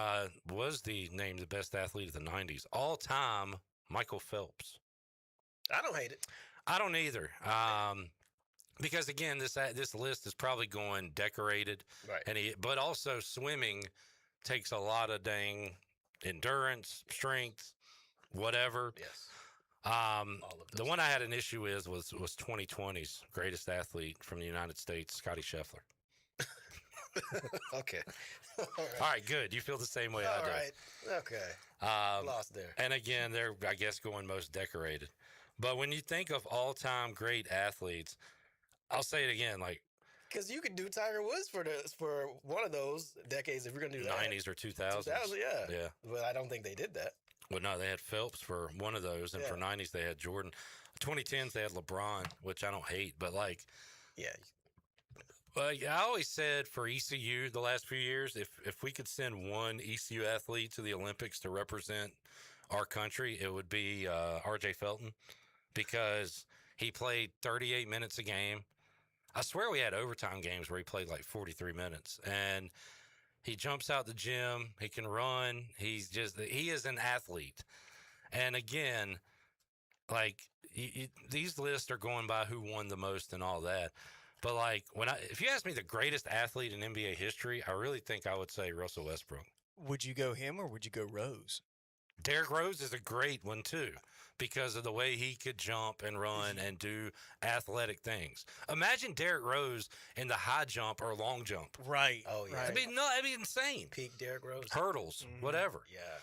Speaker 22: was named the best athlete of the 90s. All time, Michael Phelps.
Speaker 6: I don't hate it.
Speaker 22: I don't either. Because again, this list is probably going decorated,
Speaker 6: right?
Speaker 22: But also swimming takes a lot of dang endurance, strength, whatever.
Speaker 6: Yes.
Speaker 22: The one I had an issue with was 2020's greatest athlete from the United States, Scotty Scheffler.
Speaker 6: Okay.
Speaker 22: All right, good. You feel the same way I do.
Speaker 6: All right. Okay. Lost there.
Speaker 22: And again, they're, I guess, going most decorated. But when you think of all-time great athletes, I'll say it again, like,
Speaker 6: because you could do Tiger Woods for one of those decades if you're going to do that.
Speaker 22: 90s or 2000s.
Speaker 6: 2000, yeah.
Speaker 22: Yeah.
Speaker 6: But I don't think they did that.
Speaker 22: Well, no, they had Phelps for one of those, and for 90s they had Jordan. 2010s they had LeBron, which I don't hate, but like,
Speaker 6: yeah.
Speaker 22: Like I always said for ECU the last few years, if we could send one ECU athlete to the Olympics to represent our country, it would be R.J. Felton, because he played 38 minutes a game. I swear we had overtime games where he played like 43 minutes, and he jumps out the gym. He can run. He is an athlete. And again, like these lists are going by who won the most and all that. But like if you ask me the greatest athlete in NBA history, I really think I would say Russell Westbrook.
Speaker 23: Would you go him or would you go Rose?
Speaker 22: Derrick Rose is a great one too, because of the way he could jump and run and do athletic things. Imagine Derrick Rose in the high jump or long jump.
Speaker 23: Right.
Speaker 6: Oh yeah.
Speaker 22: That'd be insane.
Speaker 6: Peak Derrick Rose.
Speaker 22: Hurdles, whatever.
Speaker 6: Yeah.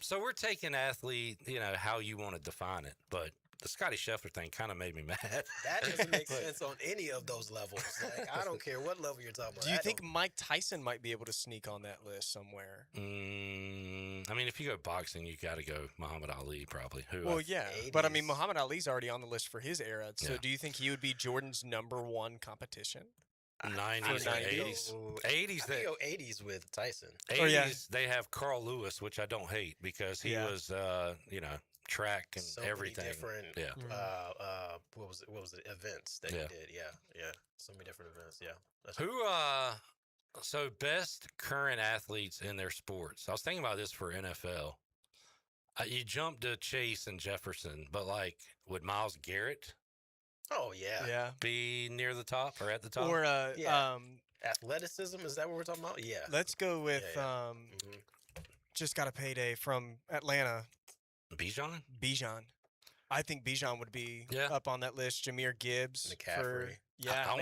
Speaker 22: So we're taking athlete, how you want to define it, but the Scotty Scheffler thing kind of made me mad.
Speaker 6: That doesn't make sense on any of those levels. Like, I don't care what level you're talking about.
Speaker 23: Do you think Mike Tyson might be able to sneak on that list somewhere?
Speaker 22: I mean, if you go boxing, you got to go Muhammad Ali, probably.
Speaker 23: But I mean, Muhammad Ali's already on the list for his era. So do you think he would be Jordan's #1 competition?
Speaker 22: 90s, 80s. 80s,
Speaker 6: they go 80s with Tyson.
Speaker 22: 80s, they have Carl Lewis, which I don't hate because he was, track and
Speaker 6: so
Speaker 22: everything.
Speaker 6: Many different, what was it? Events that he did. Yeah. So many different events. Yeah.
Speaker 22: So best current athletes in their sports. I was thinking about this for NFL. You jumped to Chase and Jefferson, but like, would Myles Garrett?
Speaker 6: Oh yeah.
Speaker 22: Be near the top or at the top?
Speaker 23: Or
Speaker 6: athleticism, is that what we're talking about? Yeah.
Speaker 23: Let's go with just got a payday from Atlanta. Bijan. I think Bijan would be up on that list. Jahmyr Gibbs.
Speaker 6: McCaffrey.
Speaker 22: I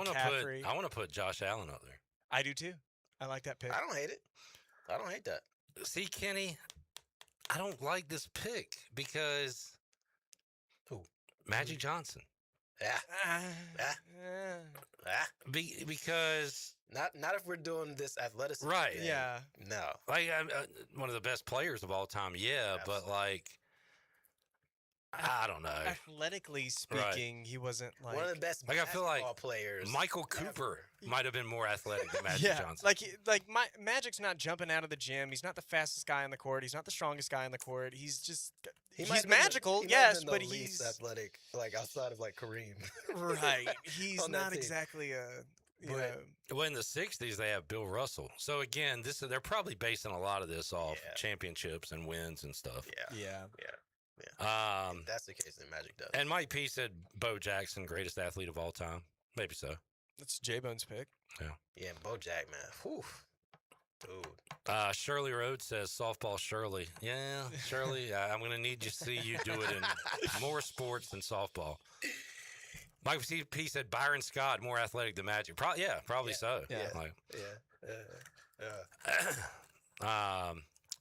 Speaker 22: want to put Josh Allen up there.
Speaker 23: I do too. I like that pick.
Speaker 6: I don't hate it. I don't hate that.
Speaker 22: See, Kenny, I don't like this pick because Magic Johnson. Because
Speaker 6: not if we're doing this athleticism.
Speaker 22: Right.
Speaker 6: Thing.
Speaker 23: Yeah.
Speaker 6: No.
Speaker 22: Like I'm one of the best players of all time. Yeah, but like I don't know.
Speaker 23: Athletically speaking, he wasn't like
Speaker 6: one of the best
Speaker 22: I feel like
Speaker 6: players.
Speaker 22: Michael Cooper might have been more athletic than Magic
Speaker 23: yeah,
Speaker 22: Johnson.
Speaker 23: Magic's not jumping out of the gym. He's not the fastest guy on the court. He's not the strongest guy on the court. He's just he's magical, yes, but he's
Speaker 6: athletic, like outside of like Kareem.
Speaker 23: Right. He's not exactly a.
Speaker 22: Well, in the '60s, they have Bill Russell. So again, they're probably basing a lot of this off championships and wins and stuff.
Speaker 23: Yeah.
Speaker 6: If that's the case, then Magic does.
Speaker 22: And Mike P said Bo Jackson, greatest athlete of all time. Maybe so.
Speaker 23: That's J-Bone's pick.
Speaker 22: Yeah.
Speaker 6: Yeah, Bo Jack, man. Whew. Dude.
Speaker 22: Shirley Rhodes says softball Shirley. Yeah, Shirley, I'm going to need to see you do it in more sports than softball. Mike P said Byron Scott, more athletic than Magic. Probably so.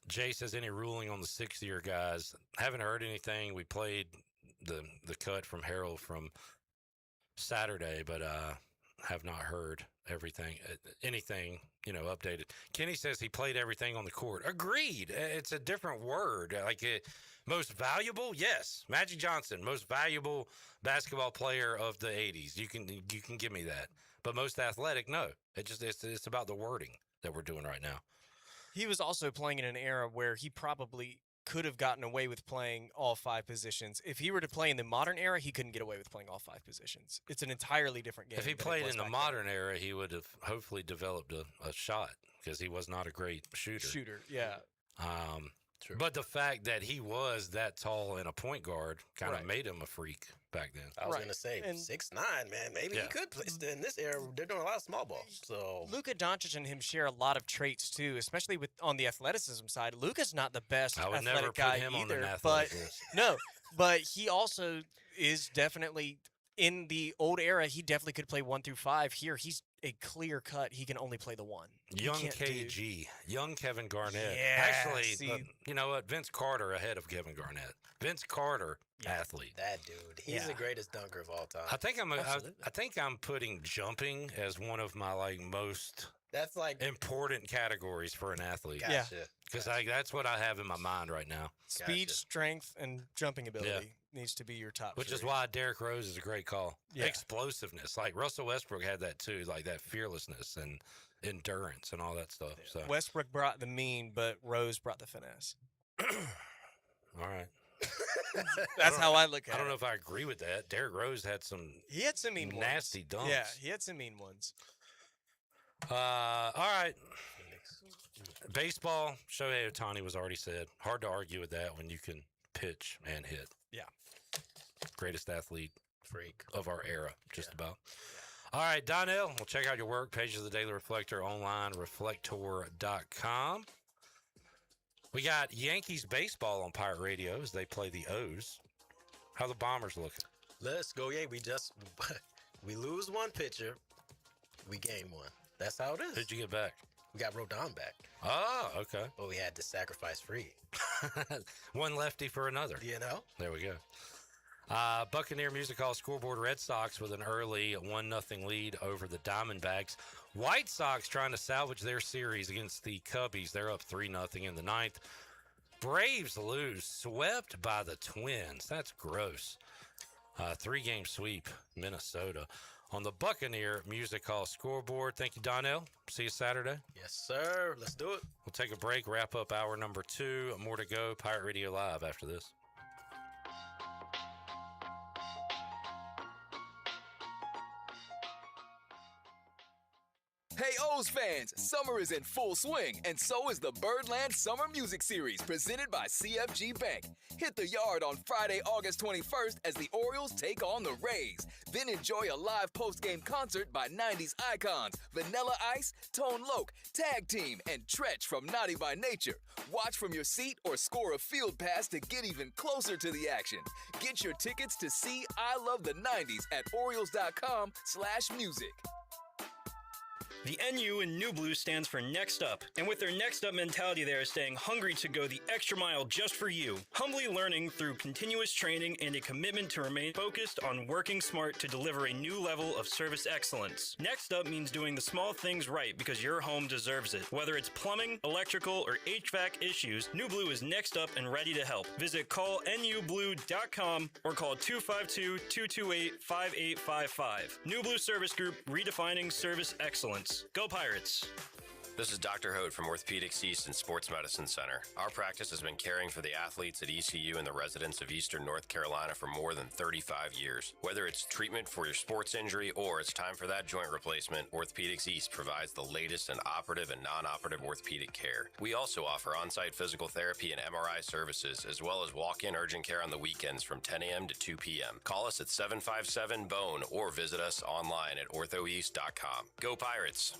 Speaker 22: Jay says, any ruling on the 6-year guys? Haven't heard anything. We played the cut from Harold from Saturday, but have not heard anything updated. Kenny says he played everything on the court. Agreed. It's a different word. Most valuable, yes. Magic Johnson, most valuable basketball player of the 80s. You can give me that. But most athletic, no. It's about the wording that we're doing right now.
Speaker 23: He was also playing in an era where he probably could have gotten away with playing all 5 positions. If he were to play in the modern era, he couldn't get away with playing all 5 positions. It's an entirely different game.
Speaker 22: If he played in the modern era, he would have hopefully developed a shot because he was not a great shooter.
Speaker 23: Yeah.
Speaker 22: True. But the fact that he was that tall and a point guard kind of made him a freak back then.
Speaker 6: I was going to say 6'9", man. Maybe he could play. In this era, they're doing a lot of small ball. So
Speaker 23: Luka Doncic and him share a lot of traits too, especially on the athleticism side. Luka's not the best
Speaker 22: I would
Speaker 23: athletic
Speaker 22: never put
Speaker 23: guy
Speaker 22: him
Speaker 23: either,
Speaker 22: on an
Speaker 23: but
Speaker 22: athletic
Speaker 23: but he also is definitely in the old era. He definitely could play 1 through 5. Here, he's a clear cut. He can only play the 1.
Speaker 22: Young KG, young Kevin Garnett.
Speaker 23: Yeah,
Speaker 22: Actually, you know what? Vince Carter ahead of Kevin Garnett. Vince Carter, athlete.
Speaker 6: That dude, he's the greatest dunker of all time.
Speaker 22: I think I'm putting jumping as one of my most
Speaker 6: that's like
Speaker 22: important categories for an athlete.
Speaker 6: Gotcha.
Speaker 22: Because that's what I have in my mind right now.
Speaker 23: Speed, strength, and jumping ability needs to be your top.
Speaker 22: Which
Speaker 23: 3.
Speaker 22: is why Derrick Rose is a great call. Yeah. Explosiveness, like Russell Westbrook had that too, like that fearlessness and endurance and all that stuff. So
Speaker 23: Westbrook brought the mean, but Rose brought the finesse.
Speaker 22: All right.
Speaker 23: That's how I look at it.
Speaker 22: I don't know if I agree with that. Derrick Rose had some.
Speaker 23: He had some mean
Speaker 22: nasty
Speaker 23: ones.
Speaker 22: dunks.
Speaker 23: Yeah, he had some mean ones.
Speaker 22: All right. Baseball. Shohei Ohtani was already said. Hard to argue with that when you can pitch and hit.
Speaker 23: Yeah.
Speaker 22: Greatest athlete
Speaker 6: freak
Speaker 22: of our era, just about. All right, Donnell, we'll check out your work. Pages of the Daily Reflector online, reflector.com. We got Yankees baseball on Pirate Radio as they play the O's. How the Bombers looking?
Speaker 6: Let's go, we lose one pitcher, we gain one. That's how it is.
Speaker 22: Who'd you get back?
Speaker 6: We got Rodon back.
Speaker 22: Oh, okay.
Speaker 6: But we had to sacrifice Free.
Speaker 22: One lefty for another. There we go. Buccaneer Music Hall scoreboard, Red Sox with an early 1-0 lead over the Diamondbacks. White Sox trying to salvage their series against the Cubbies. They're up 3-0 in the 9th. Braves lose, swept by the Twins. That's gross. 3-game sweep, Minnesota. On the Buccaneer Music Hall scoreboard. Thank you, Donnell. See you Saturday.
Speaker 6: Yes, sir. Let's do it.
Speaker 22: We'll take a break, wrap up hour number 2. More to go. Pirate Radio Live after this.
Speaker 3: Hey O's fans, summer is in full swing, and so is the Birdland Summer Music Series presented by CFG Bank. Hit the yard on Friday, August 21st as the Orioles take on the Rays. Then enjoy a live post-game concert by 90s icons Vanilla Ice, Tone Loc, Tag Team, and Tretch from Naughty by Nature. Watch from your seat or score a field pass to get even closer to the action. Get your tickets to see I Love the 90s at Orioles.com/music.
Speaker 4: The NU in New Blue stands for Next Up, and with their Next Up mentality, they are staying hungry to go the extra mile just for you. Humbly learning through continuous training and a commitment to remain focused on working smart to deliver a new level of service excellence. Next Up means doing the small things right because your home deserves it. Whether it's plumbing, electrical, or HVAC issues, New Blue is next up and ready to help. Visit callnublue.com or call 252-228-5855. New Blue Service Group, redefining service excellence. Go Pirates!
Speaker 5: This is Dr. Hote from Orthopedics East and Sports Medicine Center. Our practice has been caring for the athletes at ECU and the residents of Eastern North Carolina for more than 35 years. Whether it's treatment for your sports injury or it's time for that joint replacement, Orthopedics East provides the latest in operative and non-operative orthopedic care. We also offer on-site physical therapy and MRI services, as well as walk-in urgent care on the weekends from 10 a.m. to 2 p.m. Call us at 757-BONE or visit us online at orthoeast.com. Go Pirates!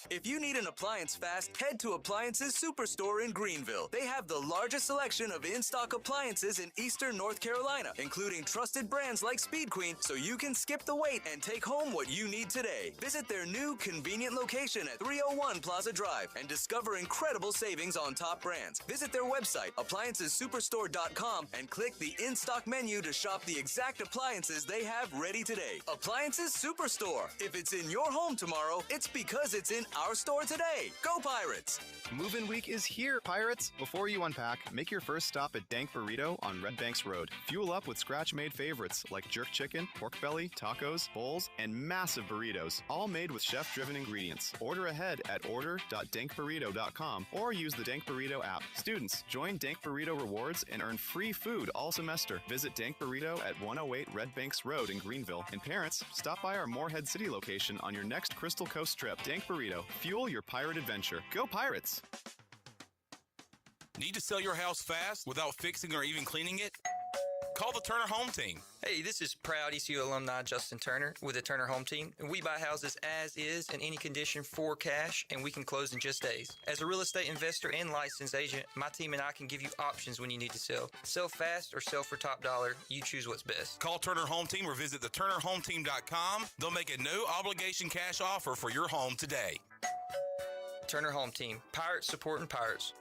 Speaker 3: If you need an appliance fast, head to Appliances Superstore in Greenville. They have the largest selection of in-stock appliances in Eastern North Carolina, including trusted brands like Speed Queen, so you can skip the wait and take home what you need today. Visit their new convenient location at 301 Plaza Drive and discover incredible savings on top brands. Visit their website, appliancessuperstore.com, and click the in-stock menu to shop the exact appliances they have ready today. Appliances Superstore. If it's in your home tomorrow, it's because it's in our store today. Go Pirates!
Speaker 7: Move-in week is here, Pirates! Before you unpack, make your first stop at Dank Burrito on Red Banks Road. Fuel up with scratch-made favorites like jerk chicken, pork belly, tacos, bowls, and massive burritos, all made with chef-driven ingredients. Order ahead at order.dankburrito.com or use the Dank Burrito app. Students, join Dank Burrito Rewards and earn free food all semester. Visit Dank Burrito at 108 Red Banks Road in Greenville. And parents, stop by our Morehead City location on your next Crystal Coast trip. Dank Burrito. Fuel your pirate adventure. Go Pirates!
Speaker 28: Need to sell your house fast without fixing or even cleaning it? Call the Turner Home Team.
Speaker 8: Hey, this is proud ECU alumni Justin Turner with the Turner Home Team. We buy houses as is in any condition for cash, and we can close in just days. As a real estate investor and licensed agent, my team and I can give you options when you need to sell. Sell fast or sell for top dollar. You choose what's best.
Speaker 28: Call Turner Home Team or visit theturnerhometeam.com. They'll make a no-obligation cash offer for your home today.
Speaker 8: Turner Home Team. Pirates supporting Pirates.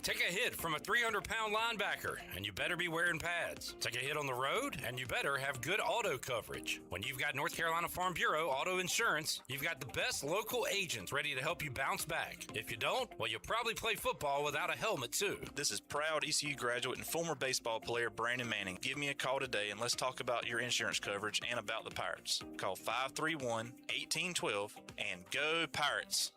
Speaker 22: Take a hit from a 300-pound linebacker, and you better be wearing pads. Take a hit on the road, and you better have good auto coverage. When you've got North Carolina Farm Bureau Auto Insurance, you've got the best local agents ready to help you bounce back. If you don't, well, you'll probably play football without a helmet, too.
Speaker 11: This is proud ECU graduate and former baseball player Brandon Manning. Give me a call today, and let's talk about your insurance coverage and about the Pirates. Call 531-1812 and go Pirates.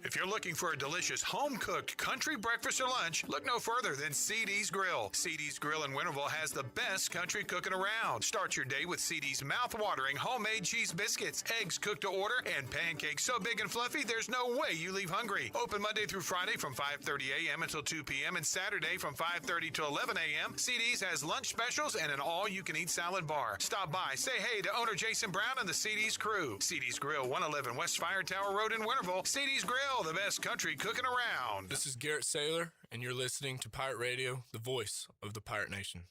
Speaker 18: If you're looking for a delicious home-cooked country breakfast or lunch, look no further than CD's Grill. CD's Grill in Winterville has the best country cooking around. Start your day with CD's mouth-watering homemade cheese biscuits, eggs cooked to order, and pancakes so big and fluffy there's no way you leave hungry. Open Monday through Friday from 5:30 a.m. until 2 p.m. and Saturday from 5:30 to 11 a.m. CD's has lunch specials and an all-you-can-eat salad bar. Stop by, say hey to owner Jason Brown and the CD's crew. CD's Grill, 111 West Fire Tower Road in Winterville. CD's Grill, the best country cooking around.
Speaker 19: This is Garrett Saylor, and you're listening to Pirate Radio, the voice of the Pirate Nation.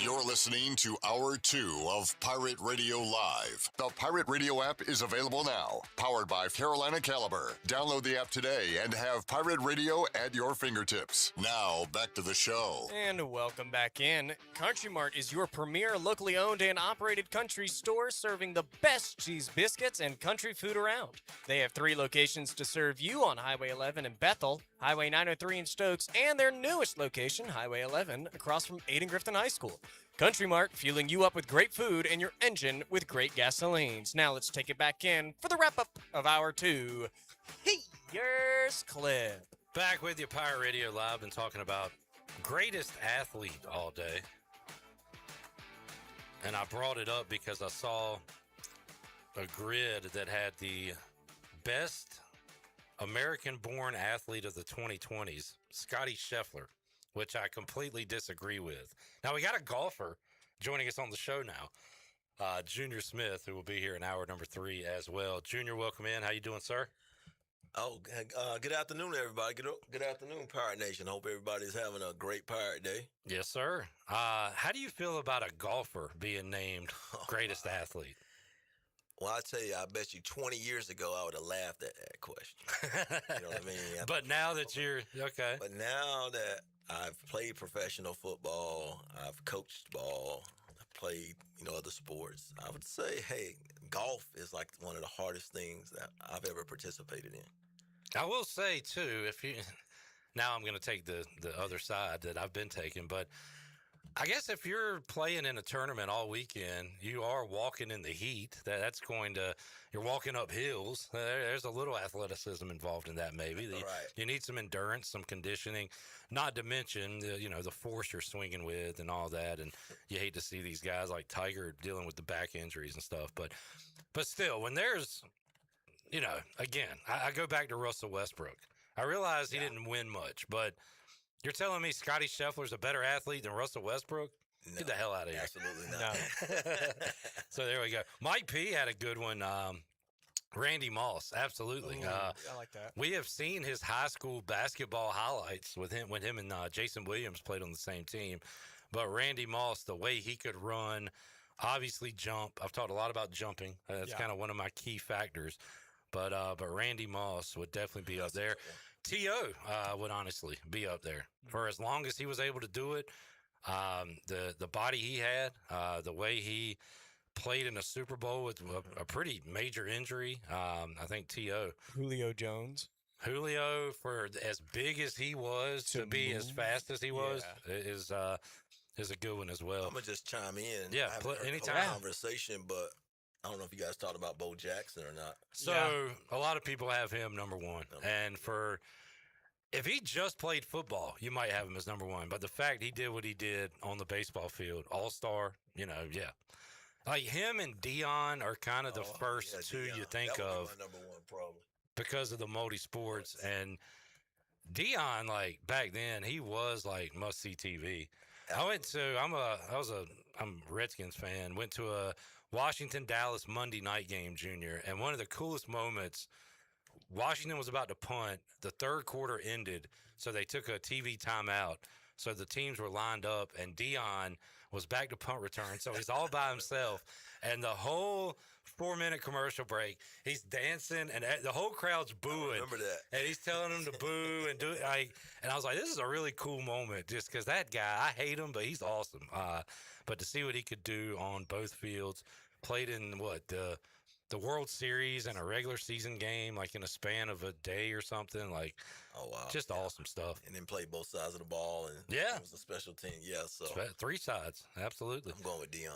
Speaker 10: You're listening to Hour 2 of Pirate Radio Live. The Pirate Radio app is available now. Powered by Carolina Caliber. Download the app today and have Pirate Radio at your fingertips. Now, back to the show.
Speaker 23: And welcome back in. Country Mart is your premier locally owned and operated country store serving the best cheese biscuits and country food around. They have 3 locations to serve you on Highway 11 in Bethel, Highway 903 in Stokes, and their newest location, Highway 11, across from Aiden Grifton High School. Country Mart, fueling you up with great food and your engine with great gasolines. Now let's take it back in for the wrap-up of Hour 2. Here's Clip.
Speaker 22: Back with you, Pirate Radio Live, and talking about greatest athlete all day. And I brought it up because I saw a grid that had the best American-born athlete of the 2020s, Scotty Scheffler, which I completely disagree with. Now, we got a golfer joining us on the show now. Junior Smith, who will be here in hour number 3 as well. Junior, welcome in. How you doing, sir?
Speaker 2: Oh, good afternoon, everybody. Good afternoon, Pirate Nation. Hope everybody's having a great Pirate Day.
Speaker 22: Yes, sir. How do you feel about a golfer being named greatest athlete?
Speaker 2: Well, I tell you, I bet you 20 years ago I would have laughed at that question. You know what I mean?
Speaker 22: But now that you're okay.
Speaker 2: But now that I've played professional football, I've coached ball, I've played, other sports, I would say, hey, golf is like one of the hardest things that I've ever participated in.
Speaker 22: I will say too, now I'm going to take the other side that I've been taking, but I guess if you're playing in a tournament all weekend, you are walking in the heat. You're walking up hills. There's a little athleticism involved in that, maybe.
Speaker 2: Right.
Speaker 22: You need some endurance, some conditioning, not to mention the force you're swinging with and all that. And you hate to see these guys like Tiger dealing with the back injuries and stuff. But still, when there's, again, I go back to Russell Westbrook. I realize he didn't win much, but you're telling me Scotty Scheffler's a better athlete than Russell Westbrook? No, get the hell out of here.
Speaker 2: Absolutely not.
Speaker 22: No. So there we go. Mike P had a good one. Randy Moss, absolutely.
Speaker 23: Ooh, I like that.
Speaker 22: We have seen his high school basketball highlights with him and Jason Williams played on the same team. But Randy Moss, the way he could run, obviously jump. I've talked a lot about jumping. That's kind of one of my key factors. But Randy Moss would definitely be up there. T.O. Would honestly be up there for as long as he was able to do it. The body he had, the way he played in a Super Bowl with a pretty major injury. I think T.O.
Speaker 23: Julio Jones.
Speaker 22: Julio, for as big as he was to be as fast as he was, is a good one as well.
Speaker 2: I'm going to just chime in.
Speaker 22: Yeah,
Speaker 2: I haven't heard
Speaker 22: anytime.
Speaker 2: the whole conversation, but I don't know if you guys talked about Bo Jackson or not.
Speaker 22: So a lot of people have him number 1. And if he just played football, you might have him as number 1. But the fact he did what he did on the baseball field, all-star, Like him and Dion are kind of the first two you think
Speaker 2: that would
Speaker 22: of.
Speaker 2: be my number 1 probably.
Speaker 22: Because of the multi-sports. And Dion, like back then, he was like must-see TV. I'm a Redskins fan, went to a Washington-Dallas Monday night game, Junior, and one of the coolest moments, Washington was about to punt. The third quarter ended, so they took a TV timeout. So the teams were lined up, and Dion was back to punt return. So he's all by himself. And the whole 4-minute commercial break, he's dancing, and the whole crowd's booing.
Speaker 2: I remember that.
Speaker 22: And he's telling them to boo and do it. And I was like, this is a really cool moment just because that guy, I hate him, but he's awesome. But to see what he could do on both fields, played in the World Series and a regular season game, like in a span of a day or something, like,
Speaker 2: oh wow,
Speaker 22: just awesome stuff.
Speaker 2: And then played both sides of the ball, and it was a special team. Yeah, so
Speaker 22: 3 sides, absolutely.
Speaker 2: I'm going with Dion.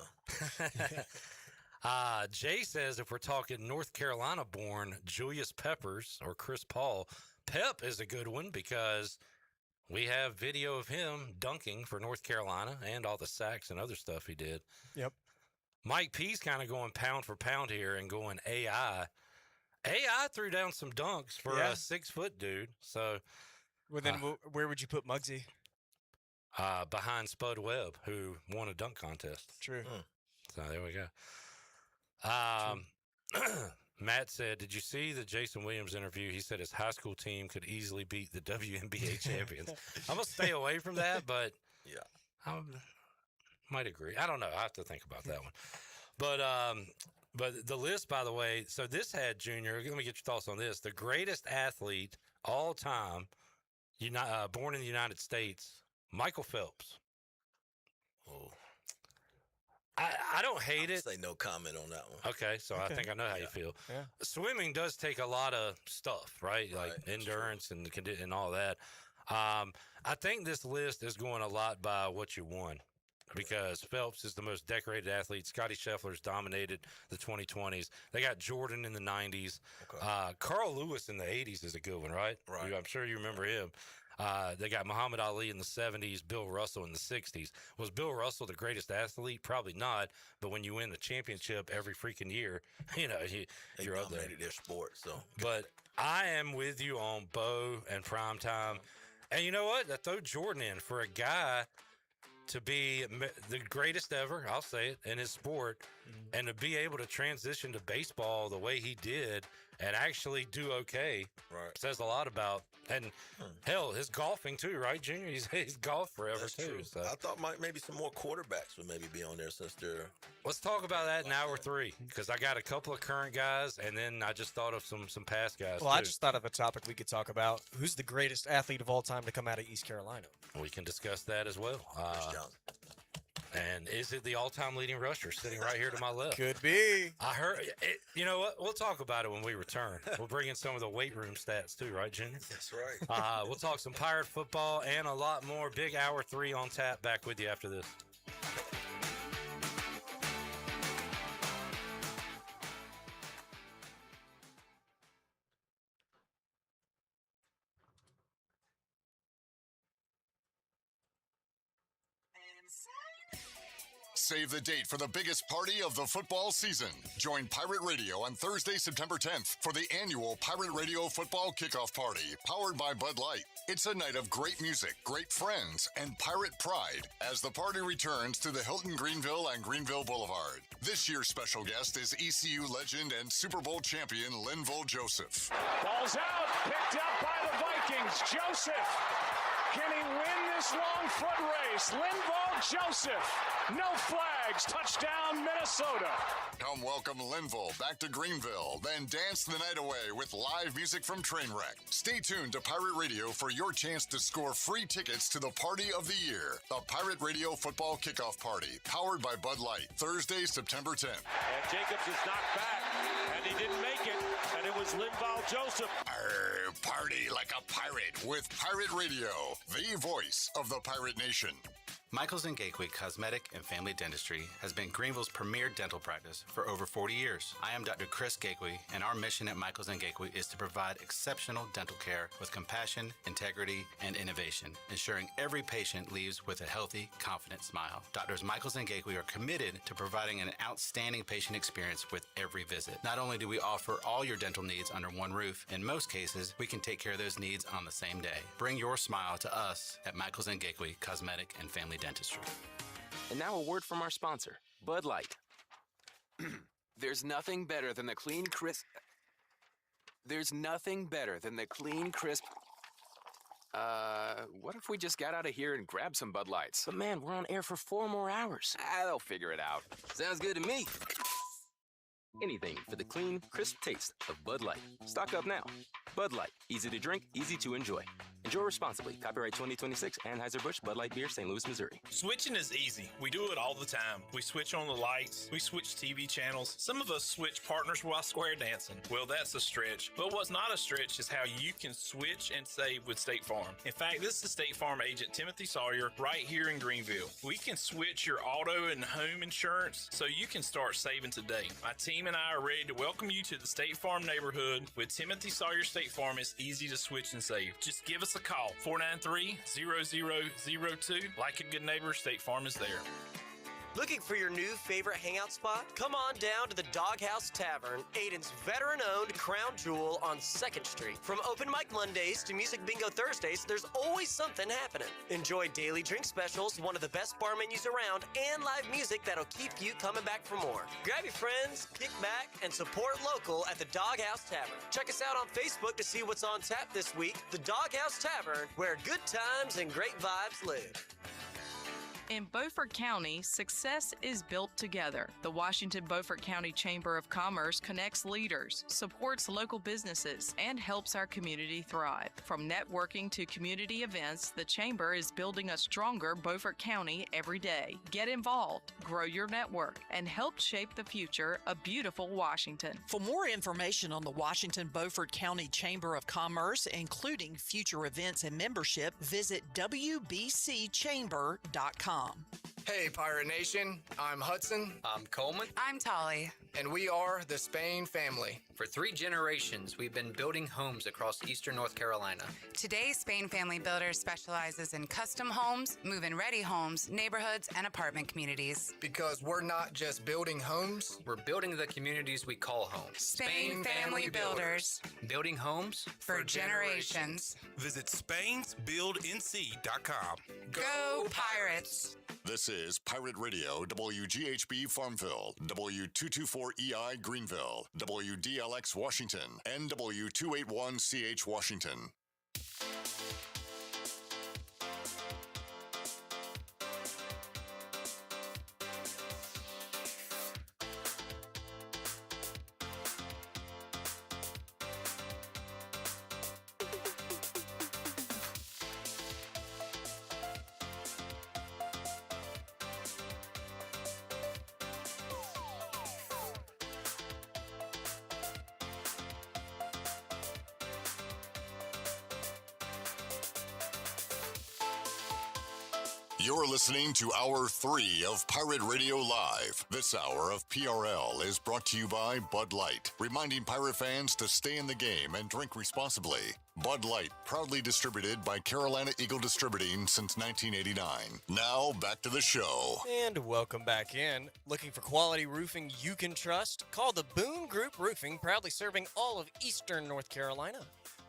Speaker 22: Jay says if we're talking North Carolina born Julius Peppers or Chris Paul, Pep is a good one because we have video of him dunking for North Carolina and all the sacks and other stuff he did.
Speaker 23: Yep.
Speaker 22: Mike P's kind of going pound for pound here and going AI. AI threw down some dunks for a 6-foot dude. So,
Speaker 23: well, then where would you put Muggsy?
Speaker 22: Behind Spud Webb, who won a dunk contest.
Speaker 23: True.
Speaker 22: So there we go. Matt said, "Did you see the Jason Williams interview? He said his high school team could easily beat the WNBA champions." I'm gonna stay away from that, but I might agree. I don't know. I have to think about that one. But the list, by the way, so this had Junior. Let me get your thoughts on this. The greatest athlete all time, born in the United States, Michael Phelps.
Speaker 2: Oh.
Speaker 22: I don't hate it.
Speaker 2: Say no comment on that one.
Speaker 22: Okay, so I think I know how you feel.
Speaker 23: Yeah.
Speaker 22: Swimming does take a lot of stuff, right? Like endurance and all that. I think this list is going a lot by what you won because Phelps is the most decorated athlete. Scotty Scheffler's dominated the 2020s. They got Jordan in the 90s.
Speaker 2: Okay.
Speaker 22: Carl Lewis in the 80s is a good one, right?
Speaker 2: Right.
Speaker 22: I'm sure you remember him. They got Muhammad Ali in the 70s, Bill Russell in the 60s. Was Bill Russell the greatest athlete? Probably not. But when you win the championship every freaking year, you're up there.
Speaker 2: They their sport, so.
Speaker 22: But I am with you on Bo and Primetime. And you know what? I throw Jordan in for a guy to be the greatest ever, I'll say it, in his sport. And to be able to transition to baseball the way he did and actually do okay says a lot about, and hell, his golfing too, right, Junior? He's golfed forever.
Speaker 2: That's
Speaker 22: too.
Speaker 2: true.
Speaker 22: So.
Speaker 2: I thought maybe some more quarterbacks would maybe be on there since they're.
Speaker 22: Let's talk about that in hour 3, because I got a couple of current guys, and then I just thought of some past guys.
Speaker 23: Well, I just thought of a topic we could talk about. Who's the greatest athlete of all time to come out of East Carolina?
Speaker 22: We can discuss that as well. And is it the all-time leading rusher sitting right here to my left?
Speaker 23: Could be.
Speaker 22: I heard it. You know what? We'll talk about it when we return. We'll bring in some of the weight room stats too, right, Junior?
Speaker 2: That's right.
Speaker 22: We'll talk some Pirate football and a lot more. Big hour 3 on tap. Back with you after this.
Speaker 10: Save the date for the biggest party of the football season. Join Pirate Radio on Thursday, September 10th for the annual Pirate Radio Football Kickoff Party, powered by Bud Light. It's a night of great music, great friends, and pirate pride as the party returns to the Hilton Greenville and Greenville Boulevard. This year's special guest is ECU legend and Super Bowl champion Linval Joseph.
Speaker 9: Ball's out, picked up by the Vikings. Joseph, can he win this long foot race? Linval Joseph, no flags, touchdown Minnesota.
Speaker 10: Come welcome Linval back to Greenville, then dance the night away with live music from Trainwreck. Stay tuned to Pirate Radio for your chance to score free tickets to the party of the year, the Pirate Radio Football Kickoff Party, powered by Bud Light, Thursday, September 10th.
Speaker 9: And Jacobs is knocked back, and he didn't make it, and it was Linval Joseph.
Speaker 10: Party like a pirate with Pirate Radio, the voice of the Pirate Nation.
Speaker 12: Michaels & Gakwe Cosmetic and Family Dentistry has been Greenville's premier dental practice for over 40 years. I am Dr. Chris Gakwe, and our mission at Michaels & Gakwe is to provide exceptional dental care with compassion, integrity, and innovation, ensuring every patient leaves with a healthy, confident smile. Doctors Michaels & Gakwe are committed to providing an outstanding patient experience with every visit. Not only do we offer all your dental needs under one roof, in most cases, we can take care of those needs on the same day. Bring your smile to us at Michaels & Gakwe Cosmetic and Family Dentistry.
Speaker 13: And now a word from our sponsor, Bud Light. There's nothing better than the clean, crisp... what if we just got out of here and grabbed some Bud Lights? But man, we're on air for 4 more hours. They'll figure it out. Sounds good to me. Anything for the clean, crisp taste of Bud Light. Stock up now. Bud Light. Easy to drink, easy to enjoy. Enjoy responsibly. Copyright 2026, Anheuser-Busch, Bud Light Beer, St. Louis, Missouri.
Speaker 11: Switching is easy. We do it all the time. We switch on the lights. We switch TV channels. Some of us switch partners while square dancing. Well, that's a stretch. But what's not a stretch is how you can switch and save with State Farm. In fact, this is State Farm agent Timothy Sawyer right here in Greenville. We can switch your auto and home insurance so you can start saving today. My team and I are ready to welcome you to the State Farm neighborhood. With Timothy Sawyer State Farm, it's easy to switch and save. Just give us a call, 493-0002. Like a good neighbor, State Farm is there.
Speaker 23: Looking for your new favorite hangout spot? Come on down to the Doghouse Tavern, Aiden's veteran-owned crown jewel on 2nd Street. From open mic Mondays to music bingo Thursdays, there's always something happening. Enjoy daily drink specials, one of the best bar menus around, and live music that'll keep you coming back for more. Grab your friends, kick back, and support local at the Doghouse Tavern. Check us out on Facebook to see what's on tap this week. The Doghouse Tavern, where good times and great vibes live.
Speaker 14: In Beaufort County, success is built together. The Washington Beaufort County Chamber of Commerce connects leaders, supports local businesses, and helps our community thrive. From networking to community events, the Chamber is building a stronger Beaufort County every day. Get involved, grow your network, and help shape the future of beautiful Washington.
Speaker 15: For more information on the Washington Beaufort County Chamber of Commerce, including future events and membership, visit wbcchamber.com.
Speaker 16: Hey, Pirate Nation. I'm Hudson.
Speaker 21: I'm Coleman.
Speaker 16: I'm Tolly. And we are the Spain family.
Speaker 21: For 3 generations, we've been building homes across eastern North Carolina.
Speaker 25: Today, Spain Family Builders specializes in custom homes, move-in-ready homes, neighborhoods, and apartment communities.
Speaker 16: Because we're not just building homes.
Speaker 21: We're building the communities we call home.
Speaker 25: Spain Family Builders.
Speaker 21: Building homes
Speaker 25: for generations.
Speaker 28: Visit SpainsBuildNC.com.
Speaker 25: Go Pirates!
Speaker 10: This is Pirate Radio, WGHB Farmville, W224EI Greenville, WDLX Washington, and W281CH Washington. You're listening to Hour 3 of Pirate Radio Live. This hour of PRL is brought to you by Bud Light, reminding Pirate fans to stay in the game and drink responsibly. Bud Light, proudly distributed by Carolina Eagle Distributing since 1989. Now, back to the show.
Speaker 23: And welcome back in. Looking for quality roofing you can trust? Call the Boone Group Roofing, proudly serving all of eastern North Carolina.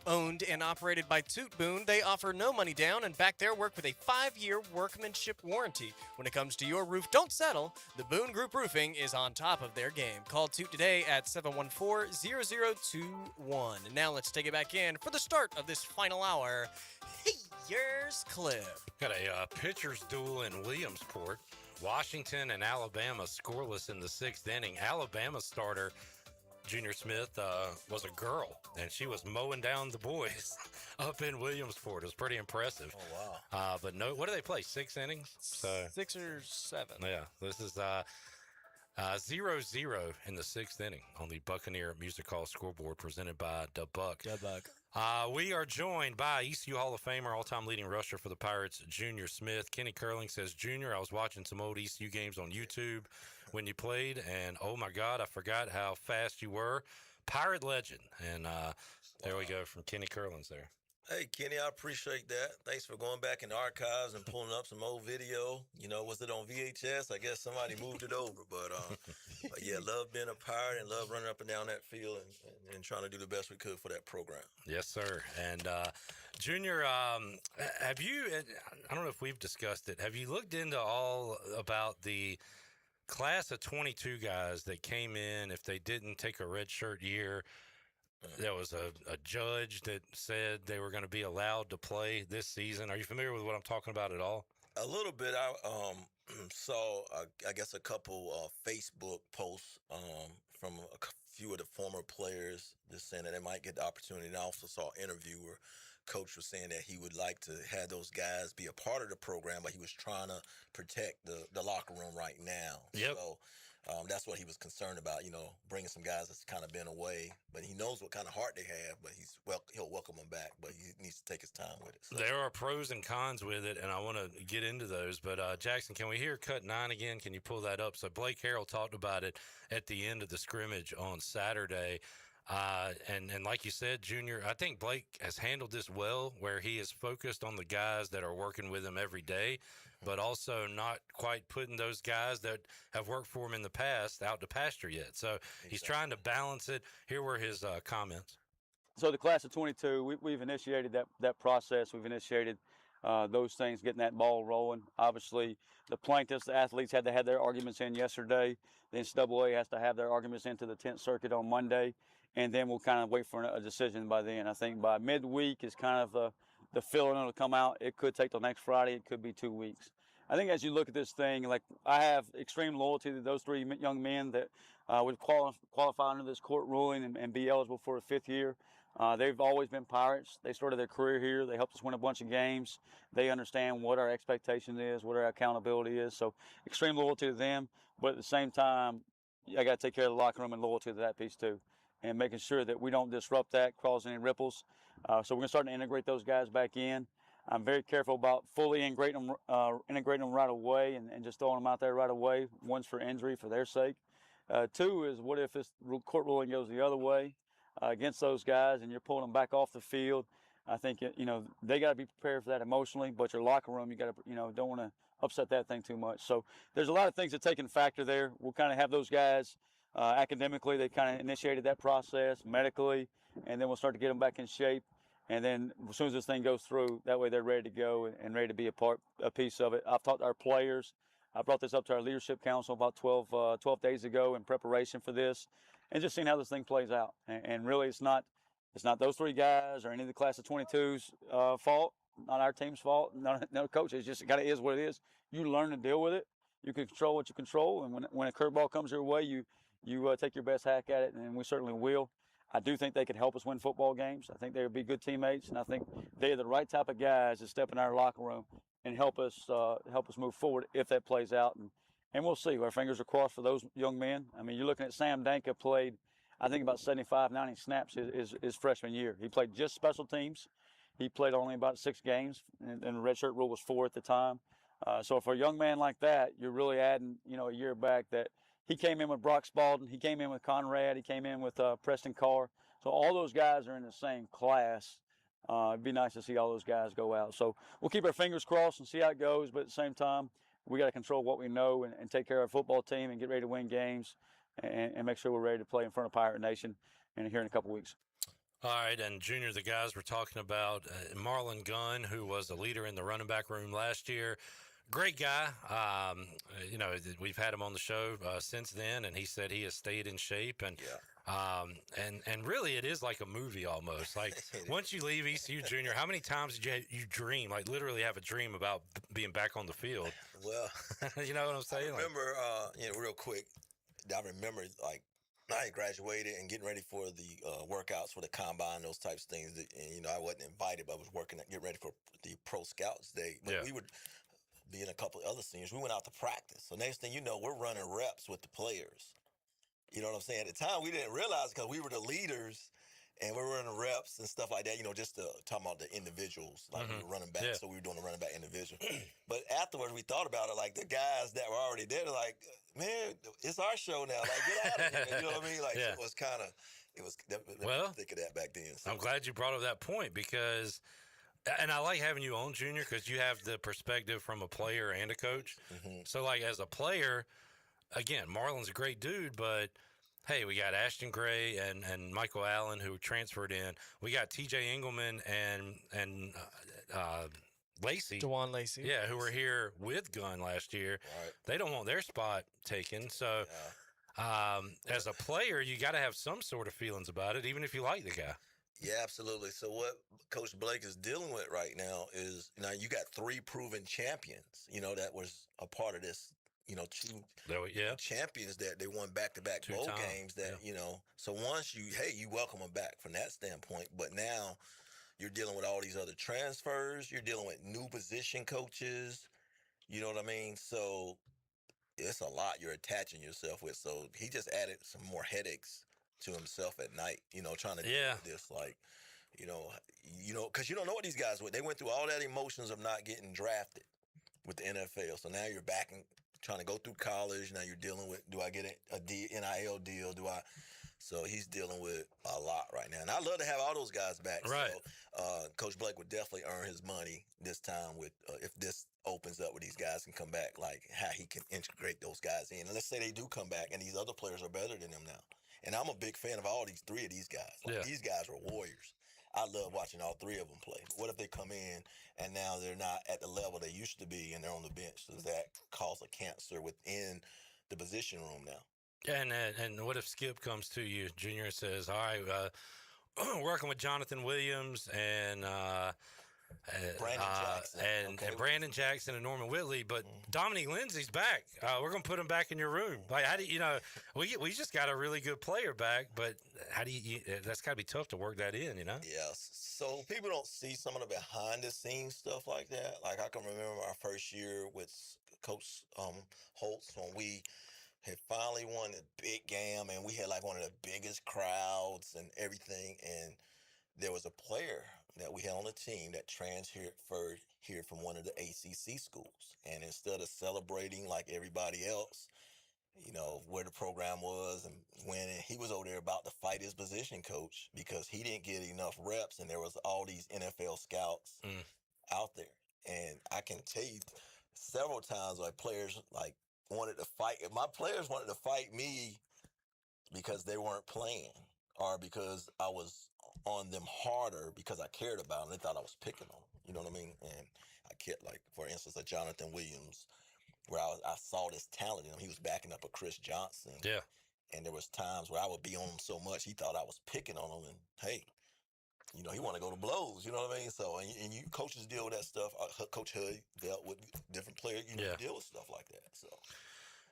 Speaker 23: Owned and operated by Toot Boone, they offer no money down and back their work with a 5-year workmanship warranty. When it comes to your roof, don't settle. The Boone Group Roofing is on top of their game. Call Toot today at 714-0021. Now let's take it back in for the start of this final hour. Here's Clip.
Speaker 22: Got a pitcher's duel in Williamsport. Washington and Alabama scoreless in the 6th inning. Alabama starter Junior Smith was a girl, and she was mowing down the boys up in Williamsport. It was pretty impressive.
Speaker 2: Oh, wow.
Speaker 23: But
Speaker 22: no, what do they play, 6 innings?
Speaker 23: 6 or 7.
Speaker 22: Yeah, this is 0-0 in the 6th inning on the Buccaneer Music Hall scoreboard presented by Da Buck. We are joined by ECU Hall of Famer, all-time leading rusher for the Pirates, Junior Smith. Kenny Curling says, Junior, I was watching some old ECU games on YouTube when you played, and oh my God, I forgot how fast you were. Pirate legend. And there we go from Kenny Curlins there.
Speaker 2: Hey, Kenny, I appreciate that. Thanks for going back in the archives and pulling up some old video. You know, was it on VHS? I guess somebody moved it over. But yeah, love being a Pirate and love running up and down that field and trying to do the best we could for that program.
Speaker 22: Yes, sir. And Junior, have you, I don't know if we've discussed it, have you looked into all about the class of 22 guys that came in if they didn't take a redshirt year? There was a judge that said they were going to be allowed to play this season. Are you familiar with what I'm talking about at all?
Speaker 2: A little bit. I saw, I guess, a couple Facebook posts from a few of the former players just saying that they might get the opportunity. And I also saw an interview where Coach was saying that he would like to have those guys be a part of the program, but he was trying to protect the locker room right now.
Speaker 22: Yep.
Speaker 2: So that's what he was concerned about, you know, bringing some guys that's kind of been away. But he knows what kind of heart they have, but he'll welcome them back. But he needs to take his time with it. So.
Speaker 22: There are pros and cons with it, and I want to get into those. But, Jackson, can we hear cut 9 again? Can you pull that up? So Blake Harrell talked about it at the end of the scrimmage on Saturday. And like you said, Junior, I think Blake has handled this well, where he is focused on the guys that are working with him every day, but also not quite putting those guys that have worked for him in the past out to pasture yet. So he's trying to balance it. Here were his comments.
Speaker 1: So the class of 22, we've initiated that process. We've initiated those things, getting that ball rolling. Obviously, the plaintiffs, the athletes had to have their arguments in yesterday. The NCAA has to have their arguments into the 10th Circuit on Monday. And then we'll kind of wait for a decision by then. I think by midweek is kind of the feeling it'll come out. It could take till next Friday. It could be 2 weeks. I think as you look at this thing, like I have extreme loyalty to those 3 young men that would qualify under this court ruling and be eligible for a 5th year. They've always been Pirates. They started their career here. They helped us win a bunch of games. They understand what our expectation is, what our accountability is. So extreme loyalty to them. But at the same time, I got to take care of the locker room and loyalty to that piece too, and making sure that we don't disrupt that, cause any ripples. So we're going to start to integrate those guys back in. I'm very careful about fully integrating them right away and just throwing them out there right away. One's for injury for their sake. 2 is, what if this court ruling goes the other way against those guys and you're pulling them back off the field? I think, they got to be prepared for that emotionally, but your locker room, you got to, don't want to upset that thing too much. So there's a lot of things that take in factor there. We'll kind of have those guys academically. They kind of initiated that process medically, and then we'll start to get them back in shape. And then as soon as this thing goes through, that way they're ready to go and ready to be a piece of it. I've talked to our players. I brought this up to our leadership council about 12 days ago in preparation for this, and just seeing how this thing plays out. And really, it's not those three guys or any of the class of 22's fault, not our team's fault, no coach. It's just it kind of is what it is. You learn to deal with it. You can control what you control, and when a curveball comes your way, you take your best hack at it, and we certainly will. I do think they could help us win football games. I think they would be good teammates, and I think they're the right type of guys to step in our locker room and help us move forward if that plays out. And we'll see. Our fingers are crossed for those young men. I mean, you're looking at Sam Danka played, I think, about 75, 90 snaps his freshman year. He played just special teams. He played only about 6 games, and the redshirt rule was 4 at the time. So for a young man like that, you're really adding, a year back that he came in with Brock Spalding. He came in with Conrad. He came in with Preston Carr. So all those guys are in the same class. It'd be nice to see all those guys go out. So we'll keep our fingers crossed and see how it goes. But at the same time, we got to control what we know and take care of our football team and get ready to win games and make sure we're ready to play in front of Pirate Nation here in a couple weeks.
Speaker 22: All right, and Junior, the guys we're talking about, Marlon Gunn, who was a leader in the running back room last year. Great guy. We've had him on the show since then, and he said he has stayed in shape. And and really, it is like a movie almost. Like once you leave ECU Junior, how many times did you dream, like literally have a dream about being back on the field?
Speaker 2: Well,
Speaker 22: you know what I'm saying?
Speaker 2: I remember, real quick, I remember like I had graduated and getting ready for the workouts for the combine, those types of things. And I wasn't invited, but I was getting ready for the Pro Scouts Day. But we would. Being a couple of other seniors, we went out to practice. So next thing you know, we're running reps with the players. You know what I'm saying? At the time, we didn't realize because we were the leaders and we were running reps and stuff like that, just talking about the individuals. Like we were running back, so we were doing the running back individual. But afterwards, we thought about it, like the guys that were already there, they're like, man, it's our show now. Like, get out of here. You know what I mean? Like, it was kind of, think of that back then. So.
Speaker 22: I'm glad you brought up that point because – and I like having you on, Junior, because you have the perspective from a player and a coach. So, like, as a player, again, Marlon's a great dude, but, hey, we got Ashton Gray and Michael Allen who transferred in. We got T.J. Engelman and Lacey.
Speaker 23: DeJuan Lacey.
Speaker 22: Yeah, who were here with Gunn last year.
Speaker 2: Right.
Speaker 22: They don't want their spot taken. So, as a player, you got to have some sort of feelings about it, even if you like the guy.
Speaker 2: Yeah, absolutely. So what Coach Blake is dealing with right now is, you got 3 proven champions, that was a part of this, 2 champions that they won back-to-back bowl games that, so once you welcome them back from that standpoint, but now you're dealing with all these other transfers, you're dealing with new position coaches, you know what I mean? So it's a lot you're attaching yourself with. So he just added some more headaches to himself at night, trying to deal with this, like, because you don't know what these guys were. They went through all that emotions of not getting drafted with the NFL. So now you're back and trying to go through college. Now you're dealing with, do I get a NIL deal? So he's dealing with a lot right now. And I'd love to have all those guys back.
Speaker 22: Right.
Speaker 2: So Coach Blake would definitely earn his money this time with if this opens up where these guys can come back, like how he can integrate those guys in. And let's say they do come back and these other players are better than them now. And I'm a big fan of all 3 of these guys. These guys are warriors. I love watching all 3 of them play. But what if they come in and now they're not at the level they used to be and they're on the bench? Does that cause a cancer within the position room now?
Speaker 22: And what if Skip comes to you, Junior, and says, all right, working with Jonathan Williams and Brandon Jackson and Norman Whitley, but Dominique Lindsay's back. We're going to put him back in your room. Like, how do we just got a really good player back, but how do you that's got to be tough to work that in,
Speaker 2: Yes. So people don't see some of the behind the scenes stuff like that. Like I can remember our first year with Coach Holtz when we had finally won the big game and we had like one of the biggest crowds and everything. And there was a player that we had on the team that transferred here from one of the ACC schools. And instead of celebrating like everybody else, where the program was and winning, he was over there about to fight his position coach because he didn't get enough reps and there was all these NFL scouts out there. And I can tell you several times like players like wanted to fight. My players wanted to fight me because they weren't playing or because I was on them harder because I cared about them. They thought I was picking on them. You know what I mean? And I kept, like, for instance, a Jonathan Williams where I saw this talent in him. He was backing up a Chris Johnson.
Speaker 22: Yeah.
Speaker 2: And there was times where I would be on him so much, he thought I was picking on him. And, hey, you know, he want to go to blows, you know what I mean? So, and you coaches deal with that stuff. Coach Hood dealt with different players, you know, deal with stuff like that. So.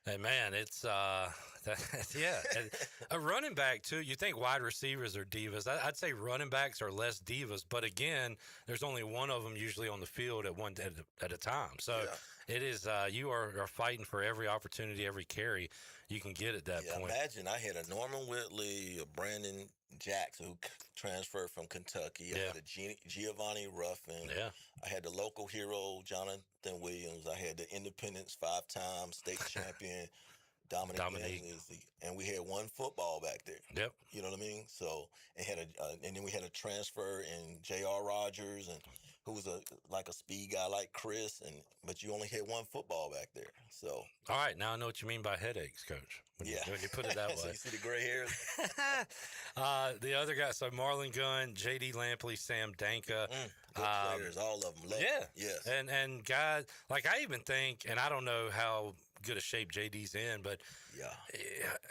Speaker 22: Hey, man, it's, yeah. And a running back, too. You think wide receivers are divas. I'd say running backs are less divas. But, again, there's only one of them usually on the field at a time. So it is you are fighting for every opportunity, every carry you can get at that point.
Speaker 2: Imagine I had a Norman Whitley, a Brandon Jackson who transferred from Kentucky. I had a Giovanni Ruffin. I had the local hero, Jonathan Williams. I had the Independence 5-time state champion, Dominique. And we had one football back there.
Speaker 22: Yep.
Speaker 2: You know what I mean? So it had and then we had a transfer in J.R. Rogers, and who was like a speed guy like Chris, but you only had one football back there. So
Speaker 22: all right, now I know what you mean by headaches, Coach. When you put it that way.
Speaker 2: So you see the gray hairs.
Speaker 22: The other guys, so Marlon Gunn, J.D. Lampley, Sam Danka.
Speaker 2: Good players, all of them. Yes.
Speaker 22: And guys, like I even think, and I don't know how good a shape JD's in, but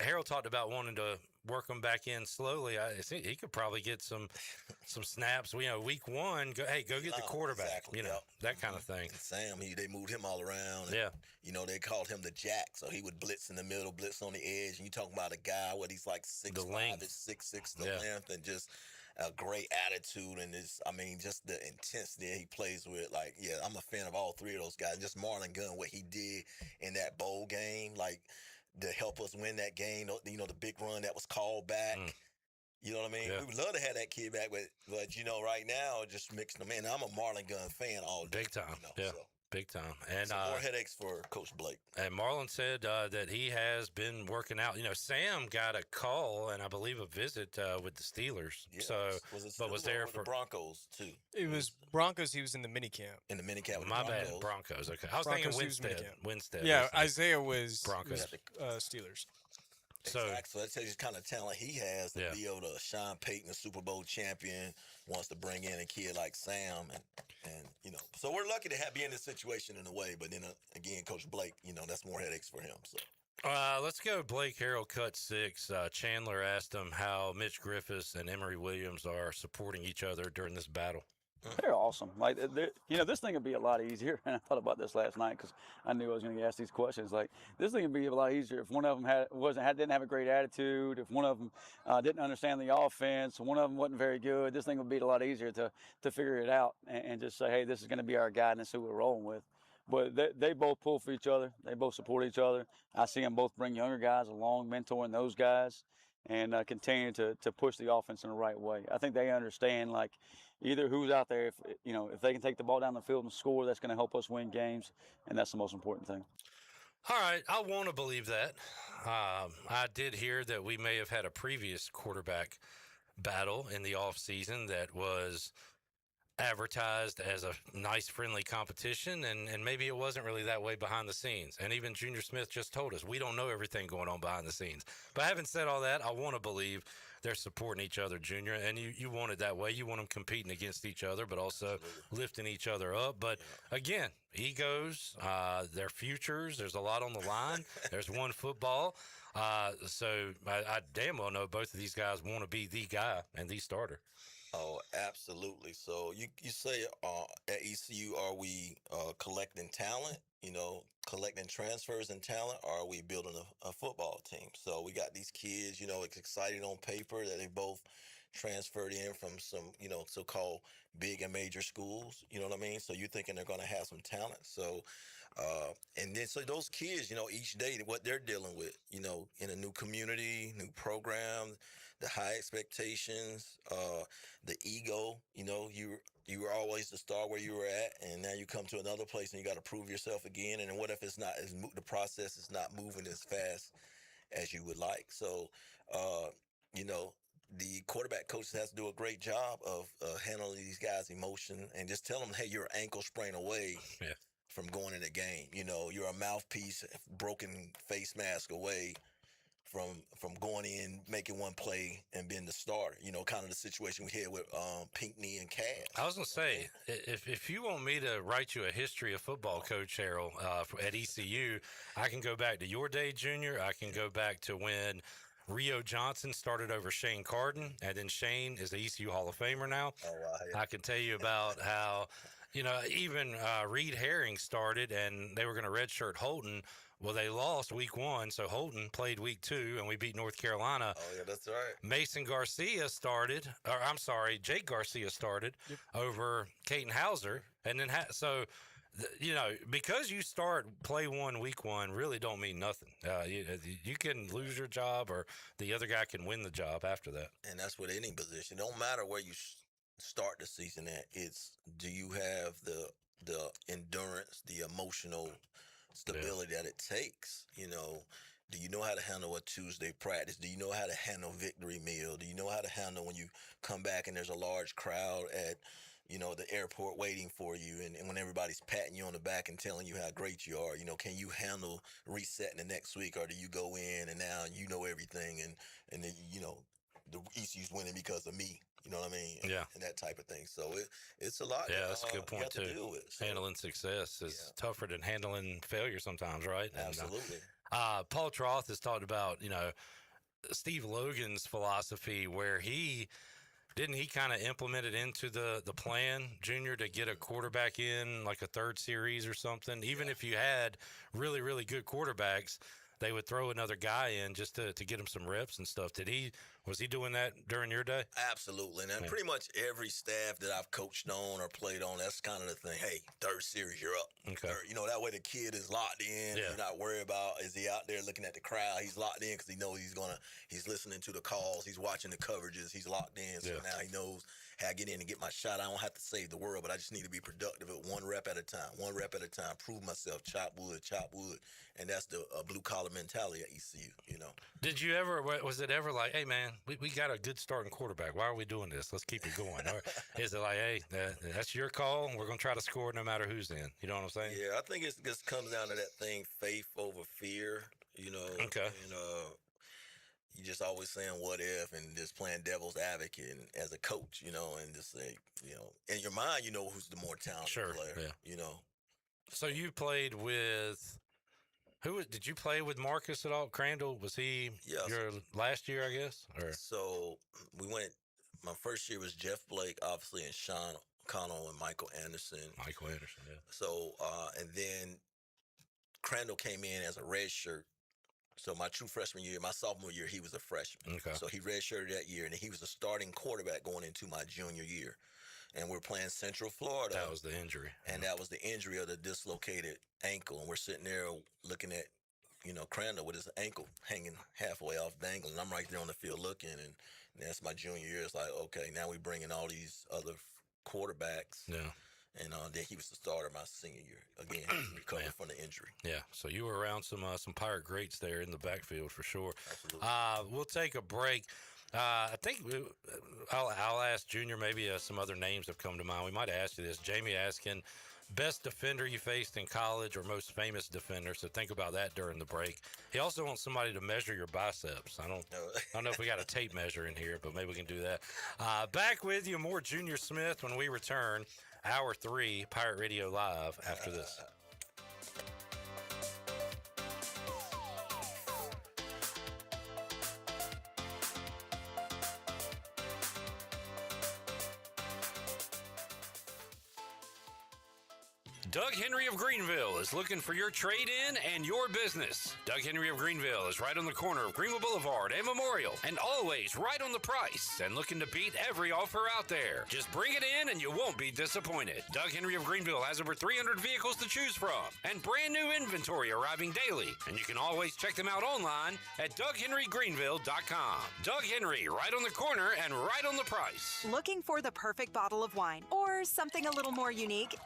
Speaker 22: Harold talked about wanting to work him back in slowly. I think he could probably get some snaps. You know, week one, go get the quarterback.
Speaker 2: Exactly,
Speaker 22: you know, that kind of thing.
Speaker 2: And Sam, they moved him all around. And, you know, they called him the Jack, so he would blitz in the middle, blitz on the edge. And you talking about a guy he's like 6'5", 6'6", the length, and just a great attitude, and just the intensity he plays with. Like, I'm a fan of all three of those guys. Just Marlon Gunn, what he did in that bowl game, like to help us win that game. You know, the big run that was called back. You know what I mean? We would love to have that kid back, but you know, right now, just mixing them in. I'm a Marlon Gunn fan all day.
Speaker 22: Big time.
Speaker 2: You know,
Speaker 22: big time. And
Speaker 2: more headaches for Coach Blake.
Speaker 22: And Marlon said that he has been working out. You know, Sam got a call and I believe a visit with the Steelers. So, was there for
Speaker 2: the Broncos too?
Speaker 23: It was Broncos. He was in the minicamp.
Speaker 2: In the minicamp.
Speaker 22: My bad, Broncos. Okay, I was thinking Winstead.
Speaker 23: Yeah, Isaiah was
Speaker 22: Broncos.
Speaker 23: Steelers.
Speaker 2: Exactly. So that tells you the kind of talent he has to be able to. Sean Payton, the Super Bowl champion, wants to bring in a kid like Sam, and you know, so we're lucky to be in this situation in a way. But then again, Coach Blake, you know, that's more headaches for him. So.
Speaker 22: Let's go. Blake Harrell cut 6. Chandler asked him how Mitch Griffiths and Emory Williams are supporting each other during this battle.
Speaker 1: They're awesome. Like, you know, this thing would be a lot easier. And I thought about this last night because I knew I was going to get asked these questions. Like, this thing would be a lot easier if one of them didn't have a great attitude, if one of them didn't understand the offense, one of them wasn't very good. This thing would be a lot easier to figure it out and just say, hey, this is going to be our guy and this is who we're rolling with. But they both pull for each other. They both support each other. I see them both bring younger guys along, mentoring those guys, and continue to push the offense in the right way. I think they understand, like, either who's out there, if they can take the ball down the field and score, that's going to help us win games, and that's the most important thing.
Speaker 22: All right, I want to believe that. I did hear that we may have had a previous quarterback battle in the offseason that was advertised as a nice, friendly competition, and maybe it wasn't really that way behind the scenes. And even Junior Smith just told us we don't know everything going on behind the scenes. But having said all that, I want to believe they're supporting each other, Junior, and you want it that way. You want them competing against each other, but also lifting each other up. But again, egos, their futures, there's a lot on the line. There's one football. So I damn well know both of these guys want to be the guy and the starter.
Speaker 2: Oh, absolutely. So you say at ECU, are we collecting talent, collecting transfers and talent, or are we building a football team? So we got these kids, it's exciting on paper that they both transferred in from some, so-called big and major schools, you know what I mean? So you're thinking they're going to have some talent. So, and then so those kids, each day, what they're dealing with, in a new community, new program, the high expectations, the ego, you were always the star where you were at, and now you come to another place and you got to prove yourself again. And what if the process is not moving as fast as you would like? So, the quarterback coach has to do a great job of handling these guys' emotion and just tell them, hey, you're an ankle sprain away from going in the game. You're a mouthpiece, broken face mask away from going in, making one play and being the starter. You know, kind of the situation we had with Pinckney and Cass.
Speaker 22: I was going to say, if you want me to write you a history of football, Coach Harrell, at ECU, I can go back to your day, Junior. I can go back to when Rio Johnson started over Shane Carden, and then Shane is the ECU Hall of Famer now.
Speaker 2: Oh, wow. Yeah.
Speaker 22: I can tell you about how, you know, even Reed Herring started, and they were going to redshirt Holton. Well, they lost week 1, so Holton played week 2, and we beat North Carolina.
Speaker 2: Oh, yeah, that's right.
Speaker 22: Mason Garcia started, or I'm sorry, Jake Garcia started over Caton Hauser. And then, you know, because you start play 1 week 1 really don't mean nothing. You can lose your job, or the other guy can win the job after that.
Speaker 2: And that's with any position. It don't matter where you start the season at. It's, do you have the endurance, the emotional stability that it takes? You know, do you know how to handle a Tuesday practice? Do you know how to handle victory meal? Do you know how to handle when you come back and there's a large crowd at, you know, the airport waiting for you, and when everybody's patting you on the back and telling you how great you are? You know, can you handle resetting the next week, or do you go in and now you know everything, and then, you know, the ECU's winning because of me? You know what I mean?
Speaker 22: Yeah.
Speaker 2: And that type of thing. So it's a lot.
Speaker 22: Yeah, that's a good point, too.
Speaker 2: To deal with, so.
Speaker 22: Handling success is tougher than handling failure sometimes, right?
Speaker 2: Absolutely.
Speaker 22: And, Paul Troth has talked about, you know, Steve Logan's philosophy, where he kind of implement it into the plan, Junior, to get a quarterback in like a third series or something? Even if you had really, really good quarterbacks, they would throw another guy in just to get him some reps and stuff. Was he doing that during your day?
Speaker 2: Absolutely. And pretty much every staff that I've coached on or played on, that's kind of the thing. Hey, third series, you're up.
Speaker 22: Okay.
Speaker 2: You know, that way the kid is locked in.
Speaker 22: Yeah.
Speaker 2: You're not worried about, is he out there looking at the crowd? He's locked in because he knows he's listening to the calls. He's watching the coverages. He's locked in. So now he knows, hey, I get in and get my shot. I don't have to save the world, but I just need to be productive at one rep at a time, prove myself, chop wood. And that's the blue-collar mentality at ECU, you know.
Speaker 22: Was it ever like, hey, man, we got a good starting quarterback. Why are we doing this? Let's keep it going. Or is it like, hey, that's your call, and we're going to try to score no matter who's in? You know what I'm saying?
Speaker 2: Yeah, I think it just comes down to that thing, faith over fear, you know.
Speaker 22: Okay.
Speaker 2: And you just always saying what if and just playing devil's advocate as a coach, you know, and just say, you know, in your mind, you know who's the more talented player, you know.
Speaker 22: So you played with... Did you play with Marcus at all? Crandall, was he your last year, I guess? Or?
Speaker 2: So my first year was Jeff Blake, obviously, and Sean Connell and Michael Anderson.
Speaker 22: Yeah.
Speaker 2: So, and then Crandall came in as a red shirt. So my true freshman year, my sophomore year, he was a freshman.
Speaker 22: Okay.
Speaker 2: So he redshirted that year, and he was a starting quarterback going into my junior year. And we're playing Central Florida.
Speaker 22: That was the injury.
Speaker 2: And that was the injury of the dislocated ankle. And we're sitting there looking at, you know, Crandall with his ankle hanging halfway off, dangling. And I'm right there on the field looking. And that's my junior year. It's like, okay, now we bring in all these other quarterbacks.
Speaker 22: Yeah.
Speaker 2: And then he was the starter my senior year. Again, recovered from the injury.
Speaker 22: Yeah, so you were around some Pirate greats there in the backfield for sure.
Speaker 2: Absolutely.
Speaker 22: We'll take a break. I think I'll ask Junior, maybe some other names have come to mind. We might have asked you this. Jamie asking, best defender you faced in college or most famous defender, so think about that during the break. He also wants somebody to measure your biceps. I don't know if we got a tape measure in here, but maybe we can do that. Back with you, more Junior Smith when we return. Hour 3, Pirate Radio Live after this. Doug Henry of Greenville is looking for your trade-in and your business. Doug Henry of Greenville is right on the corner of Greenville Boulevard and Memorial, and always right on the price and looking to beat every offer out there. Just bring it in and you won't be disappointed. Doug Henry of Greenville has over 300 vehicles to choose from and brand new inventory arriving daily. And you can always check them out online at DougHenryGreenville.com. Doug Henry, right on the corner and right on the price.
Speaker 4: Looking for the perfect bottle of wine or something a little more unique?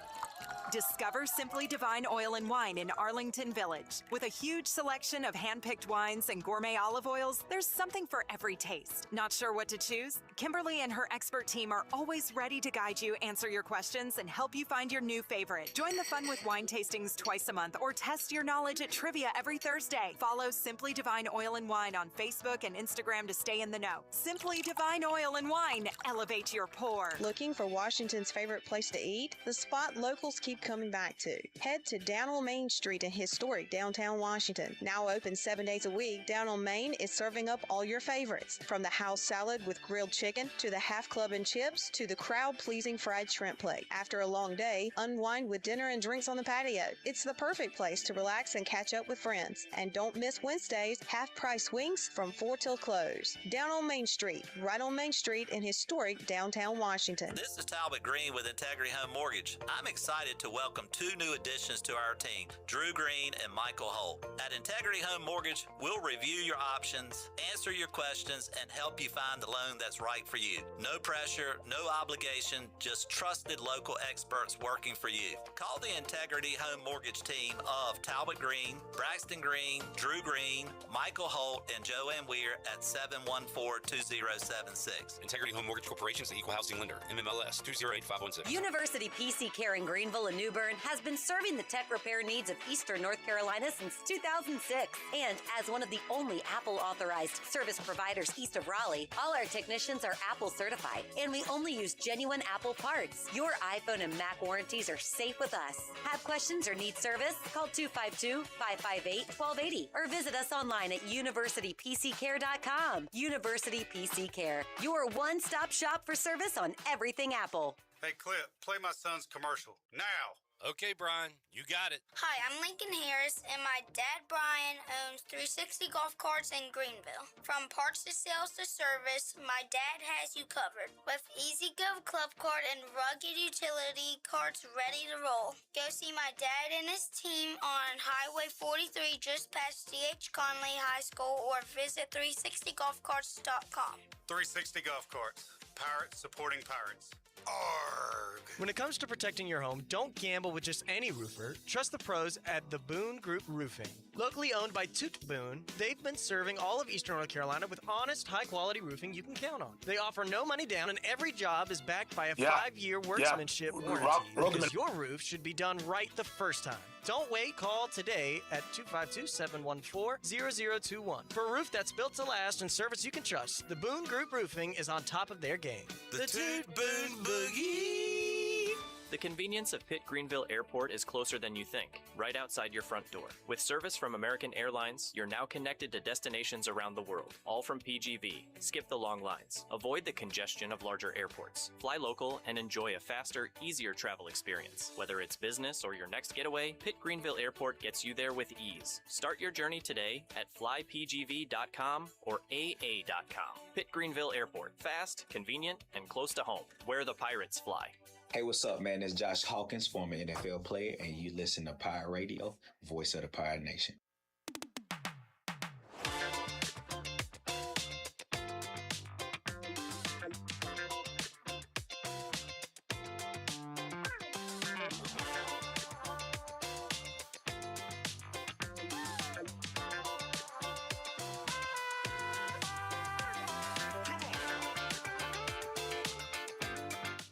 Speaker 4: Discover Simply Divine Oil and Wine in Arlington Village. With a huge selection of hand-picked wines and gourmet olive oils, there's something for every taste. Not sure what to choose? Kimberly and her expert team are always ready to guide you, answer your questions, and help you find your new favorite. Join the fun with wine tastings twice a month or test your knowledge at trivia every Thursday. Follow Simply Divine Oil and Wine on Facebook and Instagram to stay in the know. Simply Divine Oil and Wine. Elevate your pour.
Speaker 5: Looking for Washington's favorite place to eat? The spot locals keep coming back to. Head to Down on Main Street in historic downtown Washington. Now open 7 days a week, Down on Main is serving up all your favorites. From the house salad with grilled chicken, to the half club and chips, to the crowd-pleasing fried shrimp plate. After a long day, unwind with dinner and drinks on the patio. It's the perfect place to relax and catch up with friends. And don't miss Wednesdays, half-price wings from 4 till close. Down on Main Street, right on Main Street in historic downtown Washington.
Speaker 6: This is Talbot Green with Integrity Home Mortgage. I'm excited to welcome 2 new additions to our team, Drew Green and Michael Holt. At Integrity Home Mortgage, we'll review your options, answer your questions, and help you find the loan that's right for you. No pressure, no obligation, just trusted local experts working for you. Call the Integrity Home Mortgage team of Talbot Green, Braxton Green, Drew Green, Michael Holt, and Joanne Weir at 714-2076.
Speaker 17: Integrity Home Mortgage Corporation is an equal housing lender. MMLS 208516.
Speaker 20: University PC Care in Greenville and New Bern has been serving the tech repair needs of Eastern North Carolina since 2006. And as one of the only Apple authorized service providers east of Raleigh, all our technicians are Apple certified, and we only use genuine Apple parts. Your iPhone and Mac warranties are safe with us. Have questions or need service? Call 252-558-1280 or visit us online at universitypccare.com. University PC Care, your one-stop shop for service on everything Apple.
Speaker 24: Hey, Clip, play my son's commercial now.
Speaker 22: Okay, Brian, you got it.
Speaker 26: Hi, I'm Lincoln Harris, and my dad, Brian, owns 360 golf carts in Greenville. From parts to sales to service, my dad has you covered. With Easy Go Club Card and rugged utility carts ready to roll. Go see my dad and his team on Highway 43 just past C.H. Conley High School or visit 360golfcarts.com.
Speaker 24: 360 golf carts. Pirates supporting pirates. Arg.
Speaker 23: When it comes to protecting your home, don't gamble with just any roofer. Trust the pros at the Boone Group Roofing. Locally owned by Toot Boone, they've been serving all of Eastern North Carolina with honest, high-quality roofing you can count on. They offer no money down, and every job is backed by a 5-year workmanship warranty. Because your roof should be done right the first time. Don't wait. Call today at 252-714-0021. For a roof that's built to last and service you can trust, the Boone Group Roofing is on top of their game.
Speaker 28: The Toot Boone Boogie.
Speaker 27: The convenience of Pitt Greenville Airport is closer than you think, right outside your front door. With service from American Airlines, you're now connected to destinations around the world, all from PGV. Skip the long lines. Avoid the congestion of larger airports. Fly local and enjoy a faster, easier travel experience. Whether it's business or your next getaway, Pitt Greenville Airport gets you there with ease. Start your journey today at flypgv.com or AA.com. Pitt Greenville Airport. Fast, convenient, and close to home. Where the pirates fly.
Speaker 29: Hey, what's up, man? It's Josh Hawkins, former NFL player, and you listen to Pirate Radio, voice of the Pirate Nation.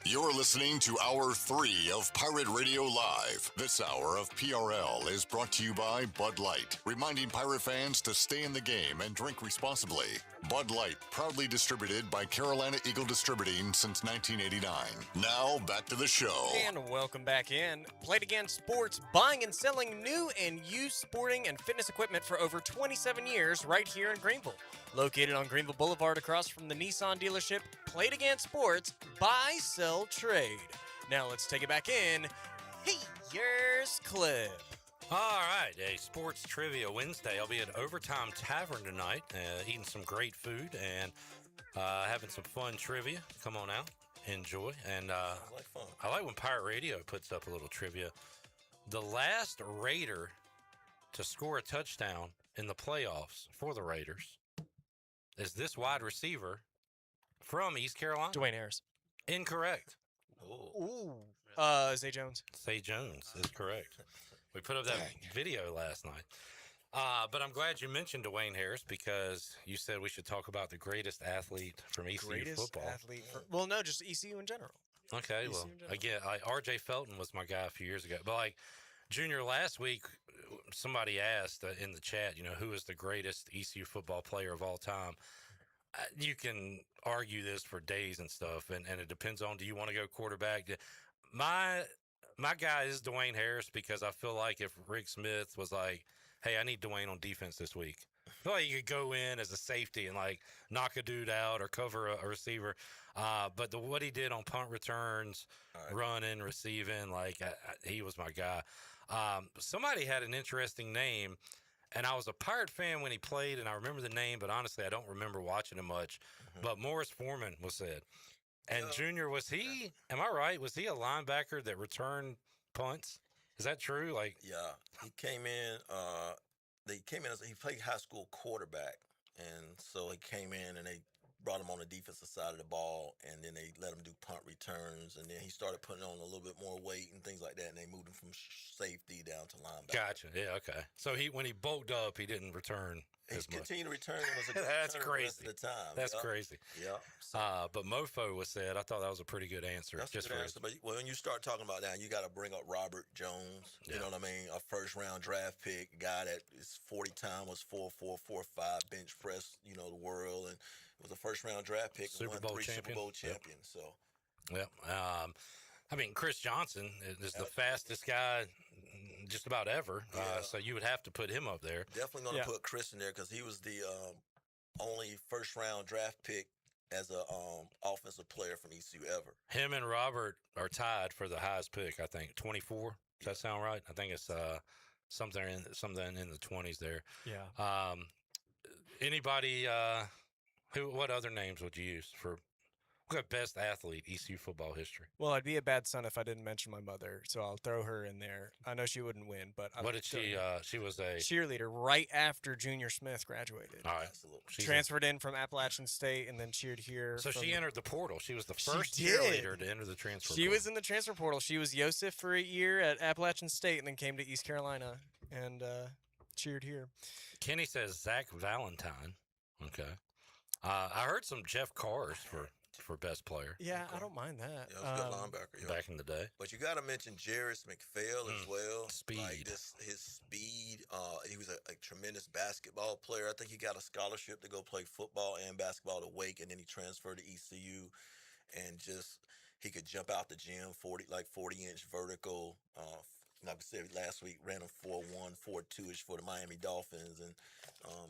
Speaker 10: You're listening to Hour 3 of Pirate Radio Live. This hour of PRL is brought to you by Bud Light, reminding pirate fans to stay in the game and drink responsibly. Bud Light, proudly distributed by Carolina Eagle Distributing since 1989. Now, back to the show.
Speaker 23: And welcome back in. Played Again Sports, buying and selling new and used sporting and fitness equipment for over 27 years right here in Greenville. Located on Greenville Boulevard across from the Nissan dealership, Played Again Sports, buy, sell, trade. Now let's take it back in. Hey, here's Clip.
Speaker 22: All right, a sports trivia Wednesday. I'll be at Overtime Tavern tonight, eating some great food and having some fun trivia. Come on out, enjoy. And I like when Pirate Radio puts up a little trivia. The last Raider to score a touchdown in the playoffs for the Raiders is this wide receiver from East Carolina.
Speaker 23: Dwayne Harris.
Speaker 22: Incorrect.
Speaker 23: Ooh. Zay Jones.
Speaker 22: Zay Jones is correct. We put up that video last night. But I'm glad you mentioned Dwayne Harris because you said we should talk about the greatest athlete from ECU
Speaker 23: Greatest
Speaker 22: football.
Speaker 23: athlete. Well, no, just ECU in general.
Speaker 22: Okay, well, again, R.J. Felton was my guy a few years ago. But, like, Junior, last week, somebody asked in the chat, who is the greatest ECU football player of all time? You can argue this for days and stuff, and it depends on, do you want to go quarterback? My guy is Dwayne Harris because I feel like if Rick Smith was like, hey, I need Dwayne on defense this week, I feel like you could go in as a safety and, like, knock a dude out or cover a receiver. But what he did on punt returns, running, receiving, he was my guy. Somebody had an interesting name, and I was a Pirate fan when he played, and I remember the name, but honestly, I don't remember watching him much. But Morris Foreman was said. And Junior, am I right? Was he a linebacker that returned punts? Is that true?
Speaker 2: Yeah, he came in. He played high school quarterback, and so he came in and they brought him on the defensive side of the ball, and then they let him do punt returns, and then he started putting on a little bit more weight and things like that, and they moved him from safety down to linebacker.
Speaker 22: Gotcha. Yeah. Okay. So when he bulked up, he didn't return.
Speaker 2: He continued to return. And was a good
Speaker 22: That's
Speaker 2: returner
Speaker 22: crazy.
Speaker 2: The rest of the time.
Speaker 22: That's crazy.
Speaker 2: Yeah.
Speaker 22: But Mofo was said. I thought that was a pretty good answer.
Speaker 2: That's a good answer. But when you start talking about that, you got to bring up Robert Jones. You know what I mean? A first-round draft pick, guy that his 40 time was 4.4, 4.5, bench press, the world, and was a first-round draft pick.
Speaker 22: Super Bowl champion.
Speaker 2: Super Bowl champion. So.
Speaker 22: Yep. Chris Johnson is the fastest guy just about ever. So you would have to put him up there.
Speaker 2: Definitely going to put Chris in there because he was the only first-round draft pick as a offensive player from ECU ever.
Speaker 22: Him and Robert are tied for the highest pick, I think. 24. Does that sound right? I think it's something in the 20s there.
Speaker 23: Yeah.
Speaker 22: Anybody? What other names would you use for best athlete ECU football history?
Speaker 23: Well, I'd be a bad son if I didn't mention my mother, so I'll throw her in there. I know she wouldn't win, but
Speaker 22: what did she? She was a
Speaker 23: cheerleader right after Junior Smith graduated.
Speaker 22: All right,
Speaker 2: absolutely.
Speaker 23: Transferred in from Appalachian State and then cheered here.
Speaker 22: So she entered the portal. She was the first cheerleader to enter the transfer portal.
Speaker 23: She was in the transfer portal. She was Yosef for a year at Appalachian State and then came to East Carolina and cheered here.
Speaker 22: Kenny says Zach Valentine. Okay. I heard some Jeff Cars for best player.
Speaker 23: Yeah, I don't mind that.
Speaker 2: Yeah, it was a good linebacker.
Speaker 22: Back in the day.
Speaker 2: But you got to mention Jarris McPhail as well.
Speaker 22: Speed.
Speaker 2: His speed. He was a tremendous basketball player. I think he got a scholarship to go play football and basketball at Wake, and then he transferred to ECU, and he could jump out the gym 40-inch vertical. Like I said last week, ran a 4.1, 4.2-ish for the Miami Dolphins, and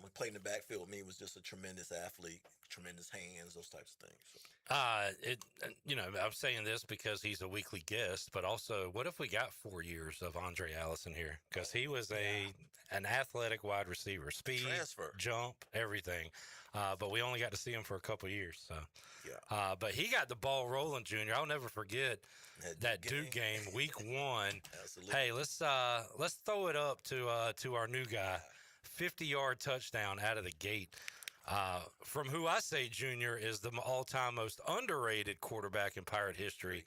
Speaker 2: he played in the backfield with me. He was just a tremendous athlete, tremendous hands, those types of things. So.
Speaker 22: I'm saying this because he's a weekly guest, but also, what if we got 4 years of Andre Allison here? Because he was an athletic wide receiver, speed, jump, everything. But we only got to see him for a couple of years. So, but he got the ball rolling, Junior. I'll never forget that Duke game, week 1.
Speaker 2: Absolutely.
Speaker 22: Hey, let's throw it up to our new guy, 50-yard touchdown out of the gate. From who I say, Junior, is the all-time most underrated quarterback in Pirate history,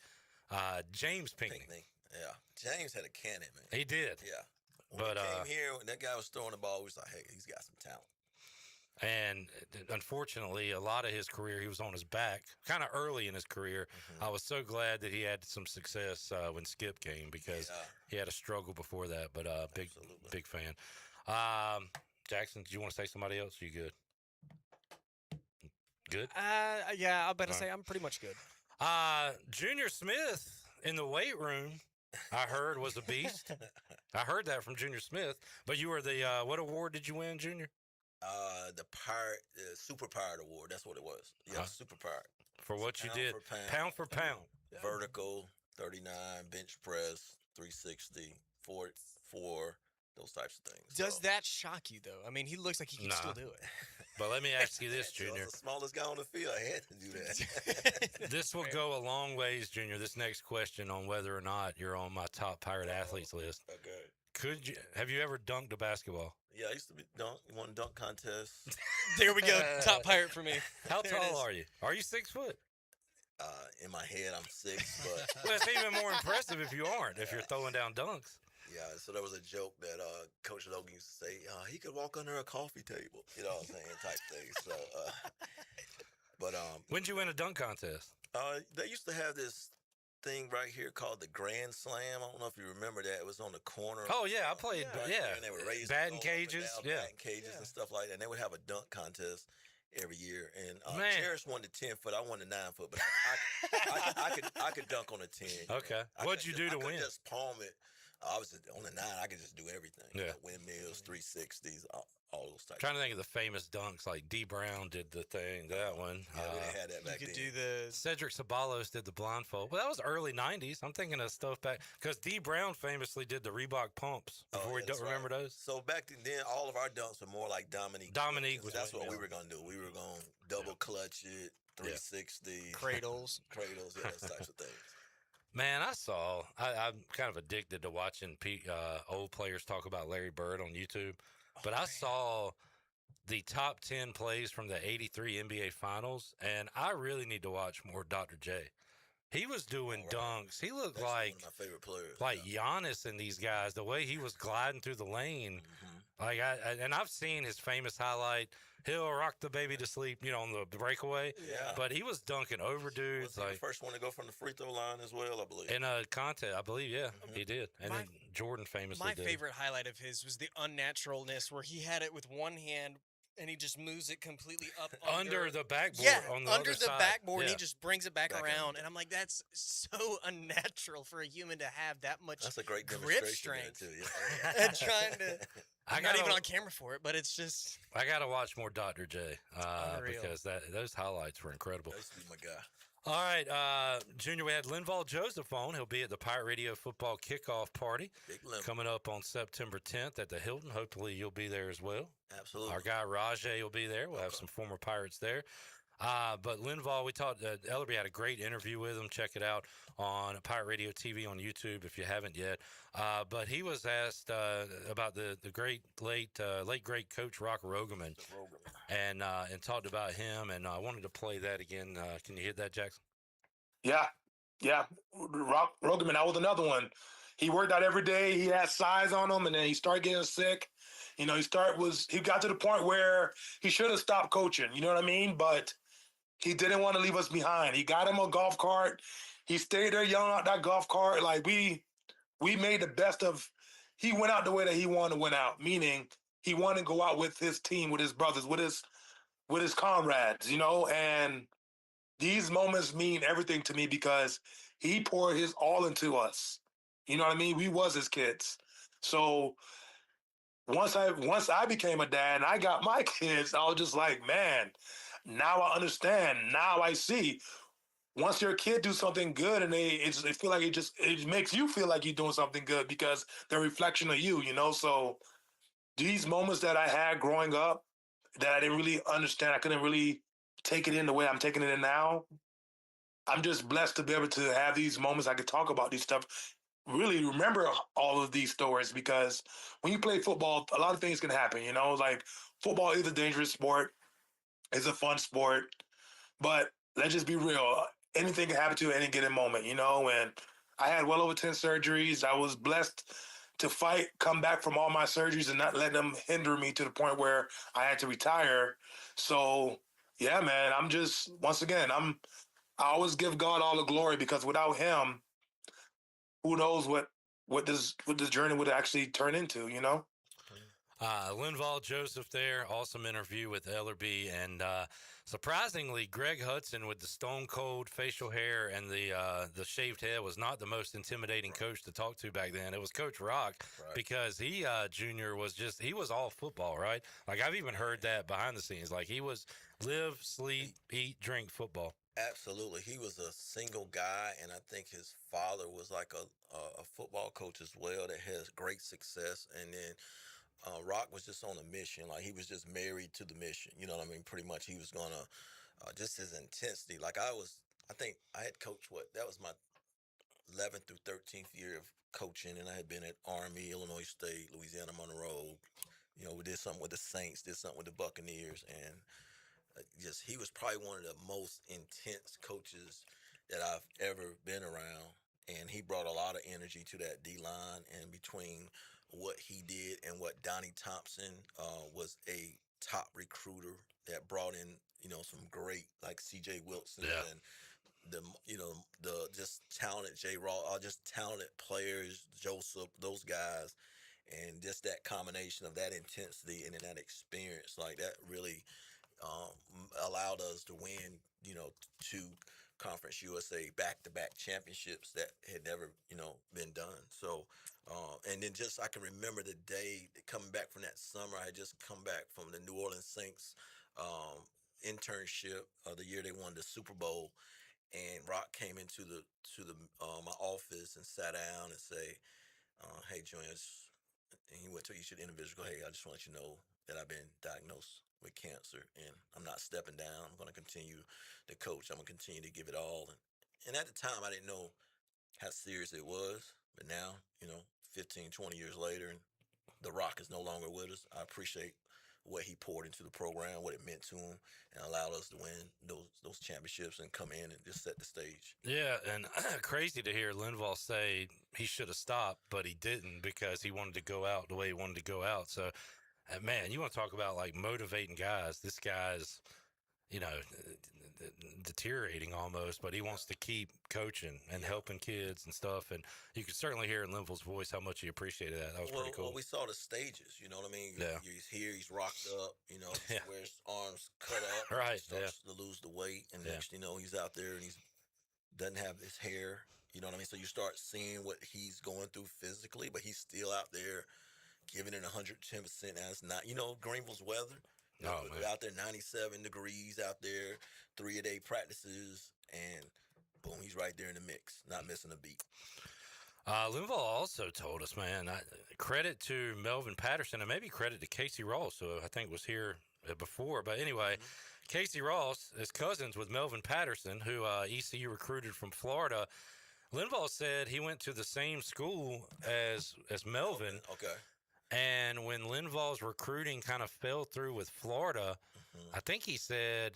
Speaker 22: James Pinckney.
Speaker 2: Yeah, James had a cannon, man.
Speaker 22: He did.
Speaker 2: Yeah. When he came here, when that guy was throwing the ball, we was like, hey, he's got some talent.
Speaker 22: And unfortunately, a lot of his career, he was on his back kind of early in his career. I was so glad that he had some success when Skip came because he had a struggle before that, but big fan. Jackson, do you want to say somebody else? Are you good? Good?
Speaker 23: Yeah, I better say I'm pretty much good.
Speaker 22: Junior Smith in the weight room, I heard, was a beast. I heard that from Junior Smith. But you were the what award did you win, Junior?
Speaker 2: The Super Pirate Award. That's what it was. Yeah, Super Pirate.
Speaker 22: For what you did. Pound for pound.
Speaker 2: Vertical, 39, bench press, 360, 4, those types of things.
Speaker 23: Does that shock you, though? I mean, he looks like he can still do it.
Speaker 22: But let me ask you this, Junior.
Speaker 2: I was the smallest guy on the field. I had to do that.
Speaker 22: This will go a long ways, Junior. This next question on whether or not you're on my top Pirate athletes list.
Speaker 2: Okay.
Speaker 22: Have you ever dunked a basketball?
Speaker 2: Yeah, I used to be won dunk contests.
Speaker 23: There we go. Top Pirate for me.
Speaker 22: How tall are you? Are you 6 foot?
Speaker 2: In my head, I'm 6, but
Speaker 22: Well, it's even more impressive if you aren't, if you're throwing down dunks.
Speaker 2: yeah. So there was a joke that Coach Logan used to say, he could walk under a coffee table, you know what I'm saying, type thing. So, but
Speaker 22: When'd you win a dunk contest?
Speaker 2: they used to have this thing right here called the Grand Slam. I don't know if you remember that. It was on the corner.
Speaker 22: Oh yeah, I played.
Speaker 2: Right
Speaker 22: Yeah,
Speaker 2: there, and they would raise
Speaker 22: batting
Speaker 2: the goal up and
Speaker 22: cages.
Speaker 2: down,
Speaker 22: Yeah,
Speaker 2: batting cages and stuff like that. And they would have a dunk contest every year. And
Speaker 22: Man.
Speaker 2: Cherish won the 10-foot. I won the 9-foot, but I could dunk on a 10.
Speaker 22: Okay.
Speaker 2: Know?
Speaker 22: What'd you do to
Speaker 2: I
Speaker 22: win?
Speaker 2: could just palm it. I was on the 9. I could just do everything.
Speaker 22: Yeah.
Speaker 2: You know, windmills, 360s, all those types.
Speaker 22: Trying to think of the famous dunks, like D Brown did the thing, that one.
Speaker 2: Yeah, we didn't have that back
Speaker 23: You could
Speaker 2: then.
Speaker 23: do the
Speaker 22: Cedric Sabalos did the blindfold. Well, that was early 90s. I'm thinking of stuff back because D Brown famously did the Reebok pumps before we don't remember those.
Speaker 2: So back then, all of our dunks were more like Dominique.
Speaker 22: Was
Speaker 2: That's what we were going to do. We were going to double clutch it, 360.
Speaker 23: cradles.
Speaker 2: Yeah, those types of things.
Speaker 22: Man, I'm kind of addicted to watching old players talk about Larry Bird on YouTube. But I saw the top 10 plays from the 83 NBA Finals, and I really need to watch more Dr. J. He was doing dunks. He looked
Speaker 2: That's
Speaker 22: like
Speaker 2: one of my favorite players.
Speaker 22: Like Giannis and these guys, the way he was gliding through the lane. Like and I've seen his famous highlight, he'll rock the baby to sleep, on the breakaway.
Speaker 2: Yeah.
Speaker 22: But he was dunking over dudes.
Speaker 2: Was he the first one to go from the free throw line as well, I believe?
Speaker 22: In a contest, I believe, yeah, he did. And then Jordan famously did.
Speaker 23: My favorite highlight of his was the unnaturalness where he had it with one hand and he just moves it completely up
Speaker 22: under the backboard.
Speaker 23: Yeah,
Speaker 22: on the
Speaker 23: under
Speaker 22: other
Speaker 23: the
Speaker 22: side.
Speaker 23: backboard, and
Speaker 22: Yeah.
Speaker 23: he just brings it back
Speaker 2: Back
Speaker 23: around. And I'm like, that's so unnatural for a human to have that much
Speaker 2: That's a great
Speaker 23: grip
Speaker 2: demonstration there,
Speaker 23: strength.
Speaker 2: too. Yeah.
Speaker 23: And trying to. I'm not
Speaker 22: gotta-
Speaker 23: even on camera for it, but it's just.
Speaker 22: I got to watch more Dr. J
Speaker 23: unreal.
Speaker 22: because those highlights were incredible.
Speaker 2: That used to be my guy.
Speaker 22: All right, Junior, we had Linval Joseph on. He'll be at the Pirate Radio football kickoff party
Speaker 2: Big Lin.
Speaker 22: coming up on September 10th at the Hilton. Hopefully, you'll be there as well.
Speaker 2: Absolutely.
Speaker 22: Our guy Rajay will be there. We'll have some former Pirates there. But Linval, we talked. Ellerby had a great interview with him. Check it out on Pirate Radio TV on YouTube if you haven't yet. But he was asked about the great late great Coach Rock Rogerman, and talked about him. And I wanted to play that again. Can you hit that, Jackson?
Speaker 3: Yeah. Rogerman, that was another one. He worked out every day. He had size on him, and then he started getting sick. He got to the point where he should have stopped coaching. You know what I mean? But he didn't want to leave us behind. He got him a golf cart. He stayed there yelling out that golf cart. Like we made the best of. He went out the way that he wanted to win out, meaning he wanted to go out with his team, with his brothers, with his comrades. And these moments mean everything to me because he poured his all into us. You know what I mean? We was his kids. So once I became a dad and I got my kids, I was just like, man, now I understand. Now I see. Once your kid do something good and it feel like it makes you feel like you're doing something good because they're a reflection of you, So these moments that I had growing up that I didn't really understand, I couldn't really take it in the way I'm taking it in now. I'm just blessed to be able to have these moments. I could talk about these stuff, really remember all of these stories, because when you play football, a lot of things can happen, like football is a dangerous sport. It's a fun sport, but let's just be real. Anything can happen to you at any given moment, and I had well over 10 surgeries. I was blessed to come back from all my surgeries and not let them hinder me to the point where I had to retire. So yeah, man, I'm just, once again, I always give God all the glory, because without him, who knows what this journey would actually turn into,
Speaker 22: Linval Joseph there. Awesome interview with Ellerby. And surprisingly, Greg Hudson with the stone cold facial hair and the shaved head was not the most intimidating coach to talk to back then. It was Coach Rock, because he, Junior, he was all football, right? Like, I've even heard that behind the scenes. Like, he was live, sleep, eat, drink football.
Speaker 2: Absolutely. He was a single guy, and I think his father was like a football coach as well that has great success. And then Rock was just on a mission. Like, he was just married to the mission. You know what I mean? Pretty much he was going to, just his intensity. Like, I think I had coached that was my 11th through 13th year of coaching, and I had been at Army, Illinois State, Louisiana Monroe. We did something with the Saints, did something with the Buccaneers, and he was probably one of the most intense coaches that I've ever been around. And he brought a lot of energy to that D line. And between what he did and what Donnie Thompson was a top recruiter that brought in, some great like C.J. Wilson and the just talented J. Raw, all just talented players, Joseph, those guys, and just that combination of that intensity and that experience, like that really allowed us to win, 2 Conference USA back-to-back championships that had never, been done. So, and then just I can remember the day coming back from that summer. I had just come back from the New Orleans Saints internship the year they won the Super Bowl, and Rock came into my office and sat down and say, "Hey, Junior," and he went to each of the individuals. Go, "Hey, I just want to let you know that I've been diagnosed with cancer, and I'm not stepping down. I'm going to continue to coach. I'm going to continue to give it all." And at the time, I didn't know how serious it was. But now, 15, 20 years later, and The Rock is no longer with us. I appreciate what he poured into the program, what it meant to him, and allowed us to win those championships and come in and just set the stage.
Speaker 22: Yeah, and crazy to hear Linval say he should have stopped, but he didn't because he wanted to go out the way he wanted to go out. So, man, you want to talk about like motivating guys. This guy's, deteriorating almost, but he wants to keep coaching and helping kids and stuff. And you could certainly hear in Linval's voice how much he appreciated that. That was pretty cool.
Speaker 2: Well, we saw the stages, you know what I mean?
Speaker 22: Yeah.
Speaker 2: He's here, he's rocked up, where his arms cut up.
Speaker 22: Right,
Speaker 2: starts to lose the weight. And next, he's out there and he doesn't have his hair, you know what I mean? So you start seeing what he's going through physically, but he's still out there giving it 110%. Now it's not, Greenville's weather. We're out there 97 degrees out there, 3-a-day practices, and boom, he's right there in the mix, not missing a beat.
Speaker 22: Linval also told us, man, credit to Melvin Patterson and maybe credit to Casey Ross, who I think was here before. But anyway, Casey Ross is cousins with Melvin Patterson, who ECU recruited from Florida. Linval said he went to the same school as Melvin.
Speaker 2: Okay.
Speaker 22: And when Linval's recruiting kind of fell through with Florida, I think he said,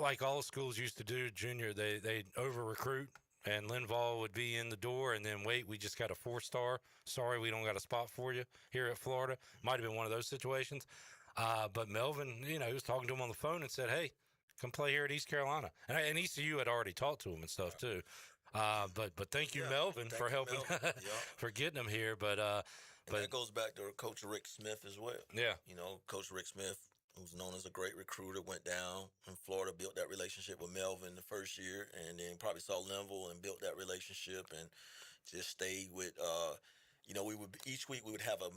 Speaker 22: like all schools used to do, Junior, they'd over-recruit, and Linval would be in the door, and then, wait, we just got a 4-star. Sorry, we don't got a spot for you here at Florida. Might have been one of those situations. But Melvin, he was talking to him on the phone and said, hey, come play here at East Carolina. And ECU had already talked to him and stuff, too. But thank you, Melvin, for helping, for getting him here. But
Speaker 2: that goes back to Coach Rick Smith as well.
Speaker 22: Yeah.
Speaker 2: Coach Rick Smith, who's known as a great recruiter, went down in Florida, built that relationship with Melvin the first year, and then probably saw Linval and built that relationship and just stayed with, each week we would have a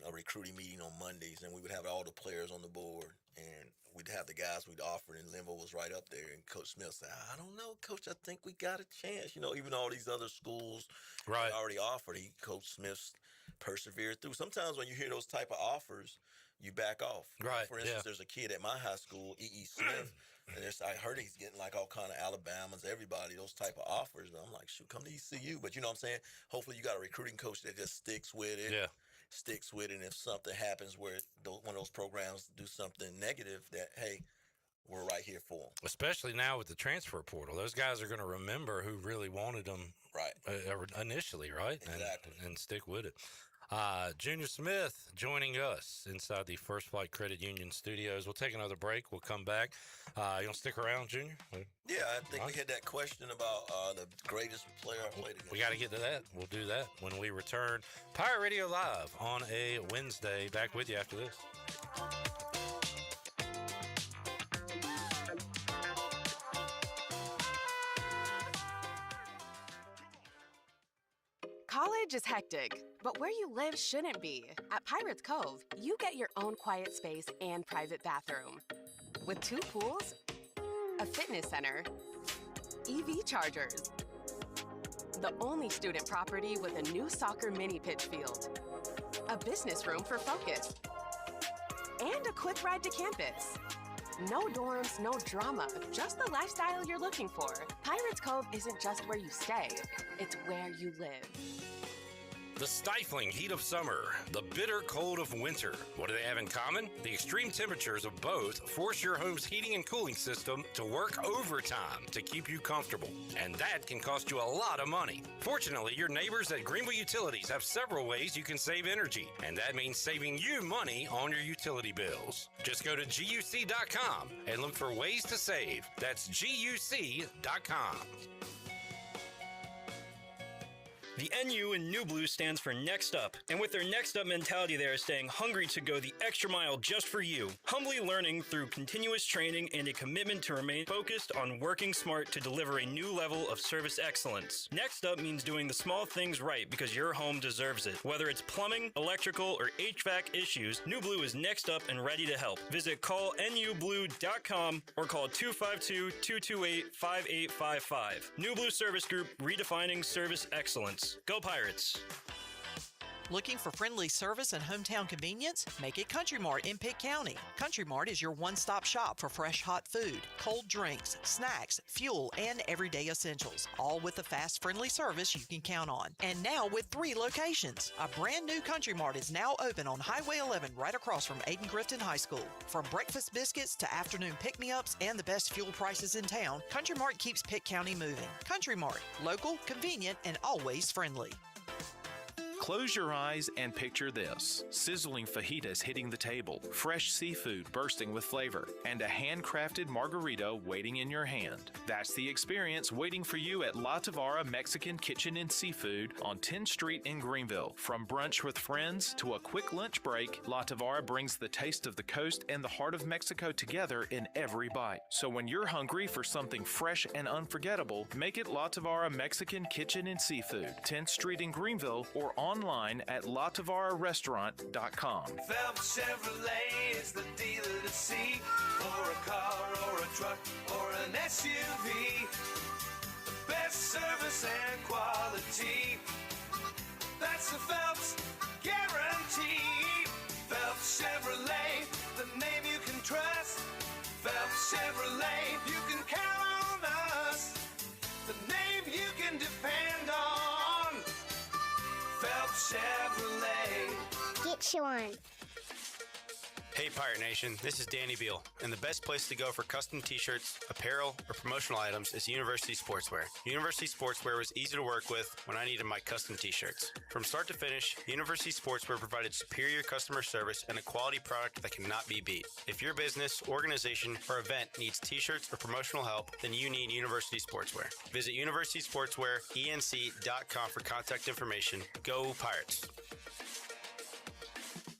Speaker 2: recruiting meeting on Mondays, and we would have all the players on the board, and we'd have the guys we'd offer, and Linval was right up there, and Coach Smith said, I don't know, Coach, I think we got a chance. Even all these other schools already offered, Coach Smith's persevered through. Sometimes when you hear those type of offers, you back off.
Speaker 22: Right.
Speaker 2: For instance, there's a kid at my high school, E.E. Smith, and I heard he's getting like all kind of Alabamas, everybody, those type of offers. And I'm like, shoot, come to ECU. But you know what I'm saying? Hopefully you got a recruiting coach that just sticks with it.
Speaker 22: Yeah.
Speaker 2: Sticks with it. And if something happens where one of those programs do something negative, that, hey, we're right here for them.
Speaker 22: Especially now with the transfer portal. Those guys are going to remember who really wanted them initially, right?
Speaker 2: Exactly.
Speaker 22: And stick with it. Junior Smith joining us inside the First Flight Credit Union studios. We'll take another break. We'll come back. You want to stick around, Junior?
Speaker 2: Yeah, I think we had that question about the greatest player I played against.
Speaker 22: We got to get to that. We'll do that when we return. Pirate Radio Live on a Wednesday. Back with you after this.
Speaker 7: College is hectic, but where you live shouldn't be. At Pirates Cove, you get your own quiet space and private bathroom. With 2 pools, a fitness center, EV chargers, the only student property with a new soccer mini pitch field, a business room for focus, and a quick ride to campus. No dorms, no drama, just the lifestyle you're looking for. Pirates Cove isn't just where you stay, it's where you live.
Speaker 22: The stifling heat of summer, the bitter cold of winter. What do they have in common? The extreme temperatures of both force your home's heating and cooling system to work overtime to keep you comfortable. And that can cost you a lot of money. Fortunately, your neighbors at Greenville Utilities have several ways you can save energy. And that means saving you money on your utility bills. Just go to GUC.com and look for ways to save. That's GUC.com.
Speaker 8: The NU in New Blue stands for Next Up, and with their Next Up mentality, they are staying hungry to go the extra mile just for you, humbly learning through continuous training and a commitment to remain focused on working smart to deliver a new level of service excellence. Next Up means doing the small things right because your home deserves it. Whether it's plumbing, electrical, or HVAC issues, New Blue is next up and ready to help. Visit callnublue.com or call 252-228-5855. New Blue Service Group, redefining service excellence. Go Pirates!
Speaker 9: Looking for friendly service and hometown convenience? Make it Country Mart in Pitt County. Country Mart is your one-stop shop for fresh hot food, cold drinks, snacks, fuel, and everyday essentials, all with the fast, friendly service you can count on. And now with 3 locations. A brand new Country Mart is now open on Highway 11 right across from Aiden Grifton High School. From breakfast biscuits to afternoon pick-me-ups and the best fuel prices in town, Country Mart keeps Pitt County moving. Country Mart, local, convenient, and always friendly.
Speaker 11: Close your eyes and picture this. Sizzling fajitas hitting the table, fresh seafood bursting with flavor, and a handcrafted margarita waiting in your hand. That's the experience waiting for you at La Tavara Mexican Kitchen and Seafood on 10th Street in Greenville. From brunch with friends to a quick lunch break, La Tavara brings the taste of the coast and the heart of Mexico together in every bite. So when you're hungry for something fresh and unforgettable, make it La Tavara Mexican Kitchen and Seafood, 10th Street in Greenville, or online at LaTavaraRestaurant.com.
Speaker 12: Phelps Chevrolet is the dealer to see for a car or a truck or an SUV. The best service and quality. That's the Phelps guarantee. Phelps Chevrolet, the name you can trust. Phelps Chevrolet, you can count on us. The name you can depend on. Phelps Chevrolet.
Speaker 13: Get you one.
Speaker 17: Hey Pirate Nation, this is Danny Beal, and the best place to go for custom t-shirts, apparel, or promotional items is University Sportswear. University Sportswear was easy to work with when I needed my custom t-shirts. From start to finish, University Sportswear provided superior customer service and a quality product that cannot be beat. If your business, organization, or event needs t-shirts or promotional help, then you need University Sportswear. Visit universitysportswearenc.com for contact information. Go Pirates!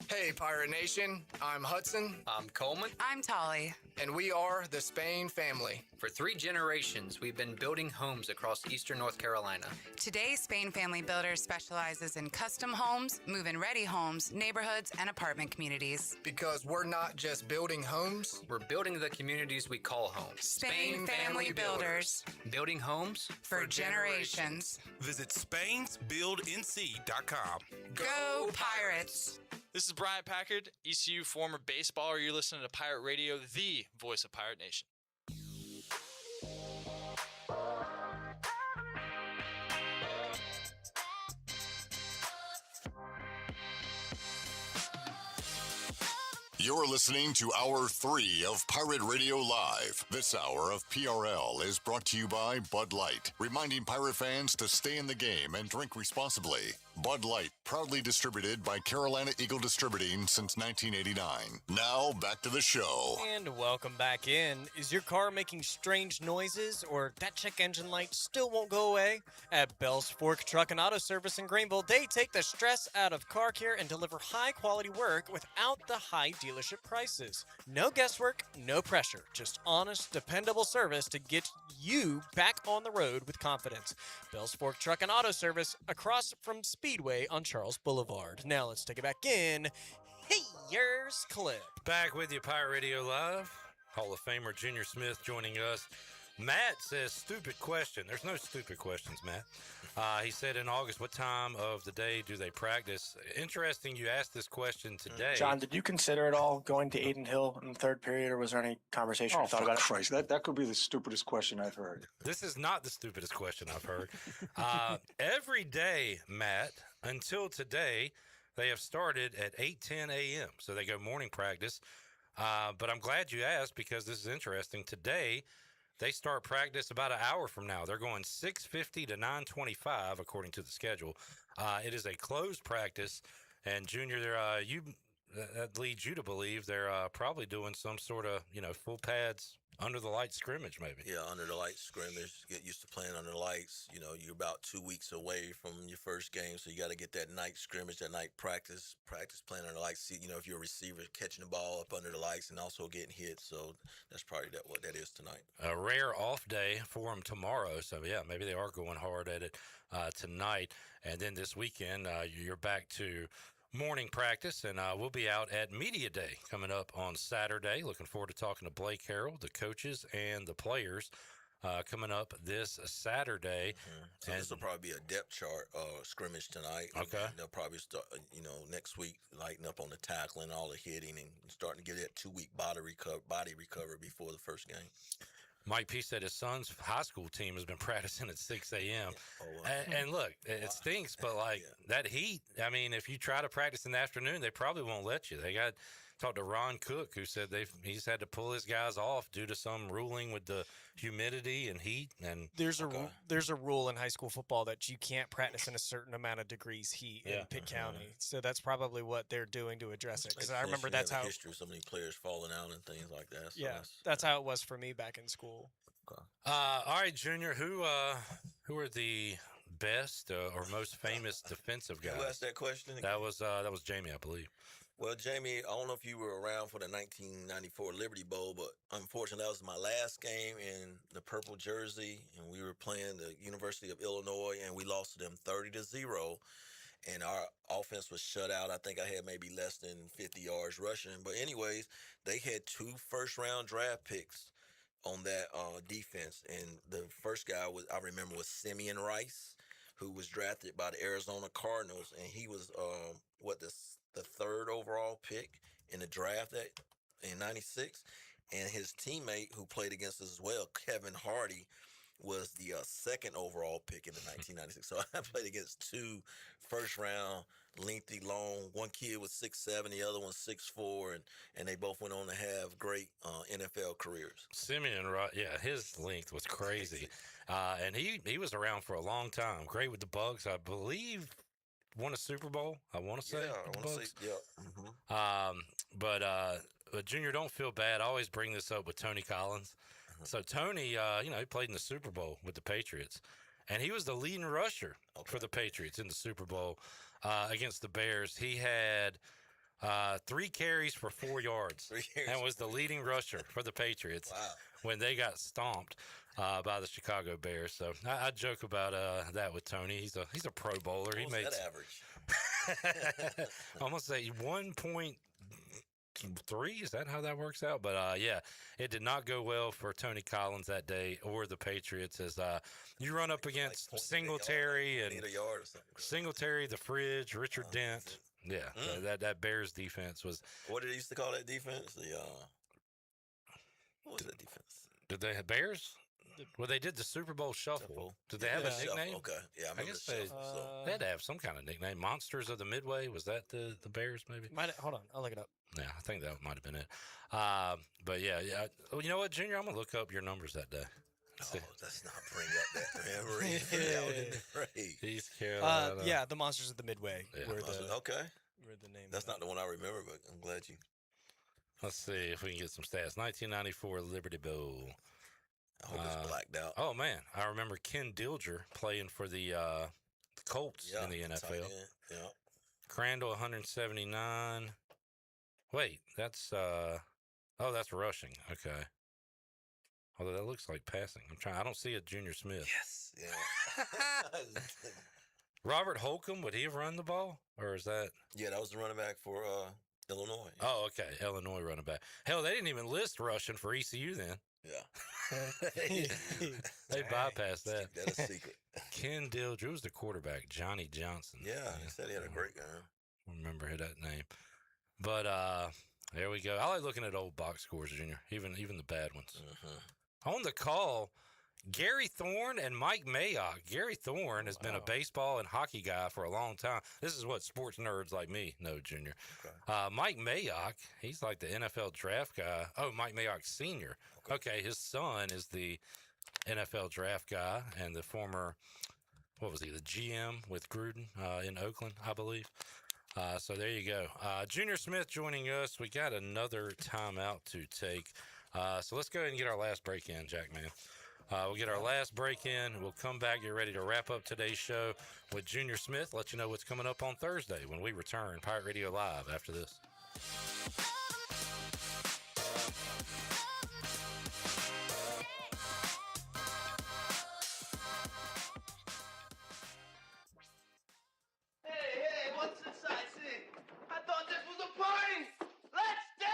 Speaker 16: Hey, Pirate Nation. I'm Hudson.
Speaker 21: I'm Coleman.
Speaker 25: I'm Tolly.
Speaker 16: And we are the Spain family.
Speaker 21: For 3 generations, we've been building homes across eastern North Carolina.
Speaker 25: Today, Spain Family Builders specializes in custom homes, move-in-ready homes, neighborhoods, and apartment communities.
Speaker 16: Because we're not just building homes.
Speaker 21: We're building the communities we call home.
Speaker 25: Spain Family Builders.
Speaker 21: Building homes
Speaker 25: for generations.
Speaker 28: Visit SpainsBuildNC.com.
Speaker 25: Go Pirates!
Speaker 14: This is Brian Packard, ECU former baseballer. You're listening to Pirate Radio, the voice of Pirate Nation.
Speaker 10: You're listening to Hour 3 of Pirate Radio Live. This hour of PRL is brought to you by Bud Light, reminding pirate fans to stay in the game and drink responsibly. Bud Light, proudly distributed by Carolina Eagle Distributing since 1989. Now, back to the show.
Speaker 23: And welcome back in. Is your car making strange noises or that check engine light still won't go away? At Bell's Fork Truck and Auto Service in Greenville, they take the stress out of car care and deliver high-quality work without the high dealership prices. No guesswork, no pressure. Just honest, dependable service to get you back on the road with confidence. Bell's Fork Truck and Auto Service across from Speedway on Charles Boulevard. Now let's take it back in. Hey, yours clip.
Speaker 22: Back with you, Pirate Radio Live. Hall of Famer Junior Smith joining us. Matt says, stupid question. There's no stupid questions, Matt. He said, in August, what time of the day do they practice? Interesting you asked this question today.
Speaker 1: John, did you consider at all going to Aiden Hill in the third period, or was there any conversation you thought about it?
Speaker 4: Christ, that could be the stupidest question I've heard.
Speaker 22: This is not the stupidest question I've heard. Every day, Matt, until today, they have started at 8:10 a.m., so they go morning practice. But I'm glad you asked because this is interesting. Today, they start practice about an hour from now. They're going 6:50 to 9:25 according to the schedule. It is a closed practice, and Junior, that leads you to believe they're probably doing some sort of full pads under the light scrimmage, maybe.
Speaker 2: Yeah, under the light scrimmage. Get used to playing under the lights. You're about 2 weeks away from your first game, so you got to get that night scrimmage, that night practice playing under the lights. See, if you're a receiver, catching the ball up under the lights and also getting hit. So that's probably what that is tonight.
Speaker 22: A rare off day for them tomorrow. So, yeah, maybe they are going hard at it tonight. And then this weekend, you're back to morning practice, and we'll be out at Media Day coming up on Saturday. Looking forward to talking to Blake Harrell, the coaches, and the players coming up this Saturday.
Speaker 2: So this will probably be a depth chart scrimmage tonight.
Speaker 22: Okay.
Speaker 2: And they'll probably start, next week, lighten up on the tackling, all the hitting, and starting to get that 2-week body recovery before the first game.
Speaker 22: Mike P said his son's high school team has been practicing at 6 a.m. And look, it stinks, but that heat, I mean, if you try to practice in the afternoon, they probably won't let you. They talked to Ron Cook, who said he's had to pull his guys off due to some ruling with the humidity and heat. And
Speaker 23: there's a rule in high school football that you can't practice in a certain amount of degrees heat in Pitt County. So that's probably what they're doing to address it. Because I remember that's how
Speaker 2: history of so many players falling out and things like that. So
Speaker 23: that's how it was for me back in school.
Speaker 2: Okay.
Speaker 22: All right, Junior, who are the best or most famous defensive guys?
Speaker 2: Who asked that question again?
Speaker 22: That was Jamie, I believe.
Speaker 2: Well, Jamie, I don't know if you were around for the 1994 Liberty Bowl, but unfortunately, that was my last game in the purple jersey, and we were playing the University of Illinois, and we lost to them 30-0, and our offense was shut out. I think I had maybe less than 50 yards rushing, but anyways, they had 2 first-round draft picks on that defense, and the first guy I remember was Simeon Rice, who was drafted by the Arizona Cardinals, and he was the 3rd overall pick in the draft in '96, and his teammate who played against us as well, Kevin Hardy, was the 2nd overall pick in the 1996. So I played against 2 first-round, lengthy, long. One kid was 6'7", the other one 6'4", and they both went on to have great NFL careers.
Speaker 22: Simeon, yeah, his length was crazy, and he was around for a long time. Great with the Bugs, I believe. Won a Super Bowl, I want to say.
Speaker 2: Yeah, I want to say, yeah.
Speaker 22: But Junior, don't feel bad. I always bring this up with Tony Collins. So Tony, he played in the Super Bowl with the Patriots, and he was the leading rusher for the Patriots in the Super Bowl against the Bears. He had 3 carries for 4 yards and was the leading rusher for the Patriots when they got stomped by the Chicago Bears. So I joke about that with Tony. He's a Pro Bowler.
Speaker 2: What
Speaker 22: he
Speaker 2: was
Speaker 22: made
Speaker 2: that average?
Speaker 22: I'm gonna say 1.3. Is that how that works out? But yeah, it did not go well for Tony Collins that day or the Patriots as you run up against Singletary and Singletary, the Fridge, Richard Dent. Yeah, that Bears defense was.
Speaker 2: What did they used to call that defense? What was that defense?
Speaker 22: Did they have Bears? Well, they did the Super Bowl Shuffle. Did they have a nickname?
Speaker 2: Okay, yeah, I guess
Speaker 22: they had to have some kind of nickname. Monsters of the Midway, was that the Bears? Maybe.
Speaker 23: Hold on, I'll look it up.
Speaker 22: Yeah, I think that might have been it. But yeah. Well, you know what, Junior? I'm gonna look up your numbers that day.
Speaker 2: Oh, let's not bring up that memory. That would have been great.
Speaker 22: East Carolina.
Speaker 23: Yeah, the Monsters of the Midway.
Speaker 22: Yeah.
Speaker 23: Were
Speaker 2: okay.
Speaker 23: Were the name.
Speaker 2: That's not the one I remember, but I'm glad you.
Speaker 22: Let's see if we can get some stats. 1994 Liberty Bowl.
Speaker 2: I hope it's blacked out.
Speaker 22: Oh man, I remember Ken Dilger playing for the Colts in the NFL.
Speaker 2: Yeah.
Speaker 22: Crandall 179. Wait, that's that's rushing. Okay. Although that looks like passing. I don't see a Junior Smith.
Speaker 2: Yes. Yeah.
Speaker 22: Robert Holcomb, would he have run the ball, or is that?
Speaker 2: Yeah, that was the running back for Illinois.
Speaker 22: Oh, okay, Illinois running back. Hell, they didn't even list rushing for ECU then.
Speaker 2: Yeah.
Speaker 22: They bypassed that.
Speaker 2: Keep that a secret.
Speaker 22: Ken Dilger, who was the quarterback? Johnny Johnson.
Speaker 2: Yeah, he said he had a great game.
Speaker 22: I remember that name. But there we go. I like looking at old box scores, Junior, even the bad ones. On the call, Gary Thorne and Mike Mayock. Gary Thorne has been a baseball and hockey guy for a long time. This is what sports nerds like me know, Junior. Okay. Mike Mayock, he's like the NFL draft guy. Oh, Mike Mayock Sr. Okay, his son is the NFL draft guy and the former, what was he, the GM with Gruden in Oakland, I believe. So there you go. Junior Smith joining us. We got another timeout to take. So let's go ahead and get our last break in, Jack, man. We'll get our last break in. We'll come back, get ready to wrap up today's show with Junior Smith. Let you know what's coming up on Thursday when we return. Pirate Radio Live after this.
Speaker 12: Hey, what's this I see? I thought this was a party! Let's dance!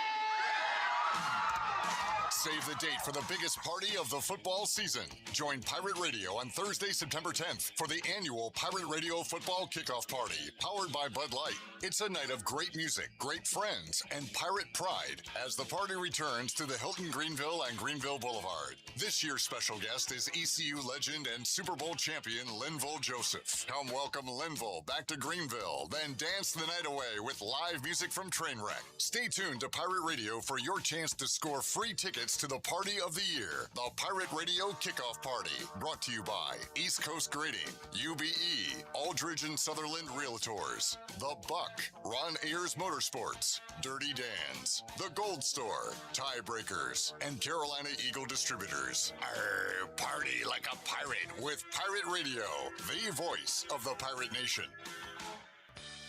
Speaker 10: Save the date for the biggest party of the football season. Join Pirate Radio on Thursday, September 10th for the annual Pirate Radio Football Kickoff Party, powered by Bud Light. It's a night of great music, great friends, and pirate pride as the party returns to the Hilton Greenville and Greenville Boulevard. This year's special guest is ECU legend and Super Bowl champion Linville Joseph. Come welcome Linville back to Greenville, then dance the night away with live music from Trainwreck. Stay tuned to Pirate Radio for your chance to score free tickets to the party of the year, the Pirate Radio Kickoff Party, brought to you by East Coast Grading, UBE, Aldridge and Sutherland Realtors, The Buck, Ron Ayers Motorsports, Dirty Dan's, The Gold Store, Tiebreakers, and Carolina Eagle Distributors. Arr, party like a pirate with Pirate Radio, the voice of the Pirate Nation.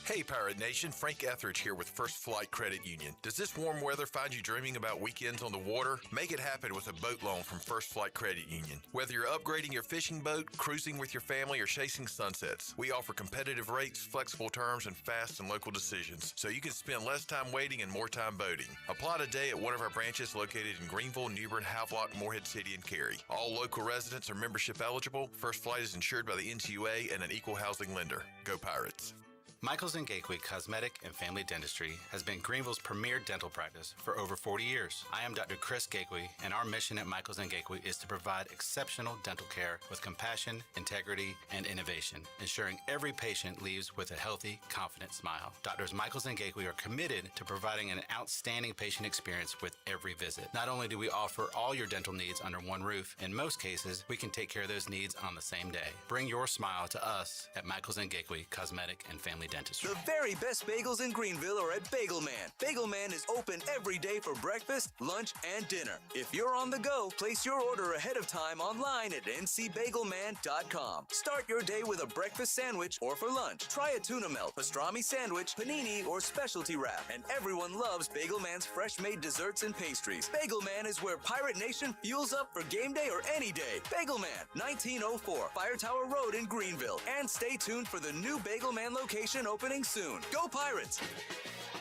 Speaker 5: Hey Pirate Nation, Frank Etheridge here with First Flight Credit Union. Does this warm weather find you dreaming about weekends on the water? Make it happen with a boat loan from First Flight Credit Union. Whether you're upgrading your fishing boat, cruising with your family, or chasing sunsets, we offer competitive rates, flexible terms, and fast and local decisions, so you can spend less time waiting and more time boating. Apply today at one of our branches located in Greenville, Newbern, Havelock, Morehead City, and Cary. All local residents are membership eligible. First Flight is insured by the NCUA and an equal housing lender. Go Pirates!
Speaker 17: Michaels & Gateway Cosmetic and Family Dentistry has been Greenville's premier dental practice for over 40 years. I am Dr. Chris Gateway, and our mission at Michaels & Gateway is to provide exceptional dental care with compassion, integrity, and innovation, ensuring every patient leaves with a healthy, confident smile. Doctors Michaels & Gateway are committed to providing an outstanding patient experience with every visit. Not only do we offer all your dental needs under one roof, in most cases, we can take care of those needs on the same day. Bring your smile to us at Michaels & Gateway Cosmetic and Family Dentistry.
Speaker 6: The very best bagels in Greenville are at Bagel Man. Bagel Man is open every day for breakfast, lunch, and dinner. If you're on the go, place your order ahead of time online at ncbagelman.com. Start your day with a breakfast sandwich, or for lunch, try a tuna melt, pastrami sandwich, panini, or specialty wrap. And everyone loves Bagel Man's fresh-made desserts and pastries. Bagel Man is where Pirate Nation fuels up for game day or any day. Bagel Man, 1904 Fire Tower Road in Greenville. And stay tuned for the new Bagel Man location opening soon. Go Pirates!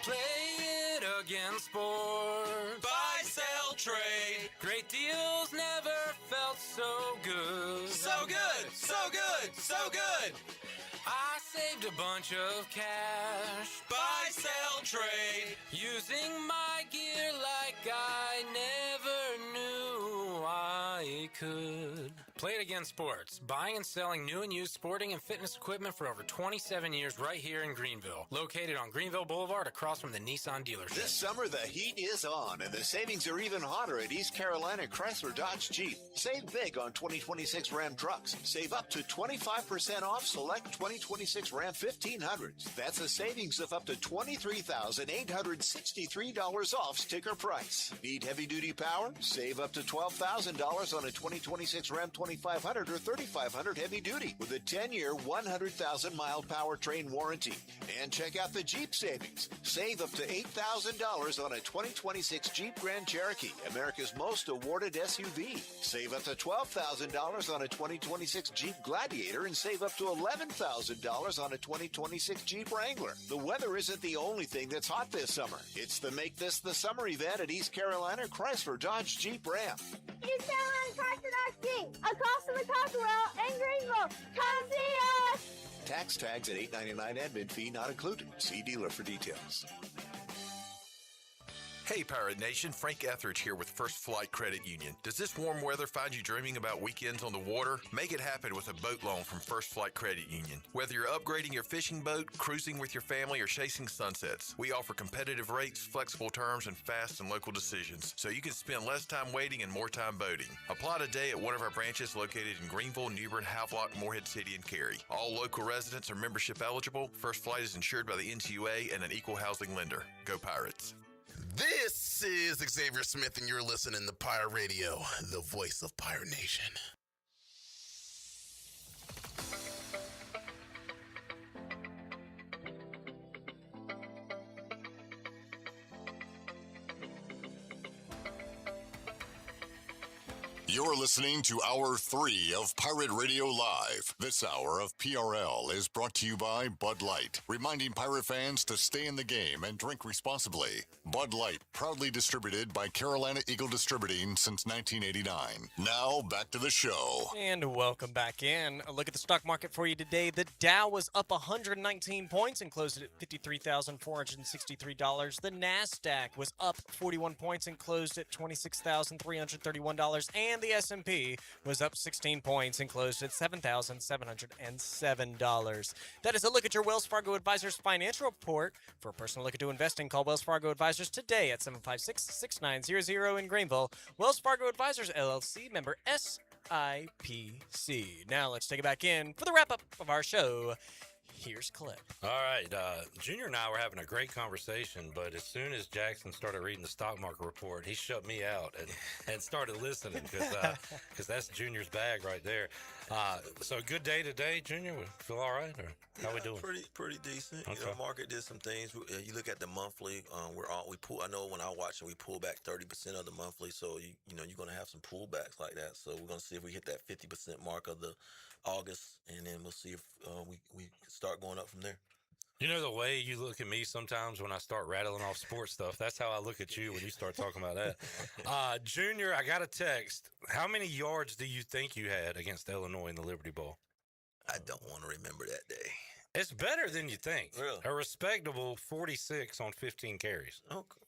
Speaker 22: Play it again, sports.
Speaker 12: Buy, sell, trade.
Speaker 22: Great deals never felt so good.
Speaker 12: So good, so good, so good.
Speaker 22: I saved a bunch of cash.
Speaker 12: Buy, sell, trade.
Speaker 22: Using my gear like I never knew I could. Play it again, sports. Buying and selling new and used sporting and fitness equipment for over 27 years right here in Greenville. Located on Greenville Boulevard across from the Nissan dealership.
Speaker 13: This summer, the heat is on, and the savings are even hotter at East Carolina Chrysler Dodge Jeep. Save big on 2026 Ram trucks. Save up to 25% off select 2026 Ram 1500s. That's a savings of up to $23,863 off sticker price. Need heavy-duty power? Save up to $12,000 on a 2026 2026 Ram 2500 or 3500 heavy duty with a 10-year, 100,000-mile powertrain warranty. And check out the Jeep savings. Save up to $8,000 on a 2026 Jeep Grand Cherokee, America's most awarded SUV. Save up to $12,000 on a 2026 Jeep Gladiator and save up to $11,000 on a 2026 Jeep Wrangler. The weather isn't the only thing that's hot this summer. It's the Make This the Summer event at East Carolina Chrysler Dodge Jeep Ram.
Speaker 3: East Carolina Chrysler Dodge Jeep, across from the Cockerell in Greenville. Come see us!
Speaker 13: Tax tags at $8.99 admin fee not included. See dealer for details.
Speaker 5: Hey, Pirate Nation, Frank Etheridge here with First Flight Credit Union. Does this warm weather find you dreaming about weekends on the water? Make it happen with a boat loan from First Flight Credit Union. Whether you're upgrading your fishing boat, cruising with your family, or chasing sunsets, we offer competitive rates, flexible terms, and fast and local decisions, so you can spend less time waiting and more time boating. Apply today at one of our branches located in Greenville, Newbern, Havelock, Morehead City, and Cary. All local residents are membership eligible. First Flight is insured by the NCUA and an equal housing lender. Go Pirates.
Speaker 15: This is Xavier Smith, and you're listening to Pirate Radio, the voice of Pirate Nation.
Speaker 10: You're listening to Hour 3 of Pirate Radio Live. This hour of PRL is brought to you by Bud Light, reminding pirate fans to stay in the game and drink responsibly. Bud Light, proudly distributed by Carolina Eagle Distributing since 1989. Now, back to the show.
Speaker 23: And welcome back in. A look at the stock market for you today. The Dow was up 119 points and closed at $53,463. The NASDAQ was up 41 points and closed at $26,331. And the S&P was up 16 points and closed at $7,707. That is a look at your Wells Fargo Advisors financial report. For a personal look into investing, call Wells Fargo Advisors today at 756-6900 in Greenville. Wells Fargo Advisors, LLC, member SIPC. Now let's take it back in for the wrap-up of our show. Here's Clip.
Speaker 22: All right. Junior and I were having a great conversation, but as soon as Jackson started reading the stock market report, he shut me out and started listening because that's Junior's bag right there. So good day today, Junior. We feel all right, or how we doing?
Speaker 2: Pretty decent.
Speaker 22: Okay.
Speaker 2: You know, market did some things. You look at the monthly. We pull. I know when I watch it, we pull back 30% of the monthly. So you know you're going to have some pullbacks like that. So we're going to see if we hit that 50% mark of the August, and then we'll see if we start going up from there.
Speaker 22: You know the way you look at me sometimes when I start rattling off sports stuff? That's how I look at you when you start talking about that. Junior, I got a text. How many yards do you think you had against Illinois in the Liberty Bowl?
Speaker 2: I don't want to remember that day.
Speaker 22: It's better than you think.
Speaker 2: Really?
Speaker 22: A respectable 46 on 15 carries.
Speaker 2: Okay.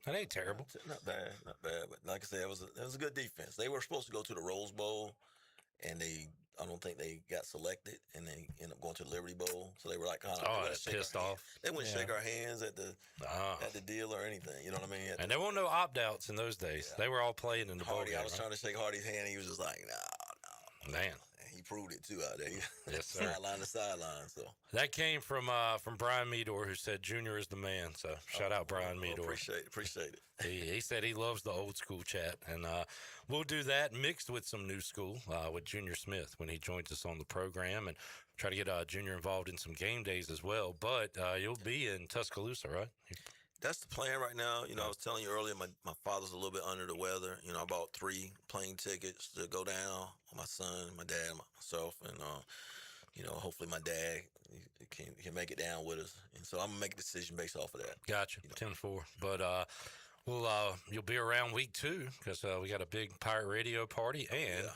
Speaker 22: That ain't terrible.
Speaker 2: Not bad. But like I said, it was a good defense. They were supposed to go to the Rose Bowl, and I don't think they got selected, and they ended up going to the Liberty Bowl. So they were like kind of
Speaker 22: pissed off.
Speaker 2: They wouldn't shake our hands at the deal or anything. You know what I mean?
Speaker 22: And there weren't no opt-outs in those days. Yeah. They were all playing in the bowl game.
Speaker 2: I was trying to shake Hardy's hand, and he was just like, no.
Speaker 22: Man.
Speaker 2: He proved it, too, out there.
Speaker 22: Yes, sir.
Speaker 2: Sideline to sideline. So
Speaker 22: that came from Brian Meador, who said Junior is the man. So shout out Brian Meador.
Speaker 2: Appreciate it.
Speaker 22: He said he loves the old school chat, and we'll do that mixed with some new school with Junior Smith when he joins us on the program, and try to get Junior involved in some game days as well. But you'll be in Tuscaloosa, right?
Speaker 2: That's the plan right now. You know, I was telling you earlier, my father's a little bit under the weather. You know, I bought 3 plane tickets to go down. My son, my dad, myself, and you know, hopefully my dad can make it down with us. And so I'm gonna make a decision based off of that.
Speaker 22: Gotcha. 10-4. But you'll be around week 2 because we got a big Pirate Radio party, and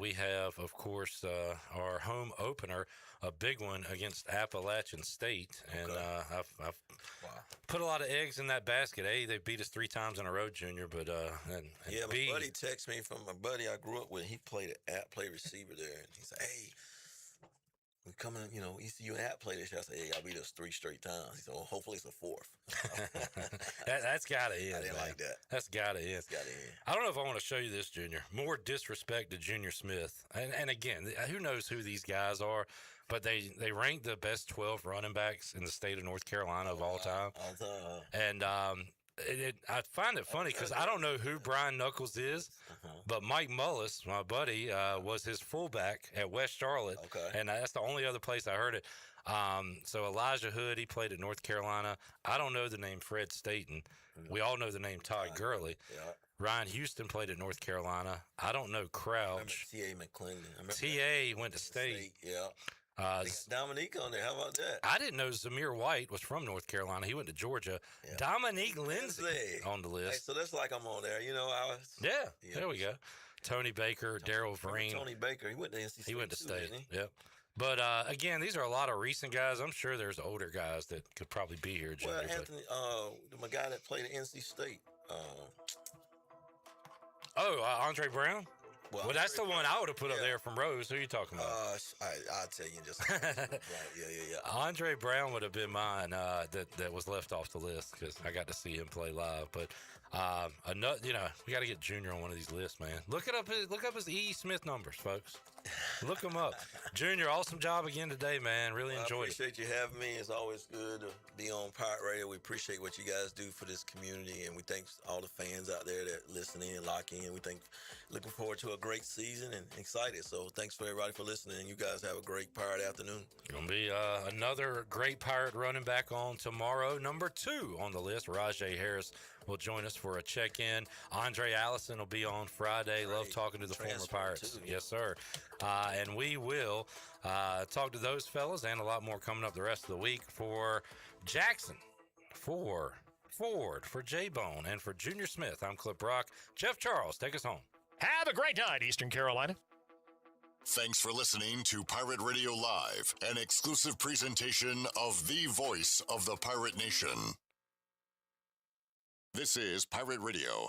Speaker 22: we have, of course, our home opener, a big one against Appalachian State. And I've put a lot of eggs in that basket. A, they beat us 3 times in a row, Junior. But and
Speaker 2: yeah,
Speaker 22: B,
Speaker 2: my buddy texted me from my buddy I grew up with. He played receiver there, and he said, "Hey, we coming, you know, ECU and App play this year." I said, "Hey, y'all beat us 3 straight times." He said, "Well, hopefully it's a 4th."
Speaker 22: That's gotta end.
Speaker 2: I didn't
Speaker 22: man.
Speaker 2: like that.
Speaker 22: That's gotta end. I don't know if I want to show you this, Junior. More disrespect to Junior Smith. And again, who knows who these guys are? But they rank the best 12 running backs in the state of North Carolina of all time. And I find it funny because I don't know who Brian Knuckles is, but Mike Mullis, my buddy, was his fullback at West Charlotte, and that's the only other place I heard it. So Elijah Hood, he played at North Carolina. I don't know the name Fred Staten. We all know the name Todd Gurley.
Speaker 2: Yeah.
Speaker 22: Ryan Houston played at North Carolina. I don't know Crouch.
Speaker 2: T.A. McClendon.
Speaker 22: T.A. went to State.
Speaker 2: Yeah. They got Dominique on there. How about that?
Speaker 22: I didn't know Zamir White was from North Carolina. He went to Georgia. Yeah. Dominique Lindsay on the list.
Speaker 2: Hey, so that's like I'm on there. You know,
Speaker 22: there we go. Tony Baker, Darryl Vereen.
Speaker 2: Tony Baker. He went to NC State.
Speaker 22: He went to State.
Speaker 2: Didn't he?
Speaker 22: Yep. But again, these are a lot of recent guys. I'm sure there's older guys that could probably be here. Junior,
Speaker 2: well, Anthony, my guy that played at NC State.
Speaker 22: Andre Brown. Well, that's the one I would have put up there from Rose. Who are you talking about?
Speaker 2: I'll tell you in just a second. Right. Yeah.
Speaker 22: Andre Brown would have been mine that was left off the list because I got to see him play live. But another, we got to get Junior on one of these lists, man. Look up his E. Smith numbers, folks. Look him up. Junior, awesome job again today, man. Really enjoyed it.
Speaker 2: I appreciate you having me. It's always good to be on Pirate Radio. We appreciate what you guys do for this community, and we thank all the fans out there that listen in, lock in. We looking forward to a great season and excited. So thanks for everybody for listening, and you guys have a great Pirate afternoon.
Speaker 22: Going to be another great Pirate running back on tomorrow. Number 2 on the list, Rajay Harris will join us for a check-in. Andre Allison will be on Friday. Love talking to the former Pirates. Yes, sir. And we will talk to those fellas and a lot more coming up the rest of the week. For Jackson, for Ford, for J-Bone, and for Junior Smith, I'm Clip Brock. Jeff Charles, take us home.
Speaker 7: Have a great night, Eastern Carolina.
Speaker 10: Thanks for listening to Pirate Radio Live, an exclusive presentation of the voice of the Pirate Nation. This is Pirate Radio,